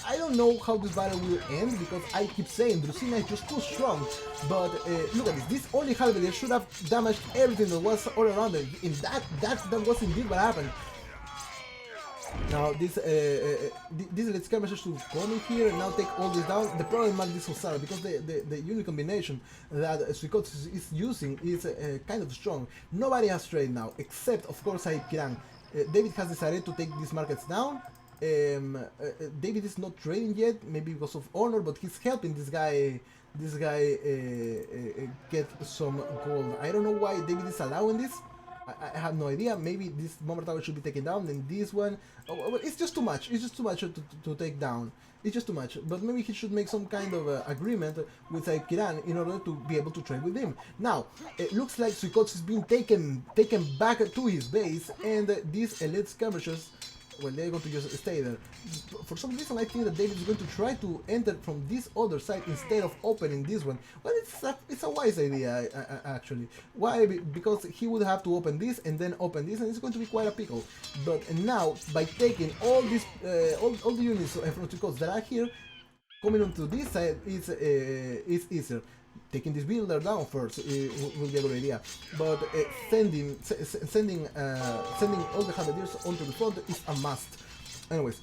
I don't know how this battle will end, because I keep saying Drusina is just too strong. But look at this. This only halberdier should have damaged everything that was all around them. And that was indeed what happened. Now these skirmishers should come in here and now take all this down. The problem is this Hussar, because the unit combination that Suikots is using is kind of strong. Nobody has trade now, except of course Kiran. David has decided to take these markets down. David is not trading yet, maybe because of honor, but he's helping this guy get some gold. I don't know why David is allowing this. I have no idea. Maybe this bomber tower should be taken down, then this one. Oh, well, it's just too much. It's just too much to take down. It's just too much. But maybe he should make some kind of agreement with Kiran in order to be able to trade with him. Now, it looks like Suikots is being taken back to his base, and these elite skirmishers, well, they're going to just stay there. For some reason, I think that David is going to try to enter from this other side instead of opening this one. Well, it's a wise idea, actually. Why? Because he would have to open this and then open this, and it's going to be quite a pickle. But now, by taking all these, all the units from Suikots that are here, coming onto this side is easier. Taking this builder down first will be a good idea, but sending all the halberdiers onto the front is a must. Anyways,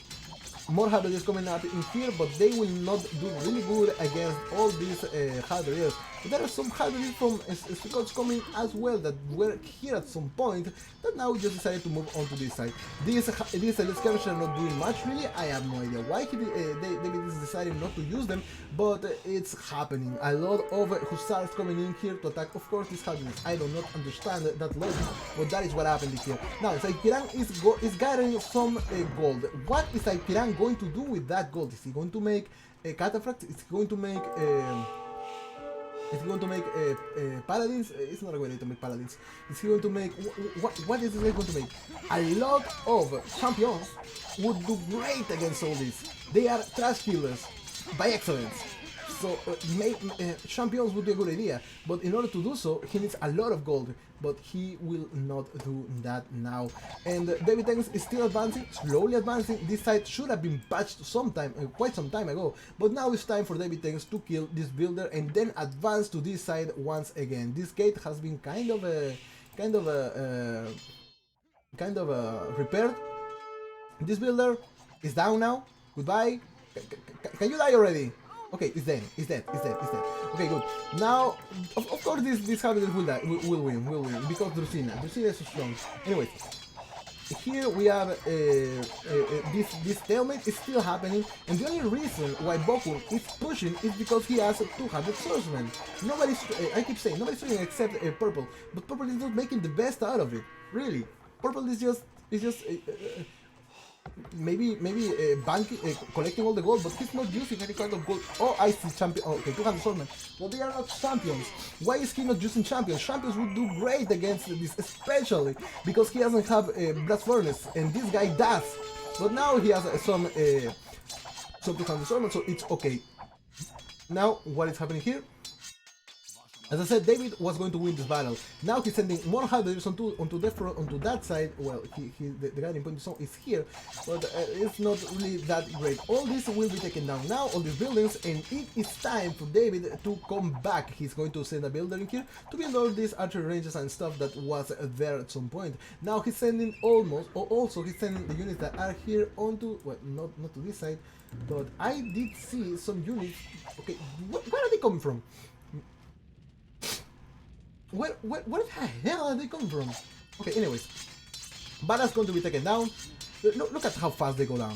more halberdiers coming up in here, but they will not do really good against all these halberdiers. But there are some halberdiers from Suikots coming as well that were here at some point, that now just decided to move on to this side. These skirmishers are not doing much really. I have no idea why David is deciding not to use them, but it's happening. A lot of hussars coming in here to attack, of course, these halberdiers. I do not understand that logic, but that is what happened here. Now, Kiran is gathering some gold. What is Kiran going to do with that gold? Is he going to make a cataphract? Is he going to make paladins? It's not a good way to make paladins. Is he going to make what is he going to make? A lot of champions would do great against all this. They are trash killers by excellence. So champions would be a good idea, but in order to do so, he needs a lot of gold, but he will not do that now. And XavierTenka is still advancing, slowly advancing. This side should have been patched quite some time ago, but now it's time for XavierTenka to kill this builder and then advance to this side once again. This gate has been kind of repaired. This builder is down now. Goodbye. Can you die already? Okay, it's dead. Okay, good. Now, of course, this halberdier will win, because Drusina is so strong. Anyways, here we have this stalemate is still happening, and the only reason why Bokun is pushing is because he has 200 swordsmen. I keep saying, nobody's doing except Purple, but Purple is not making the best out of it. Really, Purple is just maybe collecting all the gold, but he's not using any kind of gold. Oh, I see champion. Oh, okay, 200 swordsmen. Well, they are not champions. Why is he not using champions? Champions would do great against this, especially because he doesn't have a blast furnace, and this guy does. But now he has some 200 swordsmen, so it's okay. Now, what is happening here? As I said, David was going to win this battle. Now he's sending more halberdiers onto the front, onto that side. Well, the guiding point is here, but it's not really that great. All this will be taken down now, all these buildings, and it is time for David to come back. He's going to send a builder in here to build all these archery ranges and stuff that was there at some point. Now he's sending also he's sending the units that are here onto, well, not to this side, but I did see some units. Okay, where are they coming from? Where the hell are they coming from? Okay, anyways, Bada's going to be taken down. Look at how fast they go down.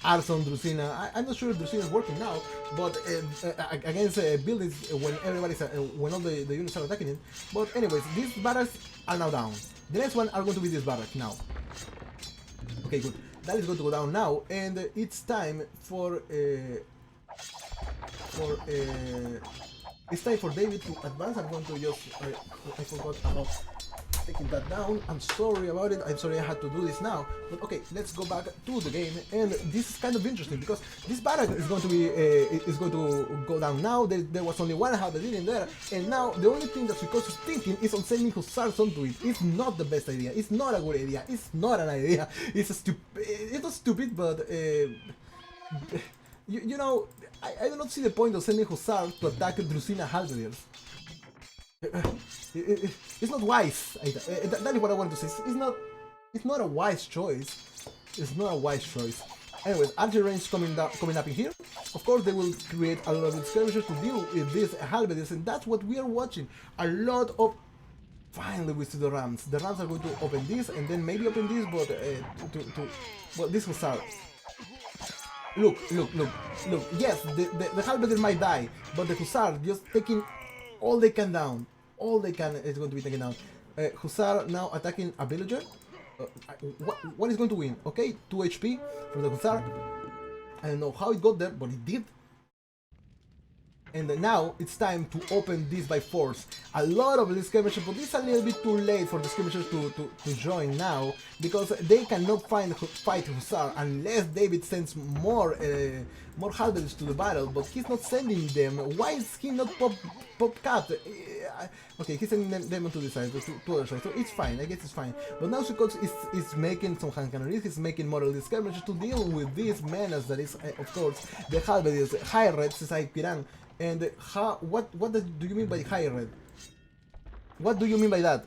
Arson, Drusina. I'm not sure if Drusina is working now, but against buildings when all the units are attacking it. But anyways, these barracks are now down. The next one are going to be this barrack now. Okay, good. That is going to go down now, and it's time for it's time for David to advance. I'm going to just... I forgot about taking that down. I'm sorry about it. I'm sorry I had to do this now. But okay, let's go back to the game. And this is kind of interesting because this barrack is going to be... is going to go down now. There was only one halberdier in there. And now the only thing that Suikosu is thinking is on sending hussars onto it. It's not the best idea. It's not a good idea. It's not an idea. It's not stupid, but... you know, I do not see the point of sending hussars to attack Drusina halberdiers. It's not wise. That is what I want to say. It's not a wise choice. It's not a wise choice. Anyways, archery range coming up in here. Of course, they will create a lot of skirmishers to deal with these halberdiers, and that's what we are watching. A lot of... Finally, we see the rams. The rams are going to open this, and then maybe open this, but well, this hussar. Look. Yes, the halberdier might die, but the hussar just taking all they can down. All they can is going to be taken down. Hussar now attacking a villager. What is going to win? Okay, 2 HP from the hussar. I don't know how it got there, but it did. And now it's time to open this by force. A lot of the skirmishers, but it's a little bit too late for the skirmishers to join now, because they cannot fight Hussar unless David sends more halberdiers to the battle, but he's not sending them. Why is he not pop cat? Okay, he's sending them onto this side, to other side, so it's fine, I guess it's fine. But now Suikosu is making some hand cannonries, he's making more of the skirmishers to deal with this menace that is, of course, the halberdiers, high red, Saikiran. And what do you mean by high red? What do you mean by that?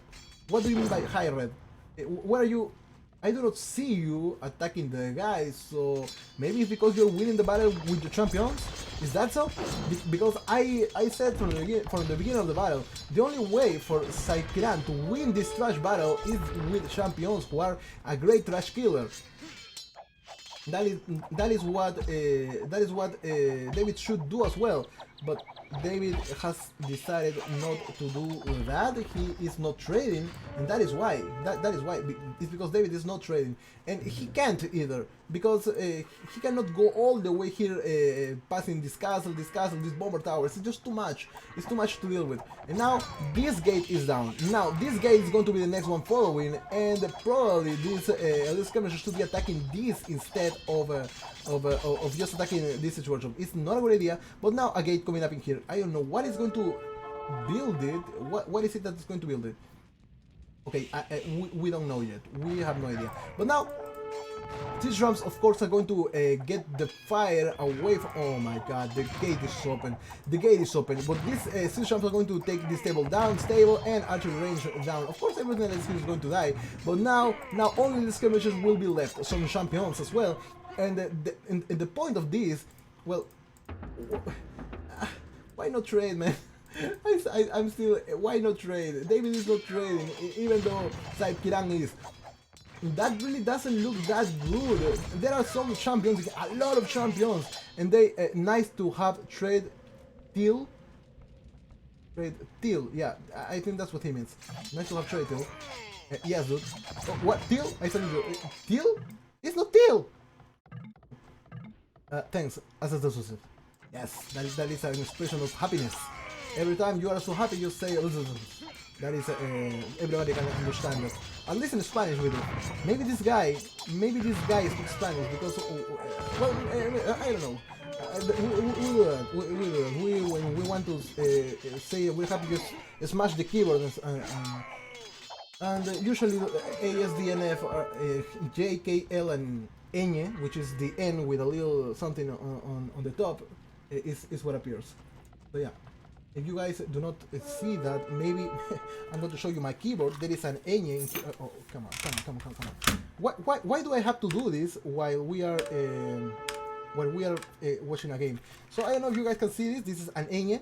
What do you mean by high red? Where are you? I do not see you attacking the guys, so maybe it's because you're winning the battle with the champions? Is that so? Because I said from the beginning of the battle, the only way for Saikiran to win this trash battle is with champions who are a great trash killer. That is what David should do as well, but David has decided not to do that. He is not trading, and that is why. That is why. It's because David is not trading, and he can't either, because he cannot go all the way here, passing this castle, this bomber towers. It's just too much. It's too much to deal with. And now this gate is down. Now this gate is going to be the next one following, and probably this skirmisher should be attacking this instead of just attacking this situation. It's not a good idea. But now a gate coming up in here. I don't know what is going to build it. What is it that's going to build it? Okay, we don't know yet. We have no idea. But now these drums, of course, are going to get the fire away from... Oh my god, the gate is open. The gate is open. But these siege drums are going to take this table down, stable, and archery range down. Of course, everything else is going to die. But now only the skirmishers will be left. Some champions as well. And the point of this, well... Why not trade, man? I'm still... Why not trade? David is not trading, even though Saikiran is. That really doesn't look that good. There are some champions, a lot of champions, and they nice to have trade till. Trade till, yeah, I think that's what he means. Nice to have trade till. Yes, dude. Oh, what till? I said till? It's not till. Thanks, Assassin. Yes, that is an expression of happiness. Every time you are so happy, you say that is everybody can understand that. At least in Spanish we do. Maybe this guy speaks Spanish because well, I don't know. when we want to say we have to just smash the keyboard and usually ASDNF are J, K, L, and Ñ, which is the N with a little something on the top, is what appears. So yeah, if you guys do not see that, maybe I'm going to show you my keyboard. There is an Ñ. Oh, come on. Why do I have to do this while we are watching a game? So I don't know if you guys can see this. This is an Ñ.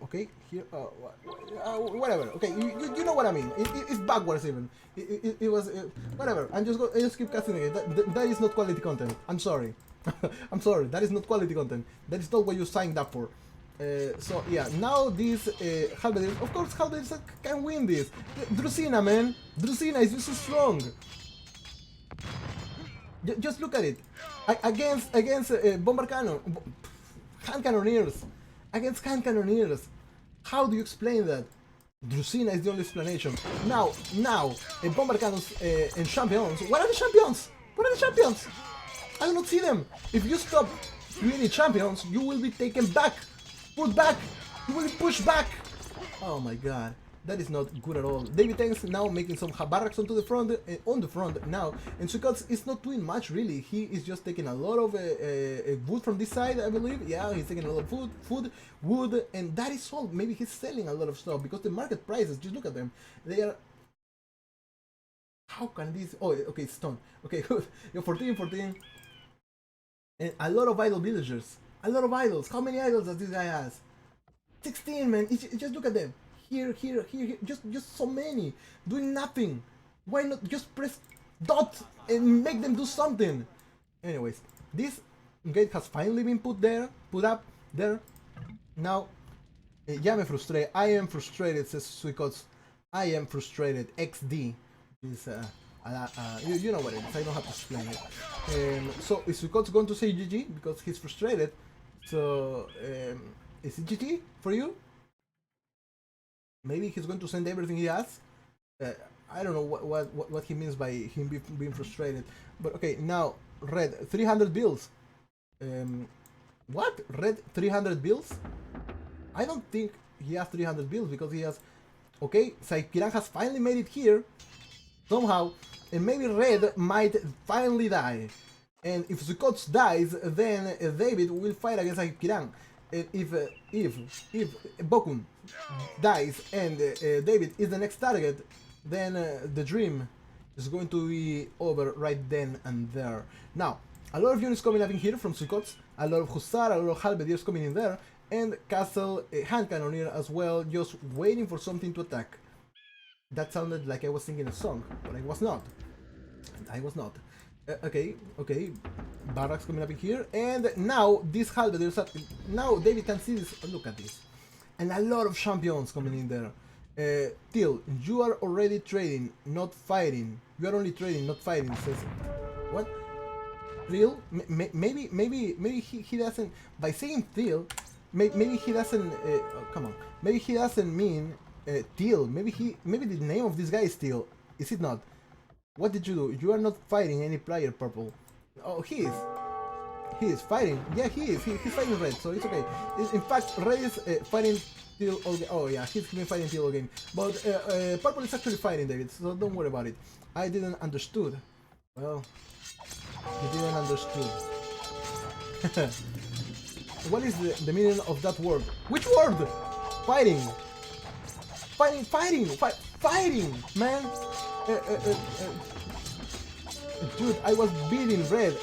Okay, here. Whatever. Okay, you know what I mean. It's backwards even. It was whatever. I just keep casting again. That is not quality content. I'm sorry. I'm sorry. That is not quality content. That is not what you signed up for. So yeah, now these Halberdiers, of course Halberdiers can win this. Drusina, man. Drusina is just so strong. Just look at it. Against Bomber Cannon, Hand Cannoneers. Against Hand Cannoneers. How do you explain that? Drusina is the only explanation. Now, Bomber Cannons and Champions. What are the Champions? What are the Champions? I do not see them. If you stop creating Champions, you will be taken back. Put back. You will be pushed back. Oh my god. That is not good at all. XavierTenka now making some barracks on the front now, and Suikots is not doing much really. He is just taking a lot of wood from this side, I believe. Yeah, he's taking a lot of wood, and that is all. Maybe he's selling a lot of stuff because the market prices, just look at them. They are. How can this? Oh, okay, stone. Okay, good. You're 14, and a lot of idle villagers. A lot of idols. How many idols does this guy has? 16, man. Just look at them. Here, just so many, doing nothing. Why not just press dot and make them do something? Anyways, this gate has finally been put up there. Now, ya me frustré. I am frustrated, says Suikots. I am frustrated. XD is you know what it is. I don't have to explain it. So is Suikots going to say GG because he's frustrated? So is it GG for you? Maybe he's going to send everything he has. I don't know what he means by him being frustrated. But okay, now red 300 bills. What? Red 300 bills? I don't think he has 300 bills because he has. Okay, Saikiran has finally made it here somehow, and maybe red might finally die. And if Suikots dies, then David will fight against Saikiran. If Bokun dies and David is the next target, then the dream is going to be over right then and there. Now, a lot of units coming up in here from Suikots, a lot of Hussar, a lot of Halberdiers coming in there, and Castle Hand Cannoneer as well, just waiting for something to attack. That sounded like I was singing a song, but I was not. I was not. Okay, barracks coming up in here, and now this Halberdiers. Now David can see this. Look at this, and a lot of champions coming in there. Till, you are already trading, not fighting. You are only trading, not fighting. Says what? Till, maybe he doesn't. By saying Till, maybe he doesn't. Come on, maybe he doesn't mean Till. Maybe the name of this guy is Till. Is it not? What did you do? You are not fighting any player, purple. Oh, he is. He is fighting. Yeah, he is. He's fighting red, so it's okay. In fact, red is fighting till all game. Oh yeah, he's been fighting till all game. But purple is actually fighting David, so don't worry about it. I didn't understood. Well, he didn't understood. What is the meaning of that word? Which word? Fighting. Fighting, man. Dude, I was beating red.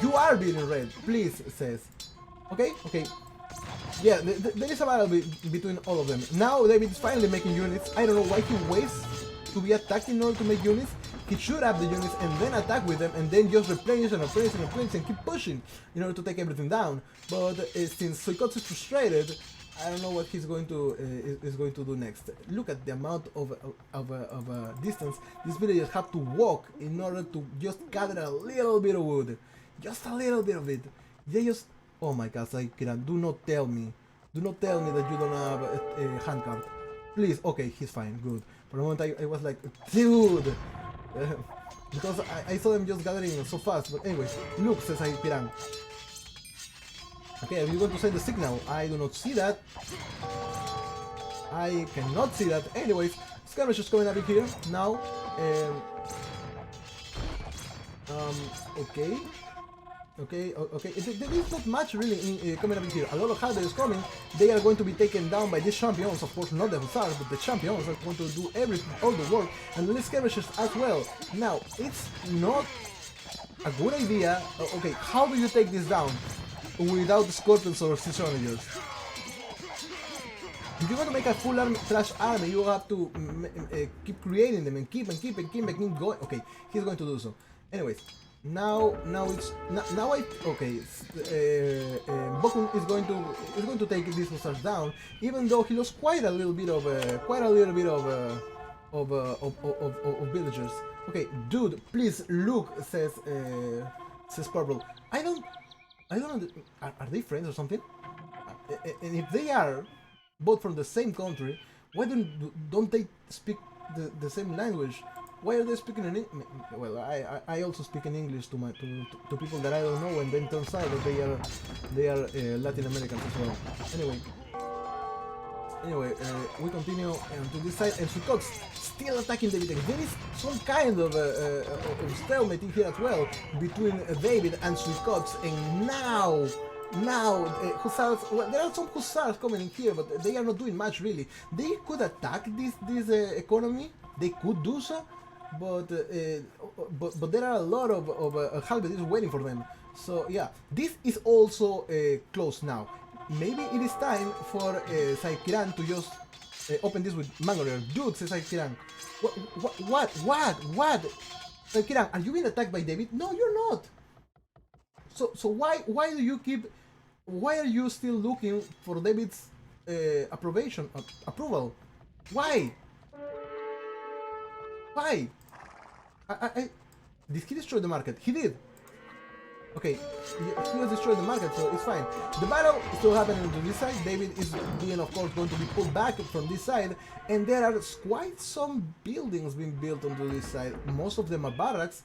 You are beating red. Please, says. Okay. Yeah, there is a battle between all of them. Now David is finally making units. I don't know why he waits to be attacked in order to make units. He should have the units and then attack with them and then just replenish and keep pushing in order to take everything down. But since Suikots is frustrated, I don't know what he's going to do next. Look at the amount of distance these villagers have to walk in order to just gather a little bit of wood, just a little bit of it. They just, oh my God, Saikiran, do not tell me that you don't have a handcart. Please, okay, he's fine, good. For a moment I was like, dude, because I saw them just gathering so fast. But anyway, look, says Saikiran. Okay, are you going to send the signal? I do not see that. I cannot see that. Anyways, skirmish is coming up in here now. Okay. Okay. There is not much really coming up in here. A lot of hardware is coming. They are going to be taken down by these champions. Of course, not the hussars, but the champions are going to do all the work. And the skirmishes as well. Now, it's not a good idea. Okay, how do you take this down without scorpions or sea soldiers? If you want to make a full flash army, you have to keep creating them and keep going. Okay, he's going to do so. Anyways, now Bokun is going to take these hussars down, even though he lost quite a little bit of villagers. Okay, dude, please look, says Purple. I don't know. Are they friends or something? And if they are both from the same country, why don't they speak the same language? Why are they speaking in English? Well, I also speak in English to people that I don't know, and then turns out that they are Latin Americans as well. Anyway, we continue to this side, and Suikots still attacking David. There is some kind of stalemate in here as well between David and Suikots, and now hussars. Well, there are some hussars coming in here, but they are not doing much really. They could attack this economy. They could do so, but there are a lot of halberdiers waiting for them. So yeah, this is also closed now. Maybe it is time for Saikiran to just open this with Mangorer. Dude, says Saikiran. What? Saikiran, are you being attacked by David? No, you're not. So why do you keep? Why are you still looking for David's approval? Why? Did he destroy the market? He did. Okay, he has destroyed the market, so it's fine. The battle is still happening to this side. David is being, of course, going to be pulled back from this side, and there are quite some buildings being built onto this side. Most of them are barracks.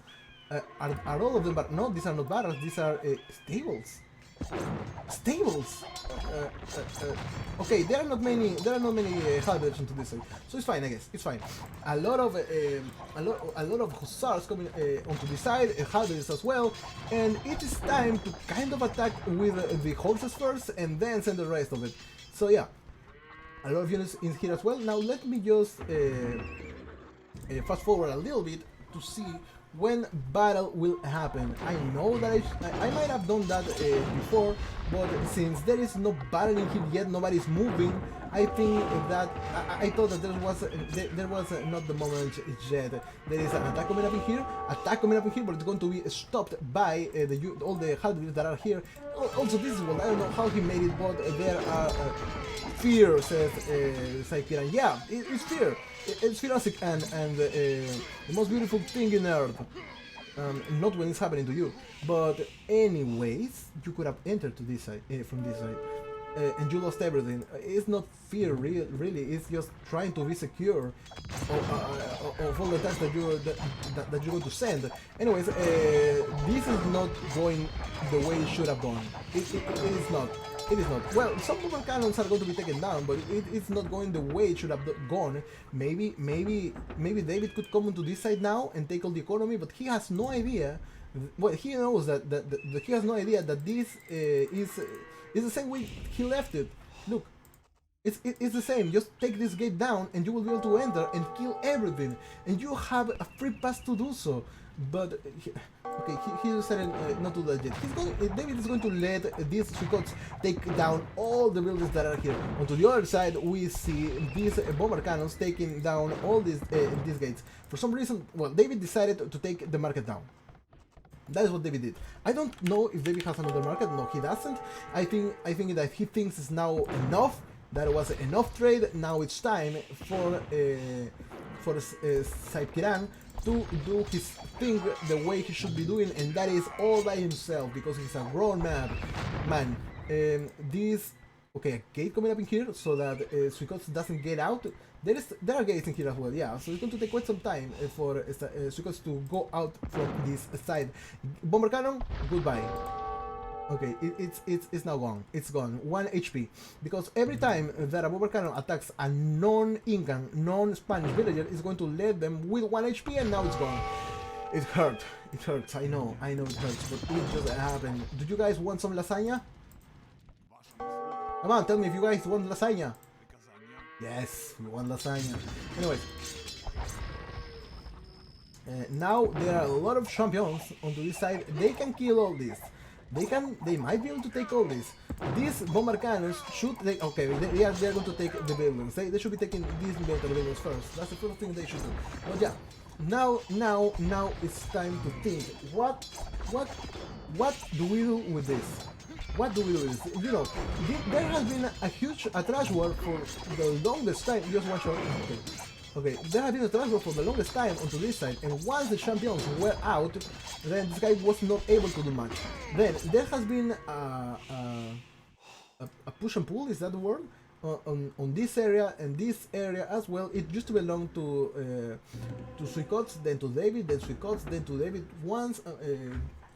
Are all of them? But no, these are not barracks. These are stables. Stables. Okay, there are not many halberds onto this side, so it's fine. I guess it's fine. A lot of hussars coming onto this side, halberds as well, and it is time to kind of attack with the horses first, and then send the rest of it. So yeah, a lot of units in here as well. Now let me just fast forward a little bit to see when battle will happen. I know that I might have done that before, but since there is no battle in here yet, nobody's moving, I think that I thought that there was not the moment yet. There is an attack coming up in here, but it's going to be stopped by all the halberdiers that are here. Also, this is one, I don't know how he made it, but there are fear, says Saikiran. Yeah, it's fear. It's philosophic and the most beautiful thing in Earth. Not when it's happening to you. But anyways, you could have entered to this side, from this side. And you lost everything. It's not fear, really. It's just trying to be secure of all the attacks that you're going to send. Anyways, this is not going the way it should have gone. It is not. It is not. Well, some bomber cannons are going to be taken down, but it's not going the way it should have gone. Maybe David could come onto this side now and take all the economy, but he has no idea. Well, he knows that he has no idea that this is the same way he left it. Look, it's the same. Just take this gate down, and you will be able to enter and kill everything, and you have a free pass to do so. But he decided not to do that yet. David is going to let these Suikots take down all the buildings that are here. Onto the other side, we see these bomber cannons taking down all these gates. For some reason, well, David decided to take the market down. That is what David did. I don't know if David has another market. No, he doesn't. I think that he thinks it's now enough. That was enough trade. Now it's time for Saikiran to do his thing the way he should be doing, and that is all by himself, because he's a grown man. Okay, a gate coming up in here so that Suikots doesn't get out. There are gates in here as well, yeah, so it's going to take quite some time for Suikots to go out from this side. Bomber cannon, goodbye. Okay, it's now gone. It's gone. 1 HP. Because every time that a bomber cannon attacks a non-Incan, non-Spanish villager, it's going to leave them with 1 HP, and now it's gone. It hurt. It hurts. I know it hurts, but it just happened. Do you guys want some lasagna? Come on, tell me if you guys want lasagna. Yes, we want lasagna. Anyways. Now there are a lot of champions onto this side. They can kill all this. They might be able to take all this. These bomber cannons should take. Okay, they are going to take the buildings. They should be taking these military buildings first. That's the first thing they should do. But yeah, now it's time to think. What do we do with this? What do we do with this? You know, there has been a huge trash war for the longest time. Just one shot. Okay, there has been a transfer for the longest time onto this side, and once the champions were out, then this guy was not able to do much. Then there has been a push and pull, is that the word? On this area and this area as well. It used to belong to Suikots, then to David, then Suikots, then to David. Once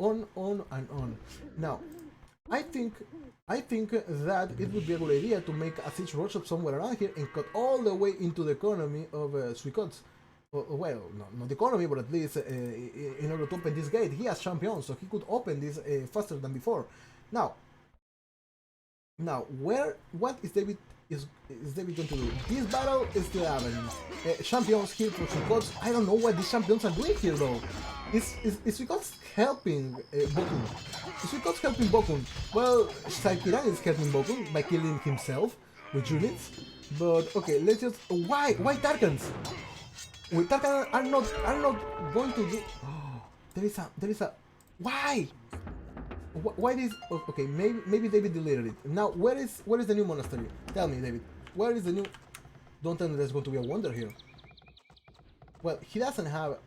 on and on. Now, I think that it would be a good idea to make a siege workshop somewhere around here and cut all the way into the economy of Suikots. Well, not the economy, but at least in order to open this gate, he has champions, so he could open this faster than before. Now, what is David going to do? This battle is still happening. Champions here for Suikots. I don't know what these champions are doing here though. Is Suikots helping Bokun? Is Suikots helping Bokun? Well, Saikiran is helping Bokun by killing himself with units. But okay, let's just why Tarkans? Well, Tarkans are not going to do. Oh, there is a why? Why this? Okay, maybe David deleted it. Now where is the new monastery? Tell me, David. Where is the new? Don't tell me there's going to be a wonder here. Well, he doesn't have.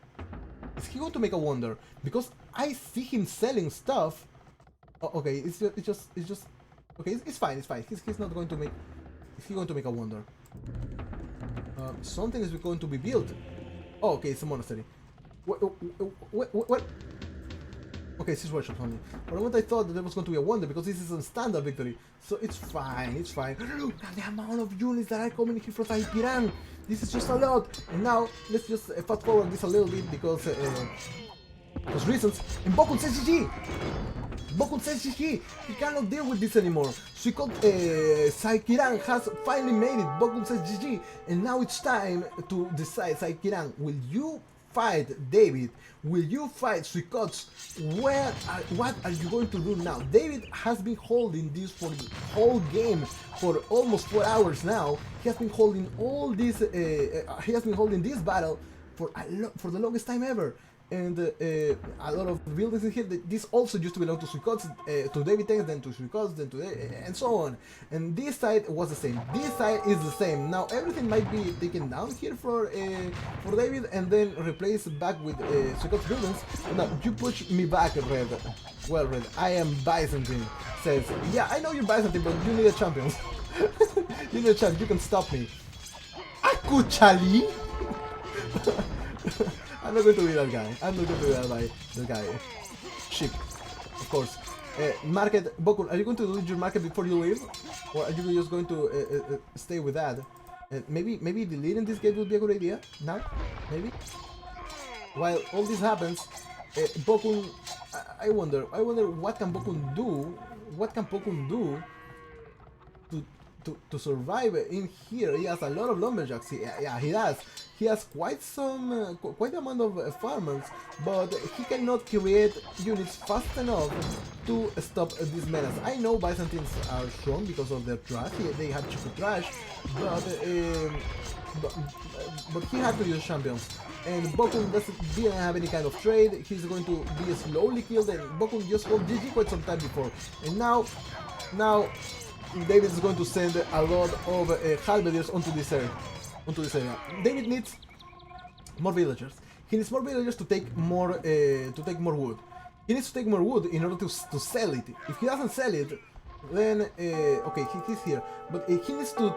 Is he going to make a wonder? Because I see him selling stuff. Oh, okay, it's just. Okay, it's fine. It's fine. He's not going to make. Is he going to make a wonder? Something is going to be built. Oh, okay, it's a monastery. What? Okay, it's his workshop only. For a moment I thought that there was going to be a wonder because this is a standard victory. So it's fine, it's fine. Look at the amount of units that are coming here from Saikiran. This is just a lot. And now, let's just fast forward this a little bit because reasons. And Bokun says GG! Bokun says GG! He cannot deal with this anymore. Saikiran has finally made it. Bokun says GG. And now it's time to decide, Saikiran, will you fight David? Will you fight Suikots? What are you going to do now? David has been holding this for the whole game for almost 4 hours now. He has been holding all this. He has been holding this battle for the longest time ever. And a lot of buildings in here. This also used to belong to Suikots, to XavierTenka, then to Suikots, then to and so on. And this side was the same. This side is the same. Now everything might be taken down here for David, and then replaced back with Suikots buildings. Now you push me back, Red. Well, Red, I am Byzantine. Says, yeah, I know you're Byzantine, but you need a champion. You need a champion. You can stop me. Akuchali. I'm not going to be that guy. I'm not going to be that guy. Ship, of course. Market, Bokun, are you going to do your market before you leave? Or are you just going to stay with that? Maybe deleting this gate would be a good idea? Now? Maybe? While all this happens, Bokun, I wonder what can Bokun do? What can Bokun do to survive in here? He has a lot of lumberjacks. Yeah, he does. He has quite a amount of farmers, but he cannot create units fast enough to stop this menace. I know Byzantines are strong because of their trash. They have cheaper trash, but he had to use champions. And Bokun didn't have any kind of trade. He's going to be slowly killed, and Bokun just got GG quite some time before. And now David is going to send a lot of halberdiers onto this area. David needs more villagers. He needs more villagers to take more wood. He needs to take more wood in order to sell it. If he doesn't sell it, Then, okay, he's here, but he needs to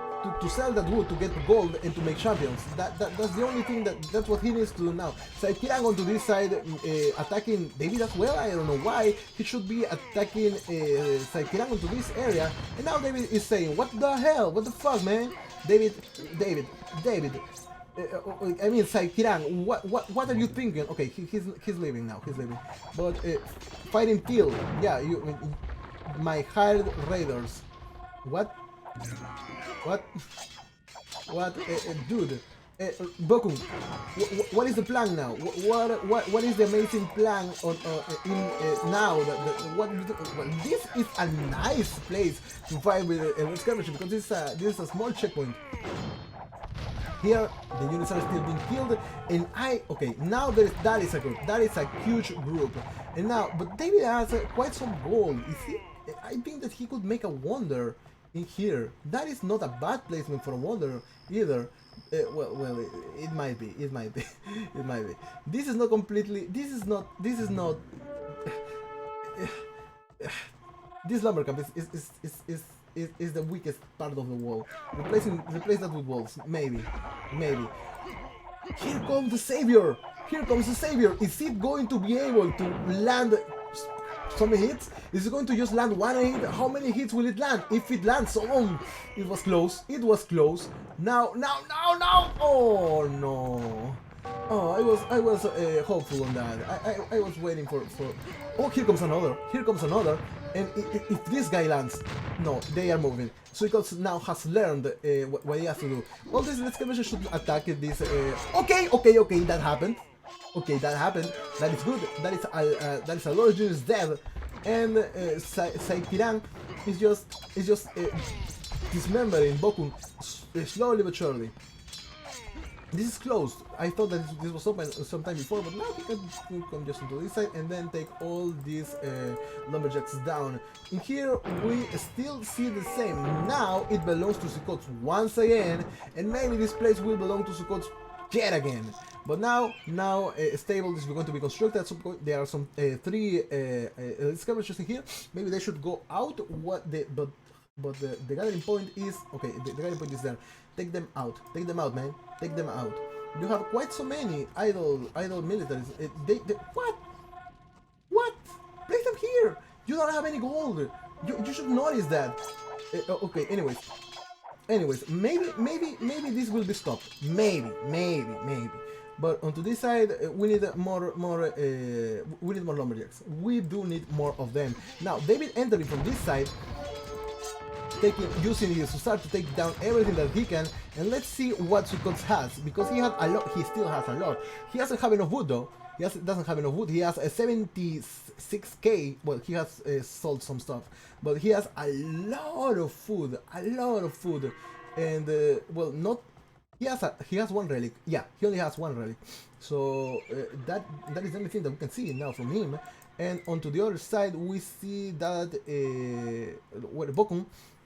sell that wood to get gold and to make champions. That's the only thing that's what he needs to do now. Saikiran onto this side, attacking David as well. I don't know why he should be attacking Saikiran onto this area, and now David is saying, "What the hell? What the fuck, man?" David. I mean, Saikiran, what are you thinking? Okay, he's leaving now. He's leaving, but fighting Till, yeah, my hired raiders. What? Dude, Boku, what is the plan now? What is the amazing plan on now? Well, this is a nice place to fight with a skirmish because this is a small checkpoint. Here, the units are still being killed, and okay, now that is a group, that is a huge group, and now, but David has quite some gold. I think that he could make a wonder in here. That is not a bad placement for a wonder either. Well, it might be, it might be. This is not completely. This is not. This lumber camp is the weakest part of the wall. Replace that with walls. Maybe. Here comes the savior. Is it going to be able to land some hits? Is it going to just land one hit? How many hits will it land? If it lands, it was close. Now. Oh no. Oh, I was hopeful on that. I was waiting for. Oh, here comes another. And if this guy lands, no, they are moving. Suikots now has learned what he has to do. Well, this excavation should attack this. Okay, that happened. That is good. That is a lot of units dead. And Saikiran is just dismembering Bokun slowly but surely. This is closed. I thought that this was open sometime before, but now we can come just into this side and then take all these lumberjacks down. In here, we still see the same. Now it belongs to Suikots once again, and maybe this place will belong to Suikots yet again. But now a stable is going to be constructed. At some point, there are some three skirmishers in here. Maybe they should go out. But the gathering point is okay. The gathering point is there. Take them out, man. Take them out. You have quite so many idle militaries. What? Place them here. You don't have any gold. You should notice that. Okay. Anyways, maybe this will be stopped. Maybe. But onto this side, we need more lumberjacks. We do need more of them. Now, David entering from this side, using his start to take down everything that he can, and let's see what Suikots has, because he had a lot. He still has a lot. He doesn't have enough wood though. Doesn't have enough wood. He has a 76k. Well, he has sold some stuff, but he has a lot of food. And well, not. He has one relic. Yeah, he only has one relic. So that is the only thing that we can see now from him. And onto the other side, we see that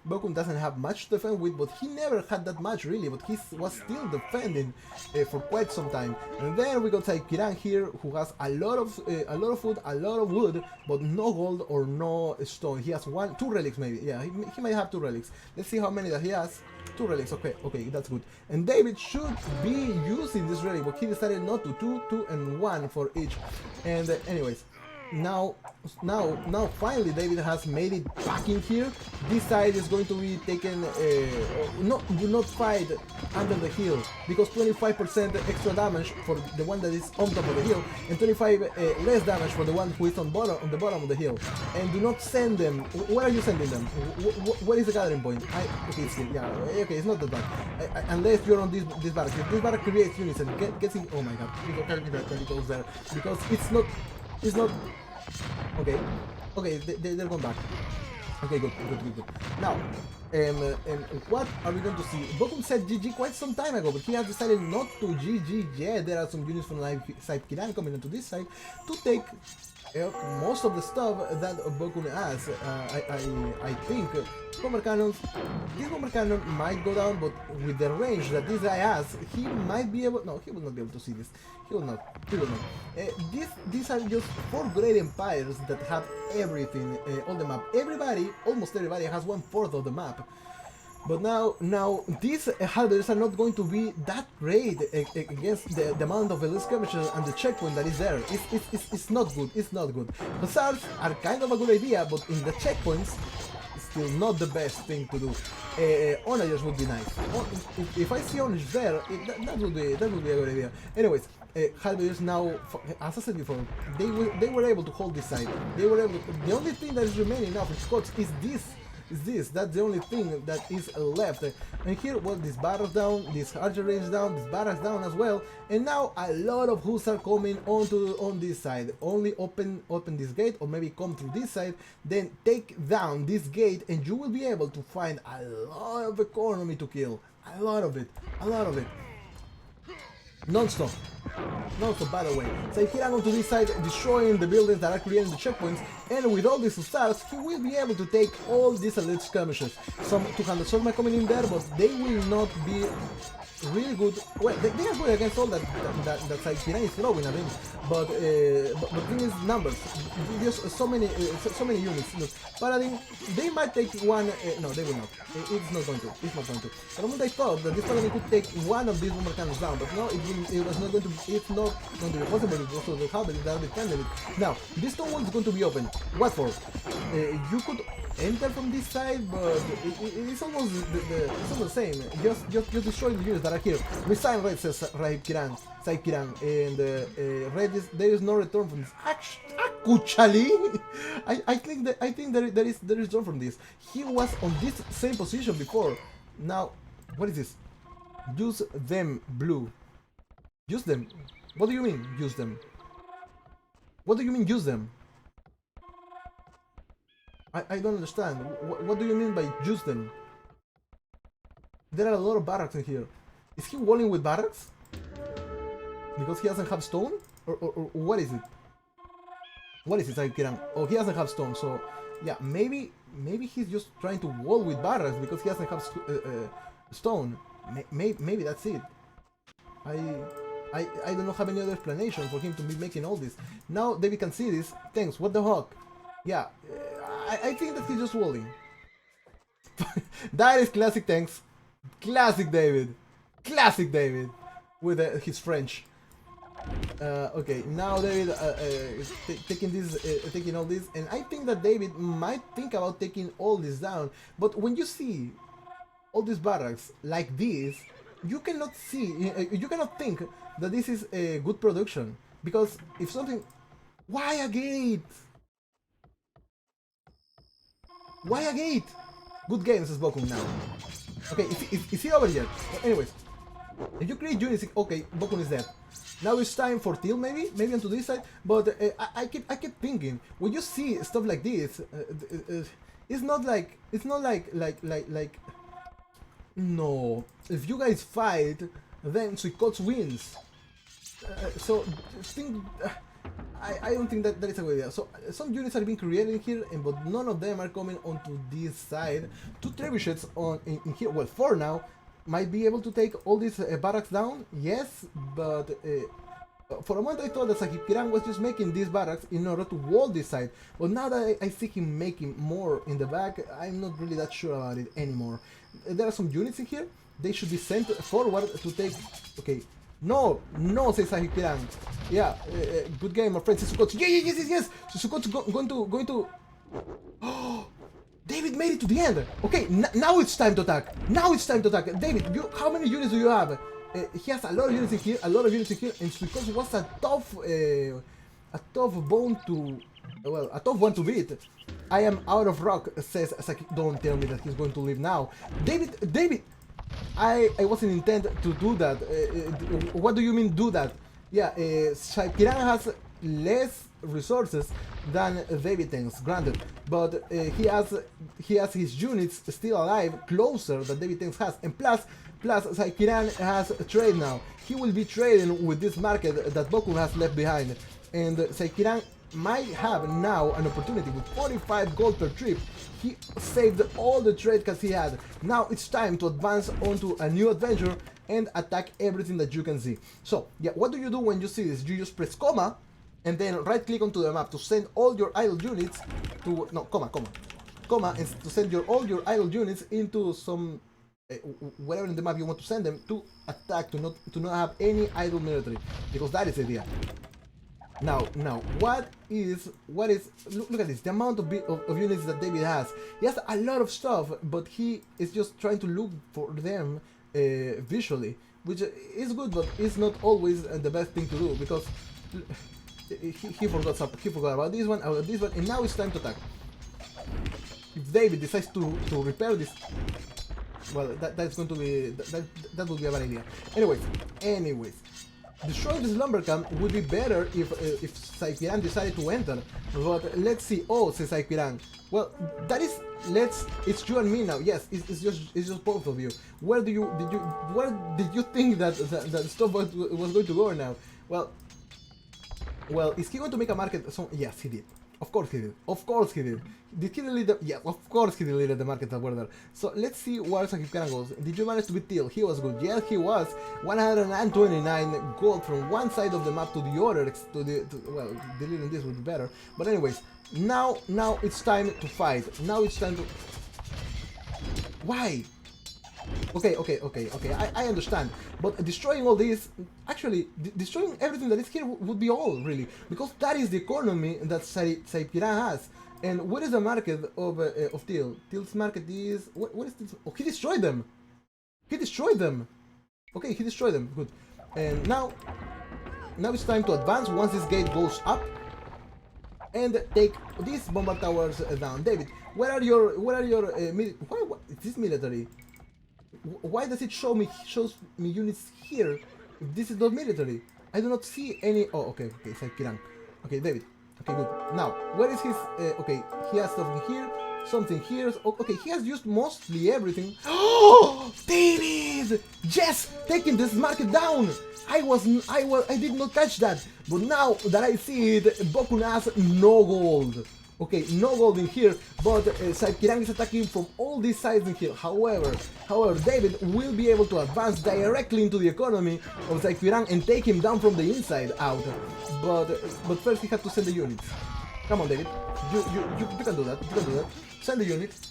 Bokun doesn't have much to defend with, but he never had that much really, but he was still defending for quite some time. And then we got Saikiran here, who has a lot of food, a lot of wood, but no gold or no stone. He has two relics maybe. Yeah, he might have two relics. Let's see how many that he has. Two relics. Okay, that's good. And David should be using this relic, but he decided not to. Two, and one for each. And anyways. Now finally David has made it back in here. This side is going to be taken, do not fight under the hill, because 25% extra damage for the one that is on top of the hill, and 25 less damage for the one who is on the bottom of the hill. And do not send them. Where are you sending them? Where is the gathering point? Okay, it's here. Yeah, okay, it's not that bad. Unless you're on this barrack. If this barrack creates units and gets in. Oh my god, it goes there, because it's not. Okay, they're going back. Okay, good. Now, what are we going to see? Bokun said GG quite some time ago, but he has decided not to GG yet. There are some units from Saikiran coming into this side to take most of the stuff that Bokun has. I think bomber cannons. This bomber cannon might go down, but with the range that this guy has, he might be able. No, he will not be able to see this. He will not. He will not. These are just 4 great empires that have everything on the map. Almost everybody, has 1/4 of the map. But now these halberds are not going to be that great against the amount of elite skirmishers and the checkpoint that is there. It's not good. It's not good. Hussars are kind of a good idea, but in the checkpoints, still not the best thing to do. Onagers would be nice. If I see onagers there, that would be a good idea. Anyways, halberds now, as I said before, they were able to hold this side. The only thing that is remaining now for Scots is this. That's the only thing that is left. And here, well, this barracks down, this archery is down, this barracks down as well, and now a lot of Hussars are coming on this side. Only open this gate, or maybe come through this side, then take down this gate, and you will be able to find a lot of economy to kill. A lot of it. Non-stop, by the way. So if he ran onto this side, destroying the buildings that are creating the checkpoints, and with all these stars, he will be able to take all these elite skirmishes. Some 200 swordsmen coming in there, but they will not be really good. Well, they are good against all that Saikiran is throwing at him, but the thing is numbers. Just so many units. Look, Paladin, they might take one. No, they will not. It's not going to. For a moment I thought that this Paladin could take one of these bomber cannons down, but no, it was not going to. It's not going to be possible because of the halberd that are defending it. Now, this stone wall is going to be open. What for? You could enter from this side, but it's almost the same. Just destroy the units that are here. Resign red, says Saikiran, and red is, there is no return from this. Actually, I think there is return from this. He was on this same position before. Now, what is this? Use them, blue. Use them. What do you mean? Use them. What do you mean? Use them. I don't understand. What do you mean by use them? There are a lot of barracks in here. Is he walling with barracks? Because he doesn't have stone? Or what is it? What is it, Saikiran? Oh, he doesn't have stone, so... Yeah, maybe he's just trying to wall with barracks because he doesn't have stone. Maybe that's it. I do not have any other explanation for him to be making all this. Now David can see this. Thanks, what the heck? Yeah, I think that he's just walling. That is classic Tanks. Classic David. With his French. Okay, now David is taking all this, and I think that David might think about taking all this down. But when you see all these barracks like this, you cannot think that this is a good production, because if something, why a gate? Good game, says Bokun now. Okay, is he over yet? Anyways, if you create units, okay, Bokun is dead. Now it's time for Till, maybe onto this side. But I keep thinking, when you see stuff like this, it's not like no. If you guys fight, then Suikots wins. So think. I don't think that is a good idea. So some units are being created here, but none of them are coming onto this side. 2 trebuchets in here. Well, 4 now. Might be able to take all these barracks down, yes, but for a moment I thought that Sakikiran was just making these barracks in order to wall this side, but now that I see him making more in the back, I'm not really that sure about it anymore. There are some units in here, they should be sent forward to take... Okay, no, says Sakikiran. Yeah, good game, my friend Susukots. Yes! Susukots going to... Oh! David made it to the end. Okay, now it's time to attack. David, how many units do you have? He has a lot of units in here, and because it was a tough bone to, well, a tough one to beat. I am out of rock, says Saki. Don't tell me that he's going to leave now. David, I wasn't intent to do that. What do you mean do that? Yeah, Kiran has less resources than XavierTenka, granted, but he has his units still alive, closer than XavierTenka has, and plus Kiran has a trade now. He will be trading with this market that Boku has left behind, and Kiran might have now an opportunity with 45 gold per trip. He saved all the trade cards he had. Now it's time to advance onto a new adventure and attack everything that you can see. So yeah, what do you do when you see this? You just press comma and then right click onto the map to send all your idle units to, no, comma, and to send all your idle units into some wherever in the map you want to send them to attack, to not have any idle military, because that is the idea. Now, what is look at this, the amount of units that David has. He has a lot of stuff, but he is just trying to look for them visually, which is good, but it's not always the best thing to do, because he forgot about this one, and now it's time to attack. If David decides to repair this, well, that's going to be that would be a bad idea. Anyways, destroying this lumber camp would be better if Saipiran decided to enter. But let's see. Oh, says Saipiran. Well, that is, it's you and me now. Yes, it's just both of you. Where did you think that stuff was going to go now? Well, is he going to make a market? So, yes, he did. Of course he did. Did he delete the... Yeah, of course he deleted the markets that were there. So let's see where Sakipkana goes. Did you manage to beat Teal? He was good. Yes, he was. 129 gold from one side of the map to the other. Well, deleting this would be better. But anyways, now it's time to fight. Now it's time to... Why? Okay, I understand, but destroying all this, actually, destroying everything that is here would be all, really, because that is the economy that Saipiran has. And what is the market of Teal? Teal's market is... What is this? Oh, he destroyed them! Okay, he destroyed them, good. And now it's time to advance once this gate goes up, and take these bombard towers down. David, where are your what is this military? Why does it shows me units here if this is not military? I do not see any... Oh, okay, Saipiran. Okay, David. Okay, good. Now, where is his... okay, he has something here. Okay, he has used mostly everything. Oh, David! Yes! Taking this market down! I did not catch that. But now that I see it, Bokun has no gold. Okay, no gold in here, but Saipiran is attacking from all these sides in here. However, David will be able to advance directly into the economy of Saipiran and take him down from the inside out. But first he has to send the units. Come on, David. You can do that. Send the units.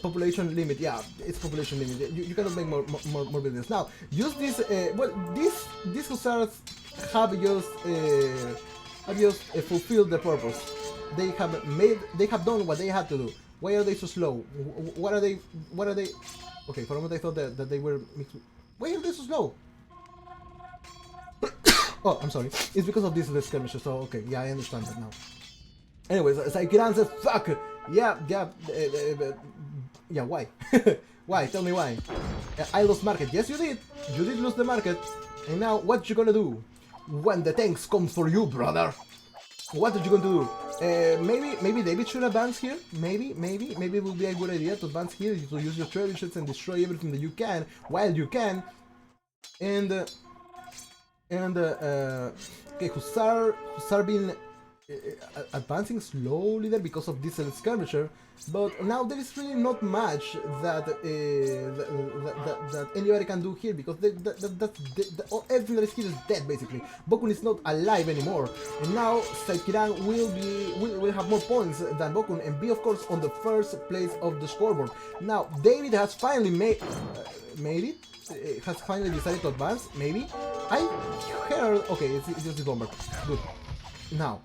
Population limit. Yeah, it's population limit. You cannot make more buildings. Now, use this. Well, these hussars have just fulfilled the purpose. They have done what they had to do. Why are they so slow? What are they? Okay, for a moment I thought that they were mixed. Why are they so slow? Oh, I'm sorry. It's because of this skirmisher. So okay, yeah, I understand that now. Anyways, Saipiran says, "Fuck, yeah. Why? Why? Tell me why. I lost market. Yes, you did. You did lose the market. And now, what you gonna do when the tanks come for you, brother? What are you going to do? Maybe David should advance here. Maybe it would be a good idea to advance here, to use your trebuchets and destroy everything that you can while you can. Okay, Hussar been advancing slowly there because of this skirmisher, but now there is really not much that anybody can do here, because everything that is here is dead basically. Bokun is not alive anymore, and now Saipiran will have more points than Bokun and be of course on the first place of the scoreboard. Now David has finally made it. Has finally decided to advance. Maybe I heard. Okay, it's just the bomber. Good. Now,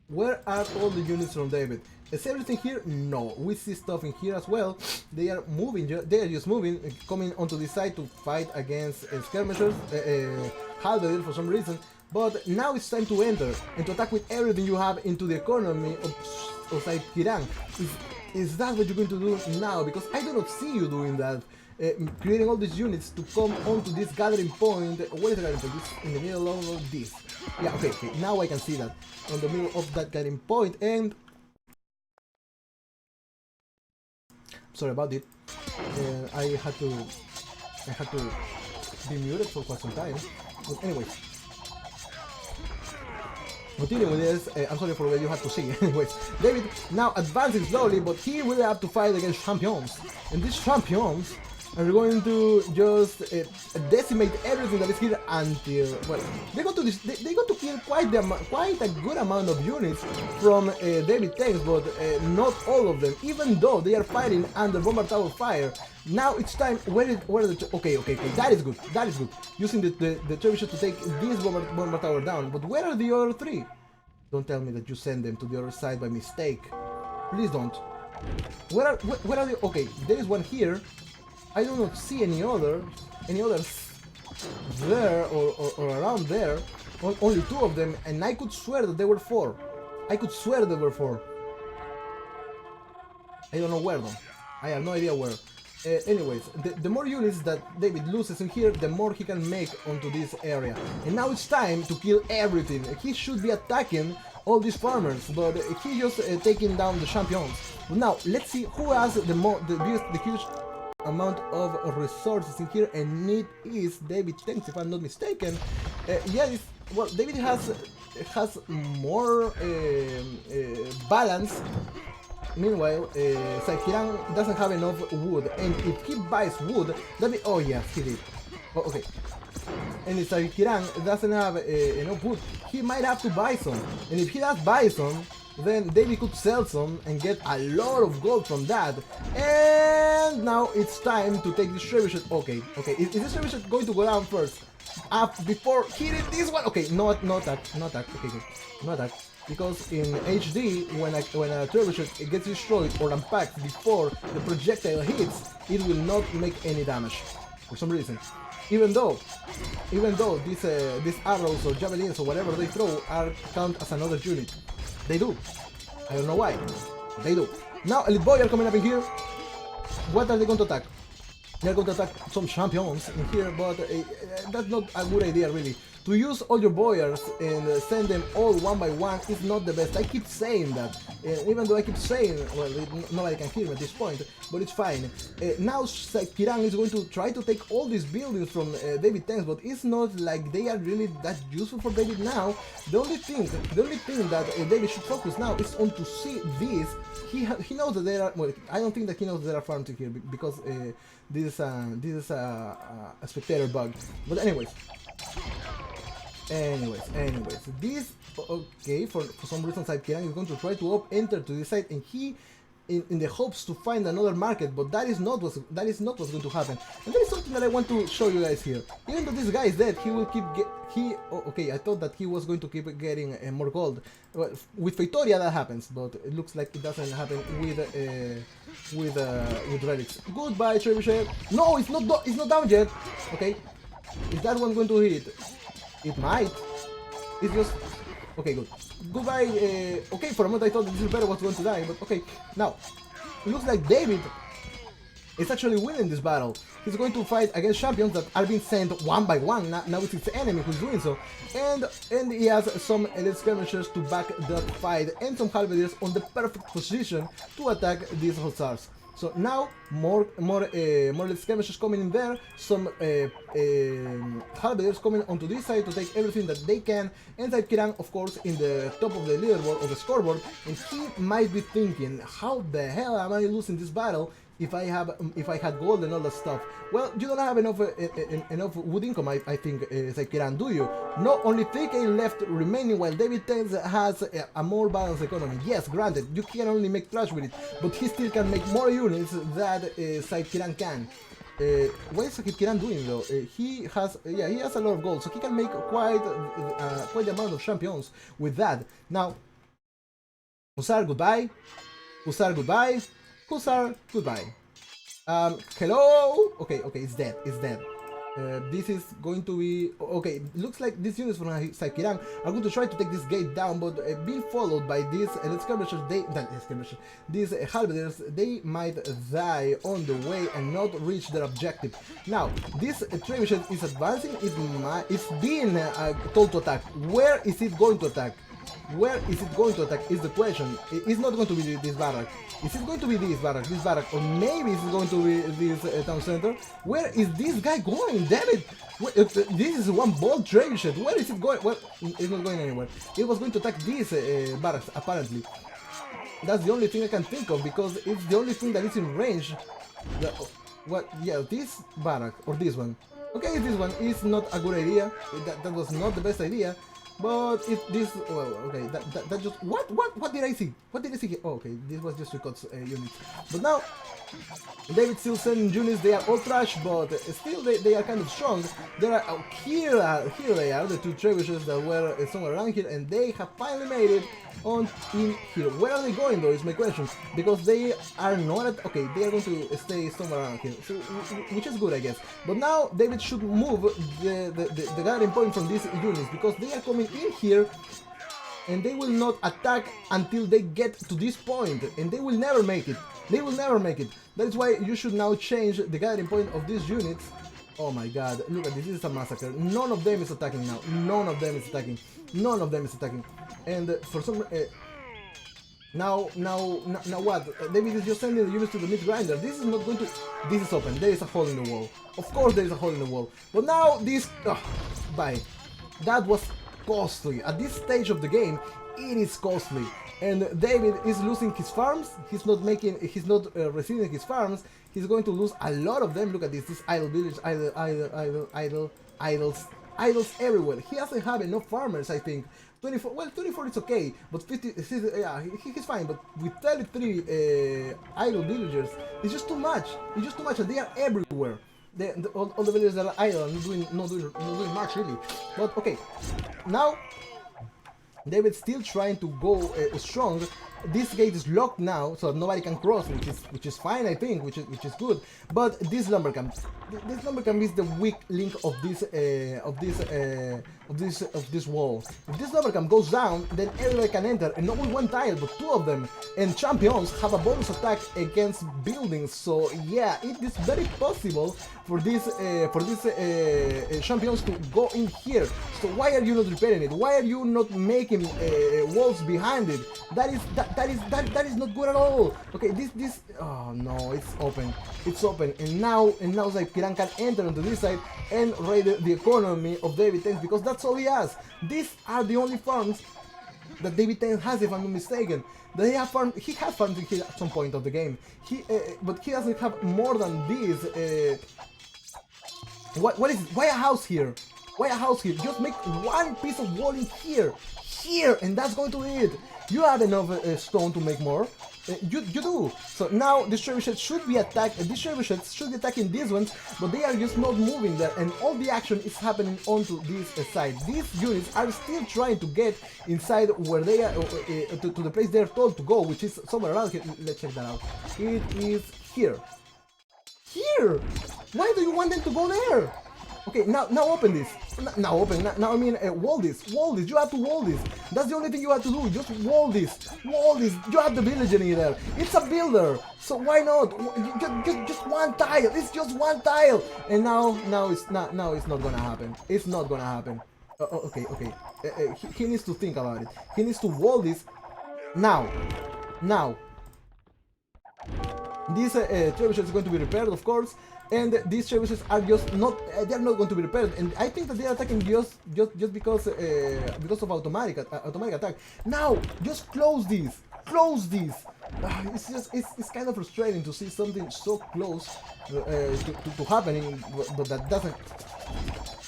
where are all the units from David? Is everything here? No, we see stuff in here as well. They are moving. They are just moving, coming onto this side to fight against skirmishers, Halberdier for some reason. But now it's time to enter and to attack with everything you have into the economy of Saipiran. Is that what you're going to do now? Because I do not see you doing that. Creating all these units to come onto this gathering point. What is the gathering point? It's in the middle of this. Yeah, okay, now I can see that. On the middle of that gathering point, and... Sorry about it. I had to be muted for quite some time. But anyway. continue with this. I'm sorry for what you have to see. Anyways, David now advancing slowly, but he will have to fight against champions. And these champions are going to just decimate everything that is here until, well, they're going to kill quite a good amount of units from David tanks, but not all of them, even though they are fighting under bomber tower fire. Now it's time. Where are the okay, that is good, using the trebuchet to take this bomber tower down. But where are the other three? Don't tell me that you send them to the other side by mistake. Please don't. Where are they? Okay, there is one here. I do not see any others there or around there. Only two of them, and I could swear that there were four. I don't know where though. I have no idea where. Anyways, the more units that David loses in here, the more he can make onto this area. And now it's time to kill everything. He should be attacking all these farmers, but he's just taking down the champions. But now let's see who has the huge amount of resources in here, and it is XavierTenka, if I'm not mistaken. Well, David has more balance. Meanwhile, XavierTenka doesn't have enough wood, and if he buys wood, that be oh yeah, he did. Oh, okay. And if XavierTenka doesn't have enough wood, he might have to buy some. And if he does buy some, then David could sell some and get a lot of gold from that. And now it's time to take this trebuchet. Okay. Is this trebuchet going to go down first? Before hitting this one? Okay, no attack. Okay, good. No attack. Because in HD, when a trebuchet gets destroyed or unpacked before the projectile hits, it will not make any damage for some reason. Even though these arrows or javelins or whatever they throw are count as another unit. They do. I don't know why. They do. Now Elite Boy are coming up in here. What are they going to attack? They're going to attack some champions in here, but that's not a good idea really. To use all your boyars and send them all one by one is not the best. I keep saying that, even though I keep saying, well, nobody can hear me at this point, but it's fine. Now XavierTenka is going to try to take all these buildings from David tanks, but it's not like they are really that useful for David now. The only thing that David should focus now is on to see this. He knows that there are, well, I don't think that he knows there are farms in here because this is a spectator bug. But anyways, this, okay, for some reason XavierTenka is going to try to enter to this side, and he in the hopes to find another market, but that is not what's going to happen. And there is something that I want to show you guys here. Even though this guy is dead, he will keep okay, I thought that he was going to keep getting more gold. Well, with Victoria that happens, but it looks like it doesn't happen with relics. Goodbye, trebuchet. No, it's not down yet. Okay, is that one going to hit? It might. It's just okay. Good. Goodbye. Okay, for a moment I thought this better was going to die, but okay. Now, it looks like David is actually winning this battle. He's going to fight against champions that are being sent one by one. Now it's his enemy who's doing so, and he has some elite skirmishers to back the fight and some halberdiers on the perfect position to attack these hussars. So now more elite skirmishers coming in there, some halberdiers coming onto this side to take everything that they can, and XavierTenka, of course, in the top of the leaderboard or the scoreboard, and he might be thinking, how the hell am I losing this battle if I had gold and all that stuff? Well, you don't have enough wood income, I think, XavierTenka, do you? No, only 3k left remaining, while XavierTenka has a more balanced economy. Yes, granted, you can only make trash with it, but he still can make more units than XavierTenka can. What is XavierTenka doing though? He has a lot of gold, so he can make quite the amount of champions with that. Now, Hussar, goodbye. Hussar, goodbye. Hussar, goodbye. Hello? Okay, it's dead. This is going to be... Okay, looks like these units from XavierTenka are going to try to take this gate down, but being followed by these skirmishers, these halberdiers, they might die on the way and not reach their objective. Now, this trebuchet is advancing, it's being told to attack. Where is it going to attack? Where is it going to attack is the question. It's not going to be this barrack. Is it going to be this barrack, or maybe it's going to be this town center? Where is this guy going? Damn it! Wait, this is one bolt trebuchet. Where is it going? Well, it's not going anywhere. It was going to attack this barracks, apparently. That's the only thing I can think of, because it's the only thing that is in range. What? Yeah, this barrack or this one. Okay, this one is not a good idea. That was not the best idea. But if this, well, okay, that just, what did I see? What did I see here? Oh, okay, this was just Ricott's units. But now, David's still sending units. They are all trash, but still they are kind of strong. There are, oh, here they are, the two trebuchets that were somewhere around here, and they have finally made it on in here. Where are they going though, is my question, because they are not at, okay, they are going to stay somewhere around here, so, which is good, I guess. But now David should move the gathering point from these units, because they are coming in here and they will not attack until they get to this point, and they will never make it. They will never make it. That is why you should now change the gathering point of these units. Oh my god, look at this, this is a massacre. None of them is attacking now. None of them is attacking. None of them is attacking. And for some... now what? David is just sending the units to the meat grinder. This is not going to... This is open. There is a hole in the wall. Of course there is a hole in the wall. But now this... bye. That was costly. At this stage of the game, it is costly. And David is losing his farms. He's not receiving his farms. He's going to lose a lot of them. Look at this idle village, idols everywhere. He doesn't have enough farmers, I think. 24, well, 24 is okay, but 50, yeah, he's fine. But with 33 idle villagers, it's just too much. It's just too much, and they are everywhere. All the villagers that are idle are not doing much really. But okay, now David's still trying to go strong. This gate is locked now, so nobody can cross, which is fine, I think, which is good. But this lumbercamp is the weak link of this wall. If this lumbercamp goes down, then everybody can enter, and not with one tile, but two of them. And champions have a bonus attack against buildings, so yeah, it is very possible for these champions to go in here. So why are you not repairing it? Why are you not making walls behind it? That is not good at all. Okay, this oh no, it's open, and now Zaikiran can enter onto this side and raid the economy of XavierTenka, because that's all he has. These are the only farms that XavierTenka has, if I'm not mistaken. He has farms here at some point of the game. But he doesn't have more than these. What is it? Why a house here? Why a house here? Just make one piece of wall in here, and that's going to be it. You have enough stone to make more. You do. So now the trebuchets should be attacked. These trebuchets should be attacking these ones, but they are just not moving there, and all the action is happening onto this side. These units are still trying to get inside where they are to the place they're told to go, which is somewhere around here. Let's check that out. It is here. Here. Why do you want them to go there? Okay, now open this. Now I mean, wall this. You have to wall this. That's the only thing you have to do. Just wall this. You have the villager in there. It's a builder, so why not? Just one tile. It's just one tile. And now it's not gonna happen. It's not gonna happen. Okay. He needs to think about it. He needs to wall this now. This trebuchet is going to be repaired, of course. And these trebuchets are just not, they're not going to be repaired, and I think that they are attacking just because of automatic attack. Now, just close this. It's kind of frustrating to see something so close to happening, but that doesn't.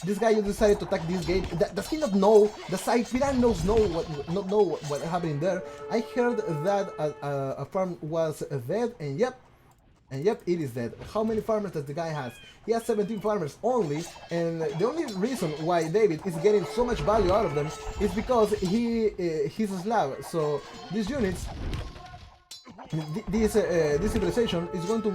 This guy decided to attack this gate. Does he not know? The Zaikiran knows not know what happened there. I heard that a farm was dead, and yep, it is dead. How many farmers does the guy has? He has 17 farmers only, and the only reason why David is getting so much value out of them is because he's a Slav. So these units, this civilization is going to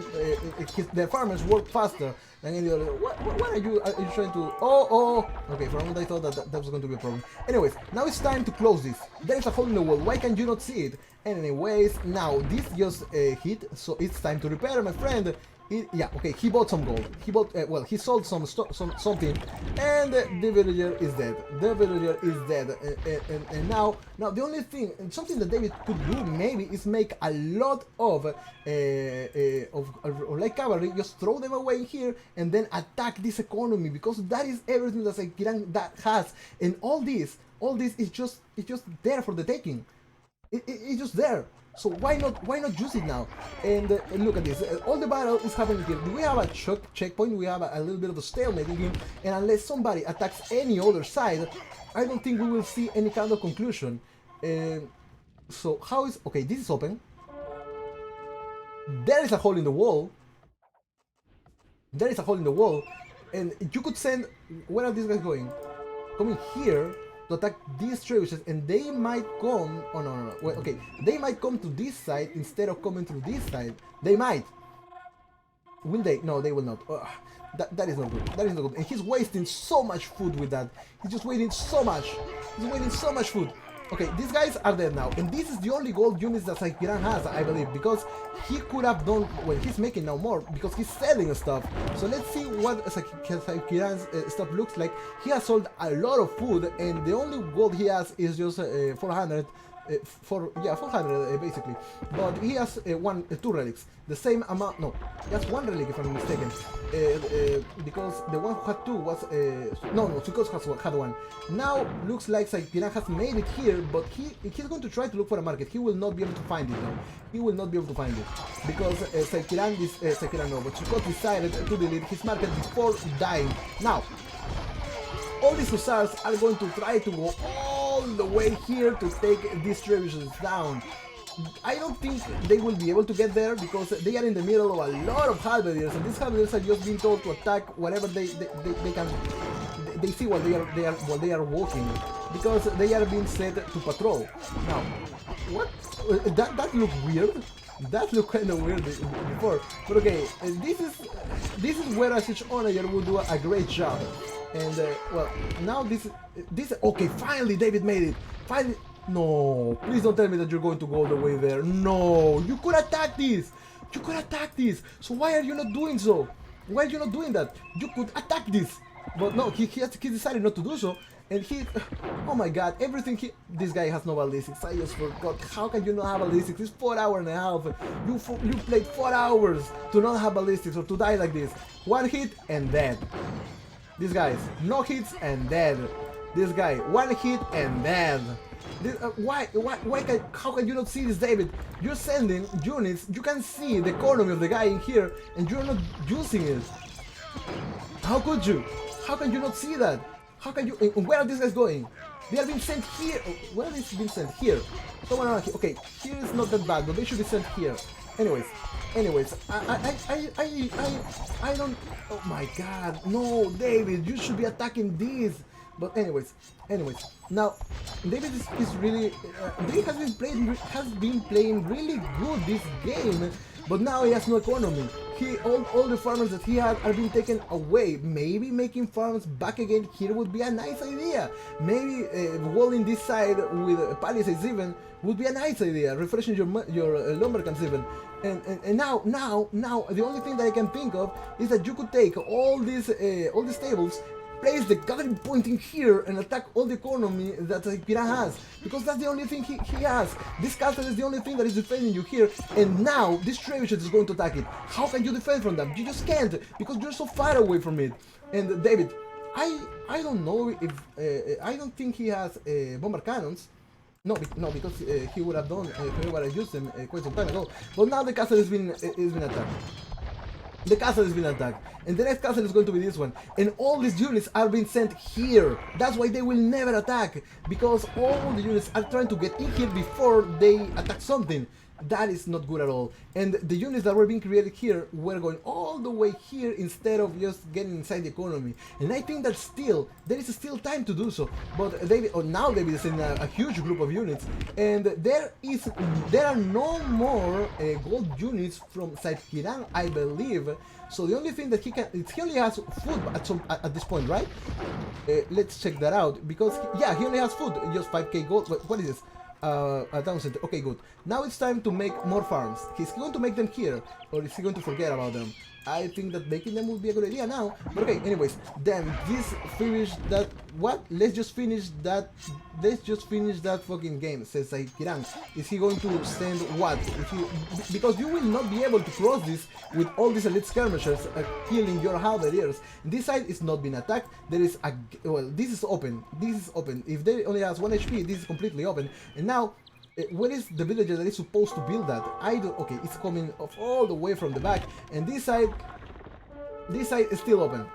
their farmers work faster than any other. What are you trying to? Oh, okay. For a moment I thought that was going to be a problem. Anyways, now it's time to close this. There is a hole in the wall. Why can you not see it? And anyways, now this just hit, so it's time to repair, my friend. Yeah, okay, he bought some gold. He bought, well, he sold something, and the villager is dead. The villager is dead, and now the only thing, and something that David could do maybe is make a lot of like cavalry, just throw them away here, and then attack this economy, because that is everything that Saikiran that has, and all this is just there for the taking. It's just there. So why not use it now? And look at this. All the battle is happening here. Do we have a checkpoint? We have a little bit of a stalemate here. And unless somebody attacks any other side, I don't think we will see any kind of conclusion. So how is... Okay, this is open. There is a hole in the wall. There is a hole in the wall. And you could send... Where are these guys going? Coming here to attack these trebuchets, and they might come... Oh, no. Well, okay, they might come to this side instead of coming through this side. They might. Will they? No, they will not. That is not good. That is not good. And he's wasting so much food with that. He's just wasting so much. He's wasting so much food. Okay, these guys are dead now, and this is the only gold units that Saikiran has, I believe, because he could have done... Well, he's making now more, because he's selling stuff. So let's see what Saikiran's stuff looks like. He has sold a lot of food, and the only gold he has is just 400. 400 basically, but he has two relics, the same amount. No, he has one relic if I'm mistaken, because the one who had two was no, Sukos had one. Now looks like Saikiran has made it here, but he's going to try to look for a market. He will not be able to find it though. He will not be able to find it because Saikiran no, but Sukos decided to delete his market before dying. Now all these hussars are going to try to go all the way here to take these trebuchets down. I don't think they will be able to get there because they are in the middle of a lot of halberdiers, and these halberdiers are just being told to attack whatever they can. They see while they are walking, because they are being set to patrol. Now, what? That looked weird. That looked kind of weird before, but okay. This is where a siege onager will do a great job. And well, now this okay. Finally, David made it. Finally, no! Please don't tell me that you're going to go all the way there. No, you could attack this. You could attack this. So why are you not doing so? Why are you not doing that? You could attack this. But no, he decided not to do so. And he, oh my God, everything this guy has no ballistics. I just forgot. How can you not have ballistics? It's 4 hours and a half. You played 4 hours to not have ballistics or to die like this. One hit and dead. These guys, no hits and dead. This guy, one hit and dead. How can you not see this, David? You're sending units, you can see the economy of the guy in here, and you're not using it. How could you? How can you not see that? How can you? Where are these guys going? They are being sent here. Where are they being sent? Here. Someone around here. Okay, here is not that bad, but they should be sent here. Anyways, I don't... Oh my God, no, David, you should be attacking these. But anyways, now David is really... David has been playing really good this game, but now he has no economy. All the farmers that he had are being taken away. Maybe making farms back again here would be a nice idea. Maybe walling this side with palisades even would be a nice idea. Refreshing your lumber camps even. And now the only thing that I can think of is that you could take all these tables, place the gathering point in here, and attack all the economy that Saikiran has, because that's the only thing he has. This castle is the only thing that is defending you here, and now this trebuchet is going to attack it. How can you defend from them? You just can't, because you're so far away from it. And David, I don't know if I don't think he has bomber cannons. No, because he would have done if he would have used them quite some time ago. But now the castle has been attacked. The castle has been attacked, and the next castle is going to be this one, and all these units are being sent here. That's why they will never attack, because all the units are trying to get in here before they attack something. That is not good at all. And the units that were being created here were going all the way here instead of just getting inside the economy. And I think that there is still time to do so. But now David is in a huge group of units, and there are no more gold units from Saikiran, I believe. So the only thing that he only has food at this point, right? Let's check that out, because he only has food, just 5k gold. What is this? A town center. Okay, good. Now it's time to make more farms. He's going to make them here, or is he going to forget about them? I think that making them would be a good idea now. But okay, anyways, then this finish that what? Let's just finish that fucking game, says Kiran. Is he going to send what? Because you will not be able to cross this with all these elite skirmishers killing your halberdiers. This side is not being attacked. There is a well, this is open. This is open. If they only has 1 HP, this is completely open. And now where is the villager that is supposed to build that? I don't. Okay, it's coming off all the way from the back, and this side is still open.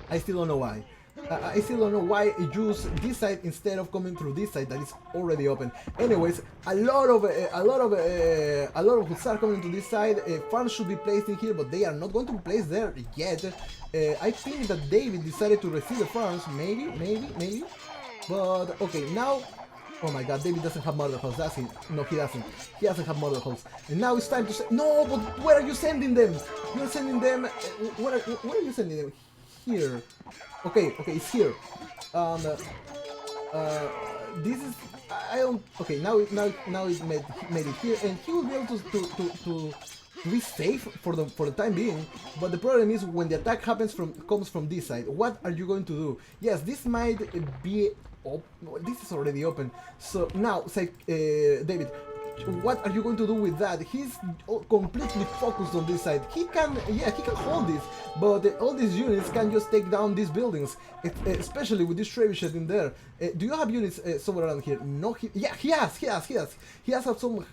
I still don't know why. I still don't know why you use this side instead of coming through this side that is already open. Anyways, a lot of hussars coming to this side. Farms should be placed in here, but they are not going to be placed there yet. I think that David decided to receive the farms. Maybe. But okay, now. Oh my god, David doesn't have murder house, does he? No, he doesn't. He doesn't have murder house. And now it's time to say, no, but where are you sending them? You're sending them, where are you sending them? Here. Okay, it's here. This is, I don't, okay, now it made it here, and he will be able to be safe for the time being. But the problem is when the attack comes from this side, what are you going to do? Yes, this might be. Oh, this is already open. So now, say, David, what are you going to do with that? He's completely focused on this side. He can hold this, but all these units can just take down these buildings, especially with this trebuchet in there. Do you have units somewhere around here? No, he has. He has some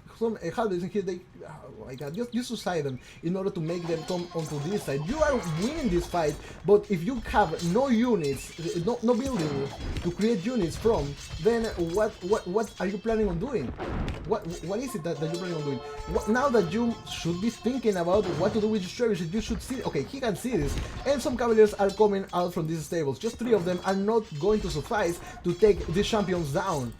halberds in here. Oh my god, just suicide them in order to make them come onto this side. You are winning this fight, but if you have no units, no building to create units from, then what are you planning on doing? What is it that you're planning on doing? Now that you should be thinking about what to do with your trebuchet, you should see. Okay, he can see this, and some cavaliers are coming out from these stables. Just 3 of them are not going to suffice to take these champions down.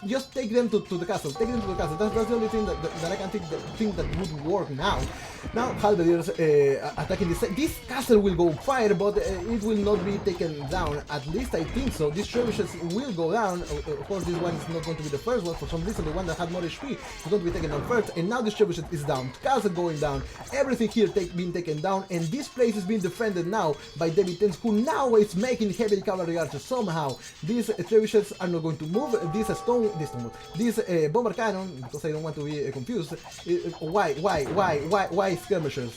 Just take them to the castle. Take them to the castle. That's the only thing that I can think that would work now. Now halberdiers attacking this. This castle will go fire, but it will not be taken down. At least I think so. These trebuchets will go down. Of course, this one is not going to be the first one. For some reason, the one that had more HP is going to be taken down first. And now this trebuchet is down. Castle going down. Everything here being taken down. And this place is being defended now by XavierTenka, who now is making heavy cavalry archers. Somehow, these trebuchets are not going to move. This bomber cannon, because I don't want to be confused. Why skirmishers?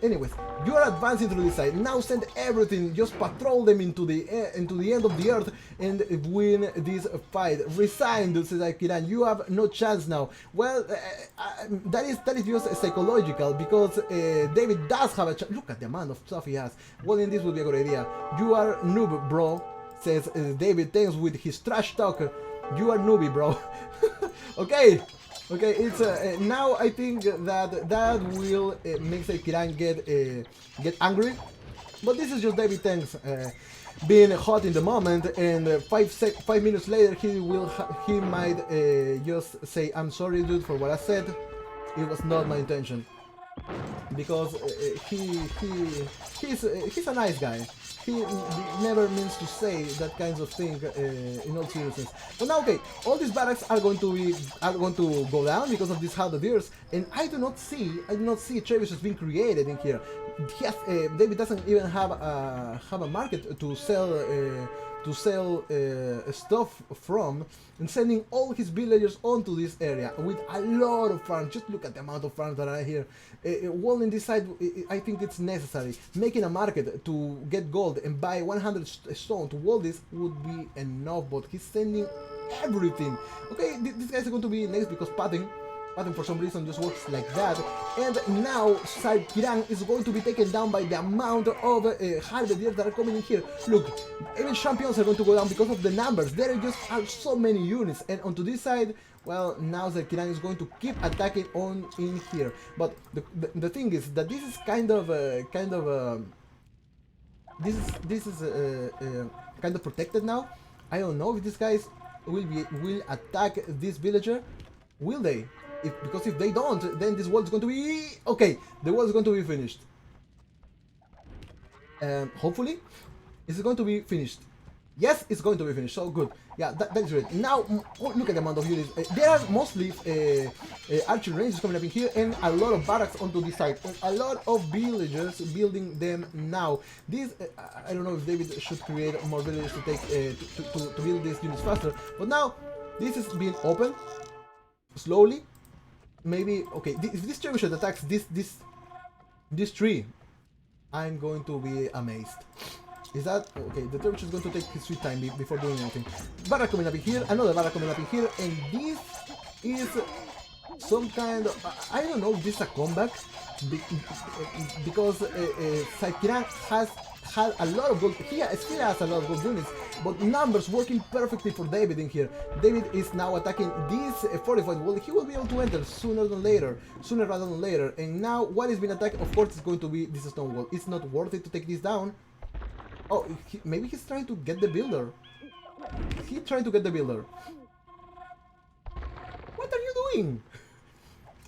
Anyways, you are advancing through this side. Now send everything, just patrol them into the end of the earth and win this fight. Resign, says Kiran. You have no chance now. Well, that is just psychological, because David does have a chance. Look at the amount of stuff he has. Well, then this would be a good idea. You are noob, bro, says XavierTenka with his trash talk. You are newbie, bro. Okay, it's now I think that will make Kiran get angry, but this is just XavierTenka being hot in the moment, and 5 minutes later he might just say, "I'm sorry, dude, for what I said. It was not my intention." Because he's a nice guy. He never means to say that kinds of thing in all seriousness. But now, okay, all these barracks are going to go down because of these halberdiers, and I do not see trebuchets being created in here. David doesn't even have a market to sell stuff from, and sending all his villagers onto this area with a lot of farms. Just look at the amount of farms that are here. Walling this side, I think it's necessary. Making a market to get gold and buy 100 stone to wall this would be enough, but he's sending everything. Okay, these guys are going to be next because Patton for some reason just works like that. And now Kiran is going to be taken down by the amount of halberdiers that are coming in here. Look, even champions are going to go down because of the numbers. There just are so many units. And onto this side, well, now Kiran is going to keep attacking on in here. But the thing is that this is kind of protected now. I don't know if these guys will attack this villager. Will they? Because if they don't, then this wall is going to be... Okay, the wall is going to be finished. Hopefully, it's going to be finished. Yes, it's going to be finished, so good. Yeah, that's great. Now, look at the amount of units. There are mostly archer ranges coming up in here, and a lot of barracks onto this side. A lot of villagers building them now. This, I don't know if David should create more villagers to take to build these units faster. But now, this is being opened slowly. Maybe okay. If this trebuchet attacks this tree, I'm going to be amazed. Is that okay? The trebuchet is going to take his sweet time before doing anything. Barrack coming up in here, another barrack coming up in here, and this is some kind of I don't know if this is a comeback because Saikiran has had a lot of gold. He still has a lot of gold units, but numbers working perfectly for David in here. David is now attacking this fortified wall. He will be able to enter sooner rather than later. And now what is being attacked, of course, is going to be this stone wall. It's not worth it to take this down. Oh, maybe he's trying to get the builder. He's trying to get the builder. What are you doing?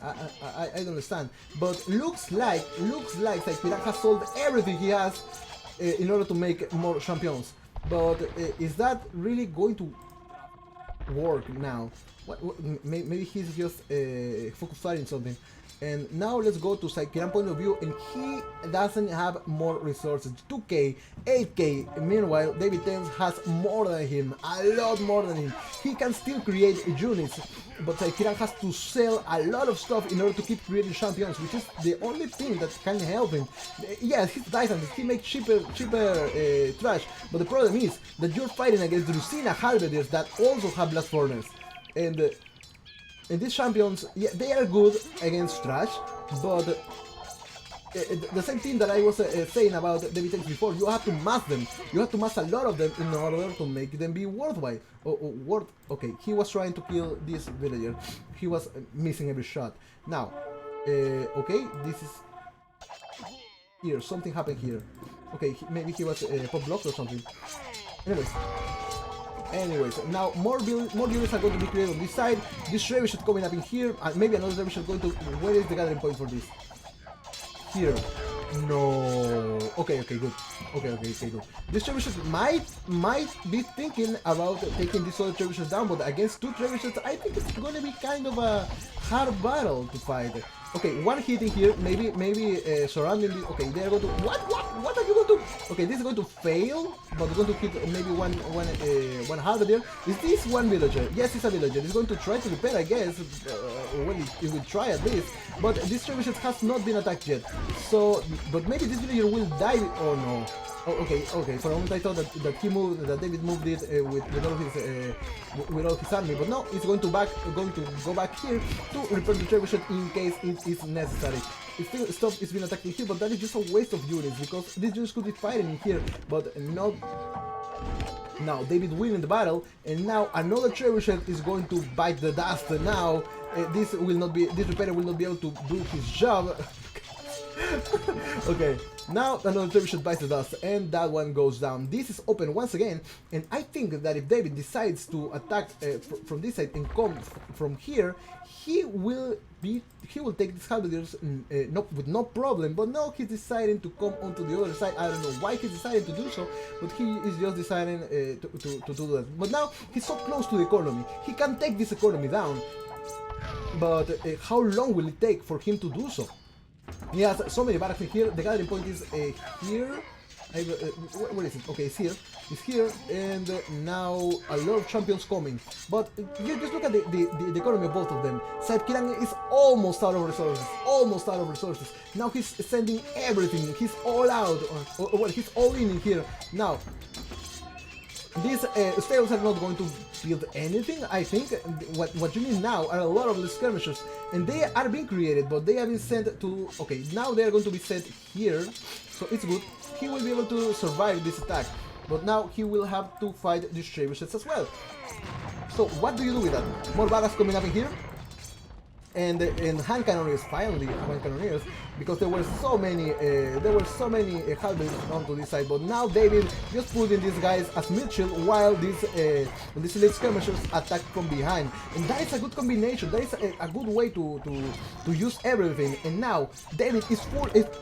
I don't understand. But looks like Saikiran has sold everything he has in order to make more champions. But is that really going to work now? Maybe he's just focused on something. And now let's go to Saikiran point of view, and he doesn't have more resources. 2k, 8k. Meanwhile, David has more than him, a lot more than him. He can still create units, but Saikiran has to sell a lot of stuff in order to keep creating champions, which is the only thing that can help him. Yes, he's Dyson, he makes cheaper trash, but the problem is that you're fighting against Drusina Halberdiers that also have Blast Furnace. And these champions, yeah, they are good against trash, but the same thing that I was saying about David Tenks before, you have to mass them. You have to mass a lot of them in order to make them be worthwhile. Okay, he was trying to kill this villager. He was missing every shot. Now, okay, this is... Here, something happened here. Okay, maybe he was pop blocked or something. Anyways, now more units are going to be created on this side. This trebuchet coming up in here, and maybe another trebuchet going to... Where is the gathering point for this? Here. No. Okay, good. Okay, good. This trebuchet might be thinking about taking this other trebuchet down, but against two trebuchets, I think it's going to be kind of a hard battle to fight. Okay, one hit in here, maybe surrounding this. Okay, they're going to... What are you going to... Okay, this is going to fail, but we're going to hit maybe one harder there. Is this one villager? Yes, it's a villager. It's going to try to repair, I guess. Well, it will try at least. But this trebuchet has not been attacked yet. So, but maybe this villager will die. Oh no. Oh, okay. For a moment I thought that David moved it with all his army, but no, it's going to go back here to repair the trebuchet in case it is necessary. It still stopped, it's been attacking here, but that is just a waste of units because these units could be fighting in here, but not. Now David winning the battle, and now another trebuchet is going to bite the dust. Now this repairer will not be able to do his job. Okay, now another trebuchet bites the dust, and that one goes down. This is open once again, and I think that if David decides to attack from this side and come from here, he will take these halberdiers with no problem. But no, he's deciding to come onto the other side. I don't know why he's deciding to do so, but he is just deciding to do that. But now he's so close to the economy, he can take this economy down. But how long will it take for him to do so? He has so many barracks in here. The gathering point is here. Where is it? Okay, it's here. It's here, and now a lot of champions coming. But you just look at the economy of both of them. Saikiran is almost out of resources. Now he's sending everything. He's all out. Well, he's all in here. Now, these stables are not going to build anything. I think what you need now are a lot of skirmishers, and they are being created, but they have been sent to... Okay, now they are going to be sent here, so it's good. He will be able to survive this attack, but now he will have to fight these trebuchets as well. So what do you do with that? More barracks coming up in here. and hand cannoneers, finally hand cannoneers, because there were so many halberds onto this side. But now David just putting these guys as mid shield while these elite skirmishers attack from behind, and that is a good combination. That is a good way to use everything. And now David is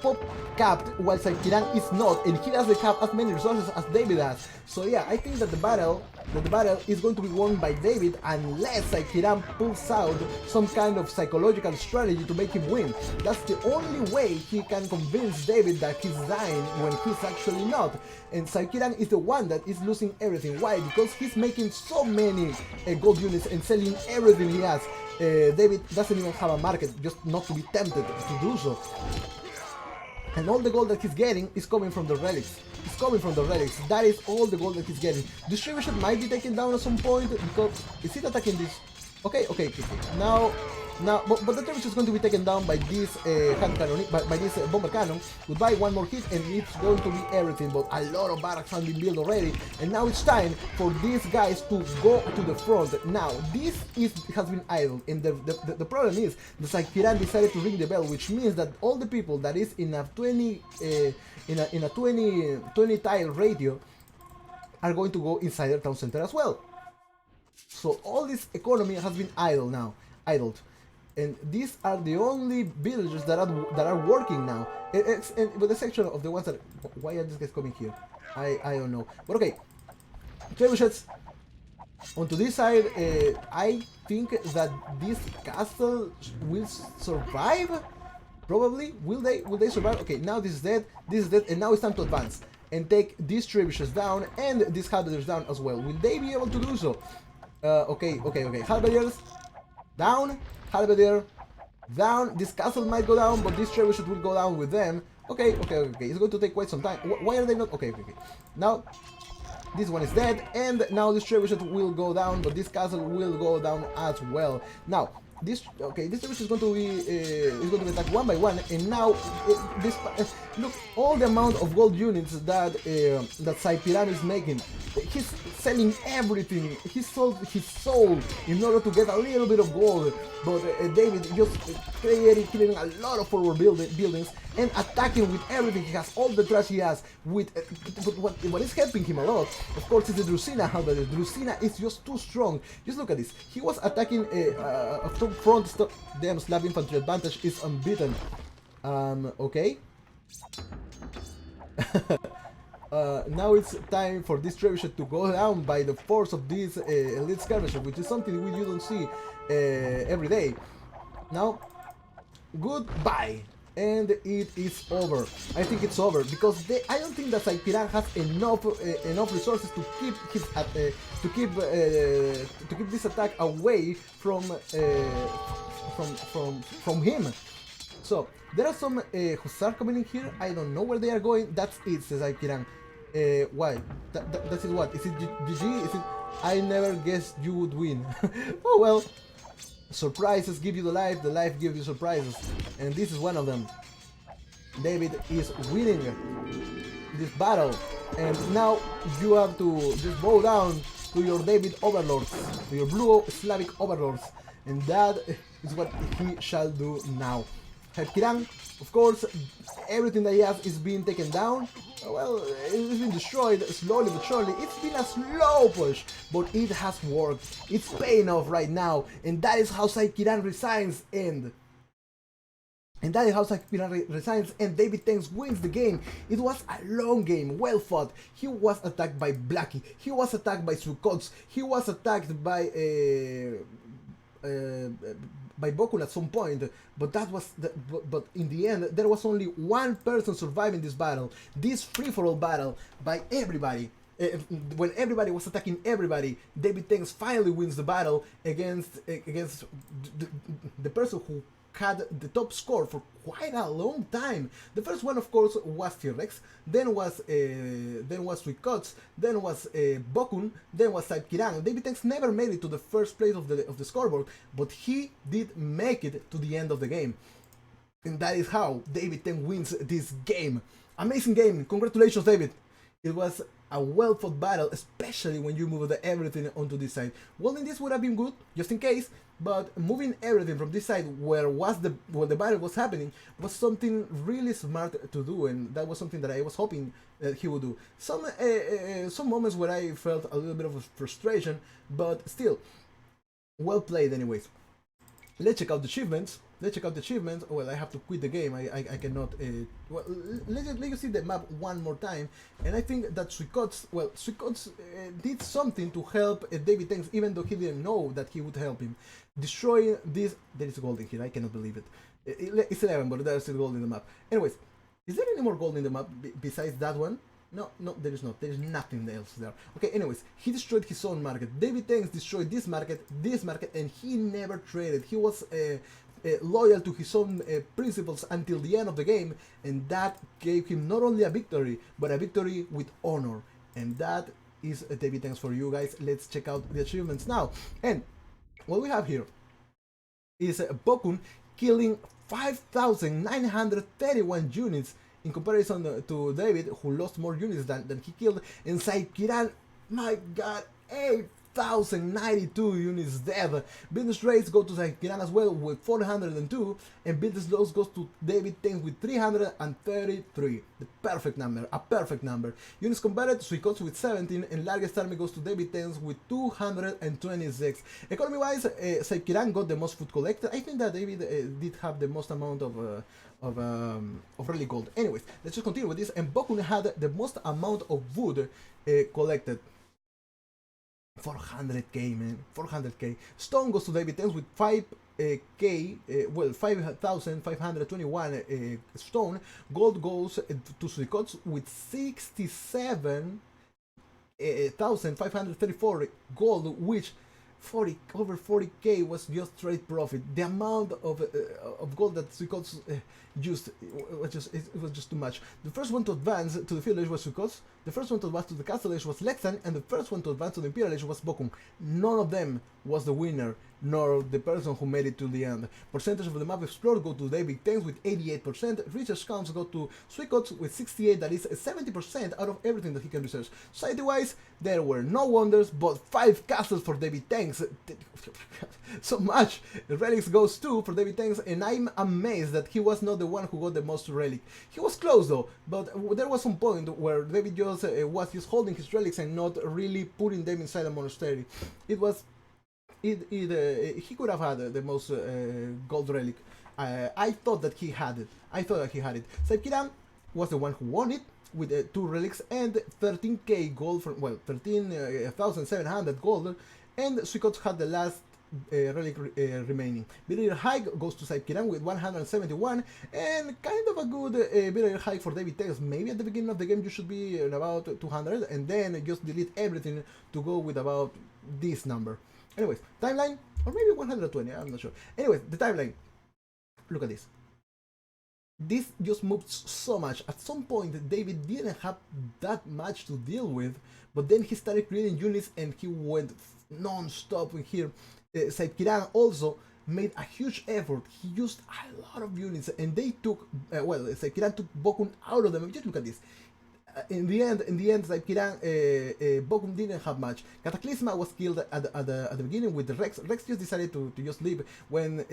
pop capped while Saikiran is not, and he doesn't have as many resources as David has. So yeah, I think that the battle is going to be won by David unless Saikiran pulls out some kind of psychological strategy to make him win. That's the only way he can convince David that he's dying when he's actually not. And Saikiran is the one that is losing everything. Why? Because he's making so many gold units and selling everything he has. David doesn't even have a market, just not to be tempted to do so. And all the gold that he's getting is coming from the relics. It's coming from the relics. That is all the gold that he's getting. Distribution might be taken down at some point because is it attacking this? Okay. Now, but the damage is going to be taken down by this hand cannon, by this bomber cannon. Goodbye, one more hit, and it's going to be everything. But a lot of barracks have been built already, and now it's time for these guys to go to the front. Now, this has been idle, and the problem is the Saikiran decided to ring the bell, which means that all the people that is in a 20 tile radio are going to go inside their town center as well. So all this economy has been idled. And these are the only villagers that are working now. And with the section of the ones that, why are these guys coming here? I don't know. But okay, trebuchets onto this side. I think that this castle will survive. Probably will they survive? Okay, now this is dead, and now it's time to advance and take these trebuchets down and these halberdiers down as well. Will they be able to do so? Okay. Halberdiers down. Halberdier down. This castle might go down, but this trebuchet will go down with them. Okay. It's going to take quite some time. Why are they not? Okay. Now this one is dead, and now this trebuchet will go down, but this castle will go down as well. Now this trebuchet is going to be attacked one by one, and now look all the amount of gold units that Saipiran is making. He's selling everything. He sold his soul in order to get a little bit of gold. But David just killing a lot of forward buildings and attacking with everything he has, all the trash he has. But what is helping him a lot, of course, is the Drusina. However, Drusina is just too strong. Just look at this. He was attacking front. Damn, Slav infantry advantage is unbeaten. Okay. Now it's time for this trebuchet to go down by the force of this elite skirmisher, which is something you don't see every day. Now, goodbye, and it is over. I think it's over because I don't think that Saipiran has enough resources to keep his to keep this attack away from him. So there are some hussars coming in here. I don't know where they are going. That's it, says Saipiran. Why? That is what? Is it GG? Is it? I never guessed you would win. Oh well. Surprises give you the life gives you surprises. And this is one of them. David is winning this battle. And now you have to just bow down to your David overlords, to your blue Slavic overlords. And that is what he shall do now. Kiran, of course, everything that he has is being taken down. Well, it's been destroyed slowly but surely. It's been a slow push, but it has worked. It's paying off right now, and that is how Saikiran resigns and David Tenks wins the game. It was a long game, well fought. He was attacked by Blackie. He was attacked by Sukots. He was attacked by Bokun at some point, but but in the end there was only one person surviving this battle, this free-for-all battle by everybody. When everybody was attacking everybody, David Tenks finally wins the battle against the person who had the top score for quite a long time. The first one, of course, was T-Rex, then was Suikots, then was Bokun, then was Saikiran. David Tenks never made it to the first place of the scoreboard, but he did make it to the end of the game. And that is how David Tenks wins this game. Amazing game. Congratulations, David. It was a well-fought battle, especially when you move everything onto this side. Welding this would have been good, just in case, but moving everything from this side where the battle was happening was something really smart to do, and that was something that I was hoping he would do. Some moments where I felt a little bit of frustration, but still, well played anyways. Let's check out the achievements. Well, I have to quit the game. I cannot. Well, let's see the map one more time. And I think that Suikots did something to help David Tanks, even though he didn't know that he would help him. Destroying this. There is gold in here. I cannot believe it. It's 11, but there's still gold in the map. Anyways, is there any more gold in the map besides that one? No, there is not. There is nothing else there. Okay, anyways, he destroyed his own market. David Tanks destroyed this market, and he never traded. He was loyal to his own principles until the end of the game, and that gave him not only a victory, but a victory with honor. And that is David Tanks for you guys. Let's check out the achievements now. And what we have here is Bokun killing 5,931 units in comparison to David, who lost more units than he killed, and Saikiran, my god, 8,092 units dead. Business rates go to Saikiran as well with 402, and business loss goes to David Tanks with 333. The perfect number, a perfect number. Units converted, Suikots with 17, and largest army goes to David Tanks with 226. Economy-wise, Saikiran got the most food collected. I think that David did have the most amount of really gold. Anyways, let's just continue with this. And Bokun had the most amount of wood collected. 400k, man, 400k. Stone goes to David Tanks with 5k, 5,521 stone. Gold goes to Suikots with 67,534 gold, which over 40k was just trade profit. The amount of gold that Suikots used it was just too much. The first one to advance to the village was Suikots, the first one to advance to the castle age was Lexan, and the first one to advance to the imperial age was Bokun. None of them was the winner, nor the person who made it to the end. Percentage of the map explored go to David Tanks with 88%, research counts go to Suikots with 68, that is 70% out of everything that he can research. Society-wise, there were no wonders, but 5 castles for David Tanks. So much! Relics goes 2 for David Tanks, and I'm amazed that he was not the one who got the most relic. He was close though, but there was some point where David just was just holding his relics and not really putting them inside a monastery. He could have had the most gold relic. I thought that he had it. Saikiran was the one who won it with 2 relics and 13k gold from, well, 13,700 gold, and Suikots had the last relic remaining. Villager hike goes to Saikiran with 171, and kind of a good villager hike for David Tanks. Maybe at the beginning of the game you should be at about 200, and then just delete everything to go with about this number. Anyways, timeline, or maybe 120, I'm not sure. Anyways, the timeline, look at this. This just moved so much. At some point, David didn't have that much to deal with, but then he started creating units and he went non-stop in here. Saikiran also made a huge effort. He used a lot of units, and they took, Saikiran took Bokun out of them. Just look at this. In the end, Saikiran, Bokun didn't have much. Cataclysma was killed at the beginning with the Rex. Rex just decided to just leave when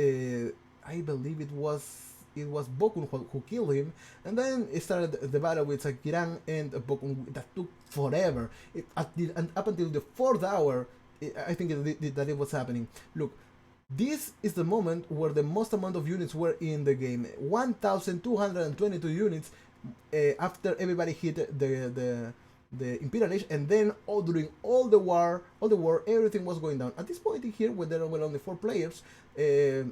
I believe it was Bokun who killed him, and then it started the battle with Saikiran and Bokun that took forever. And up until the 4th hour, I think that it was happening. Look, this is the moment where the most amount of units were in the game. 1,222 units after everybody hit the Imperial Age, and then during all the war, everything was going down. At this point in here, when there were only 4 players, a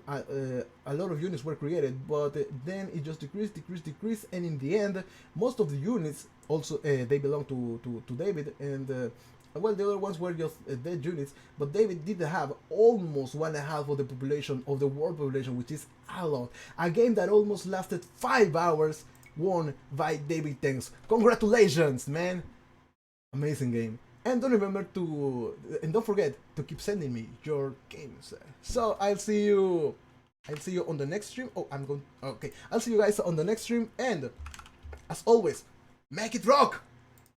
lot of units were created, but then it just decreased, and in the end, most of the units also they belong to David, and well, the other ones were just dead units, but David did have almost 1/2 of the population of the world population, which is a lot. A game that almost lasted 5 hours, won by David Tanks. Congratulations, man! Amazing game. And don't forget to keep sending me your games. So I'll see you on the next stream. I'll see you guys on the next stream, and as always, make it rock!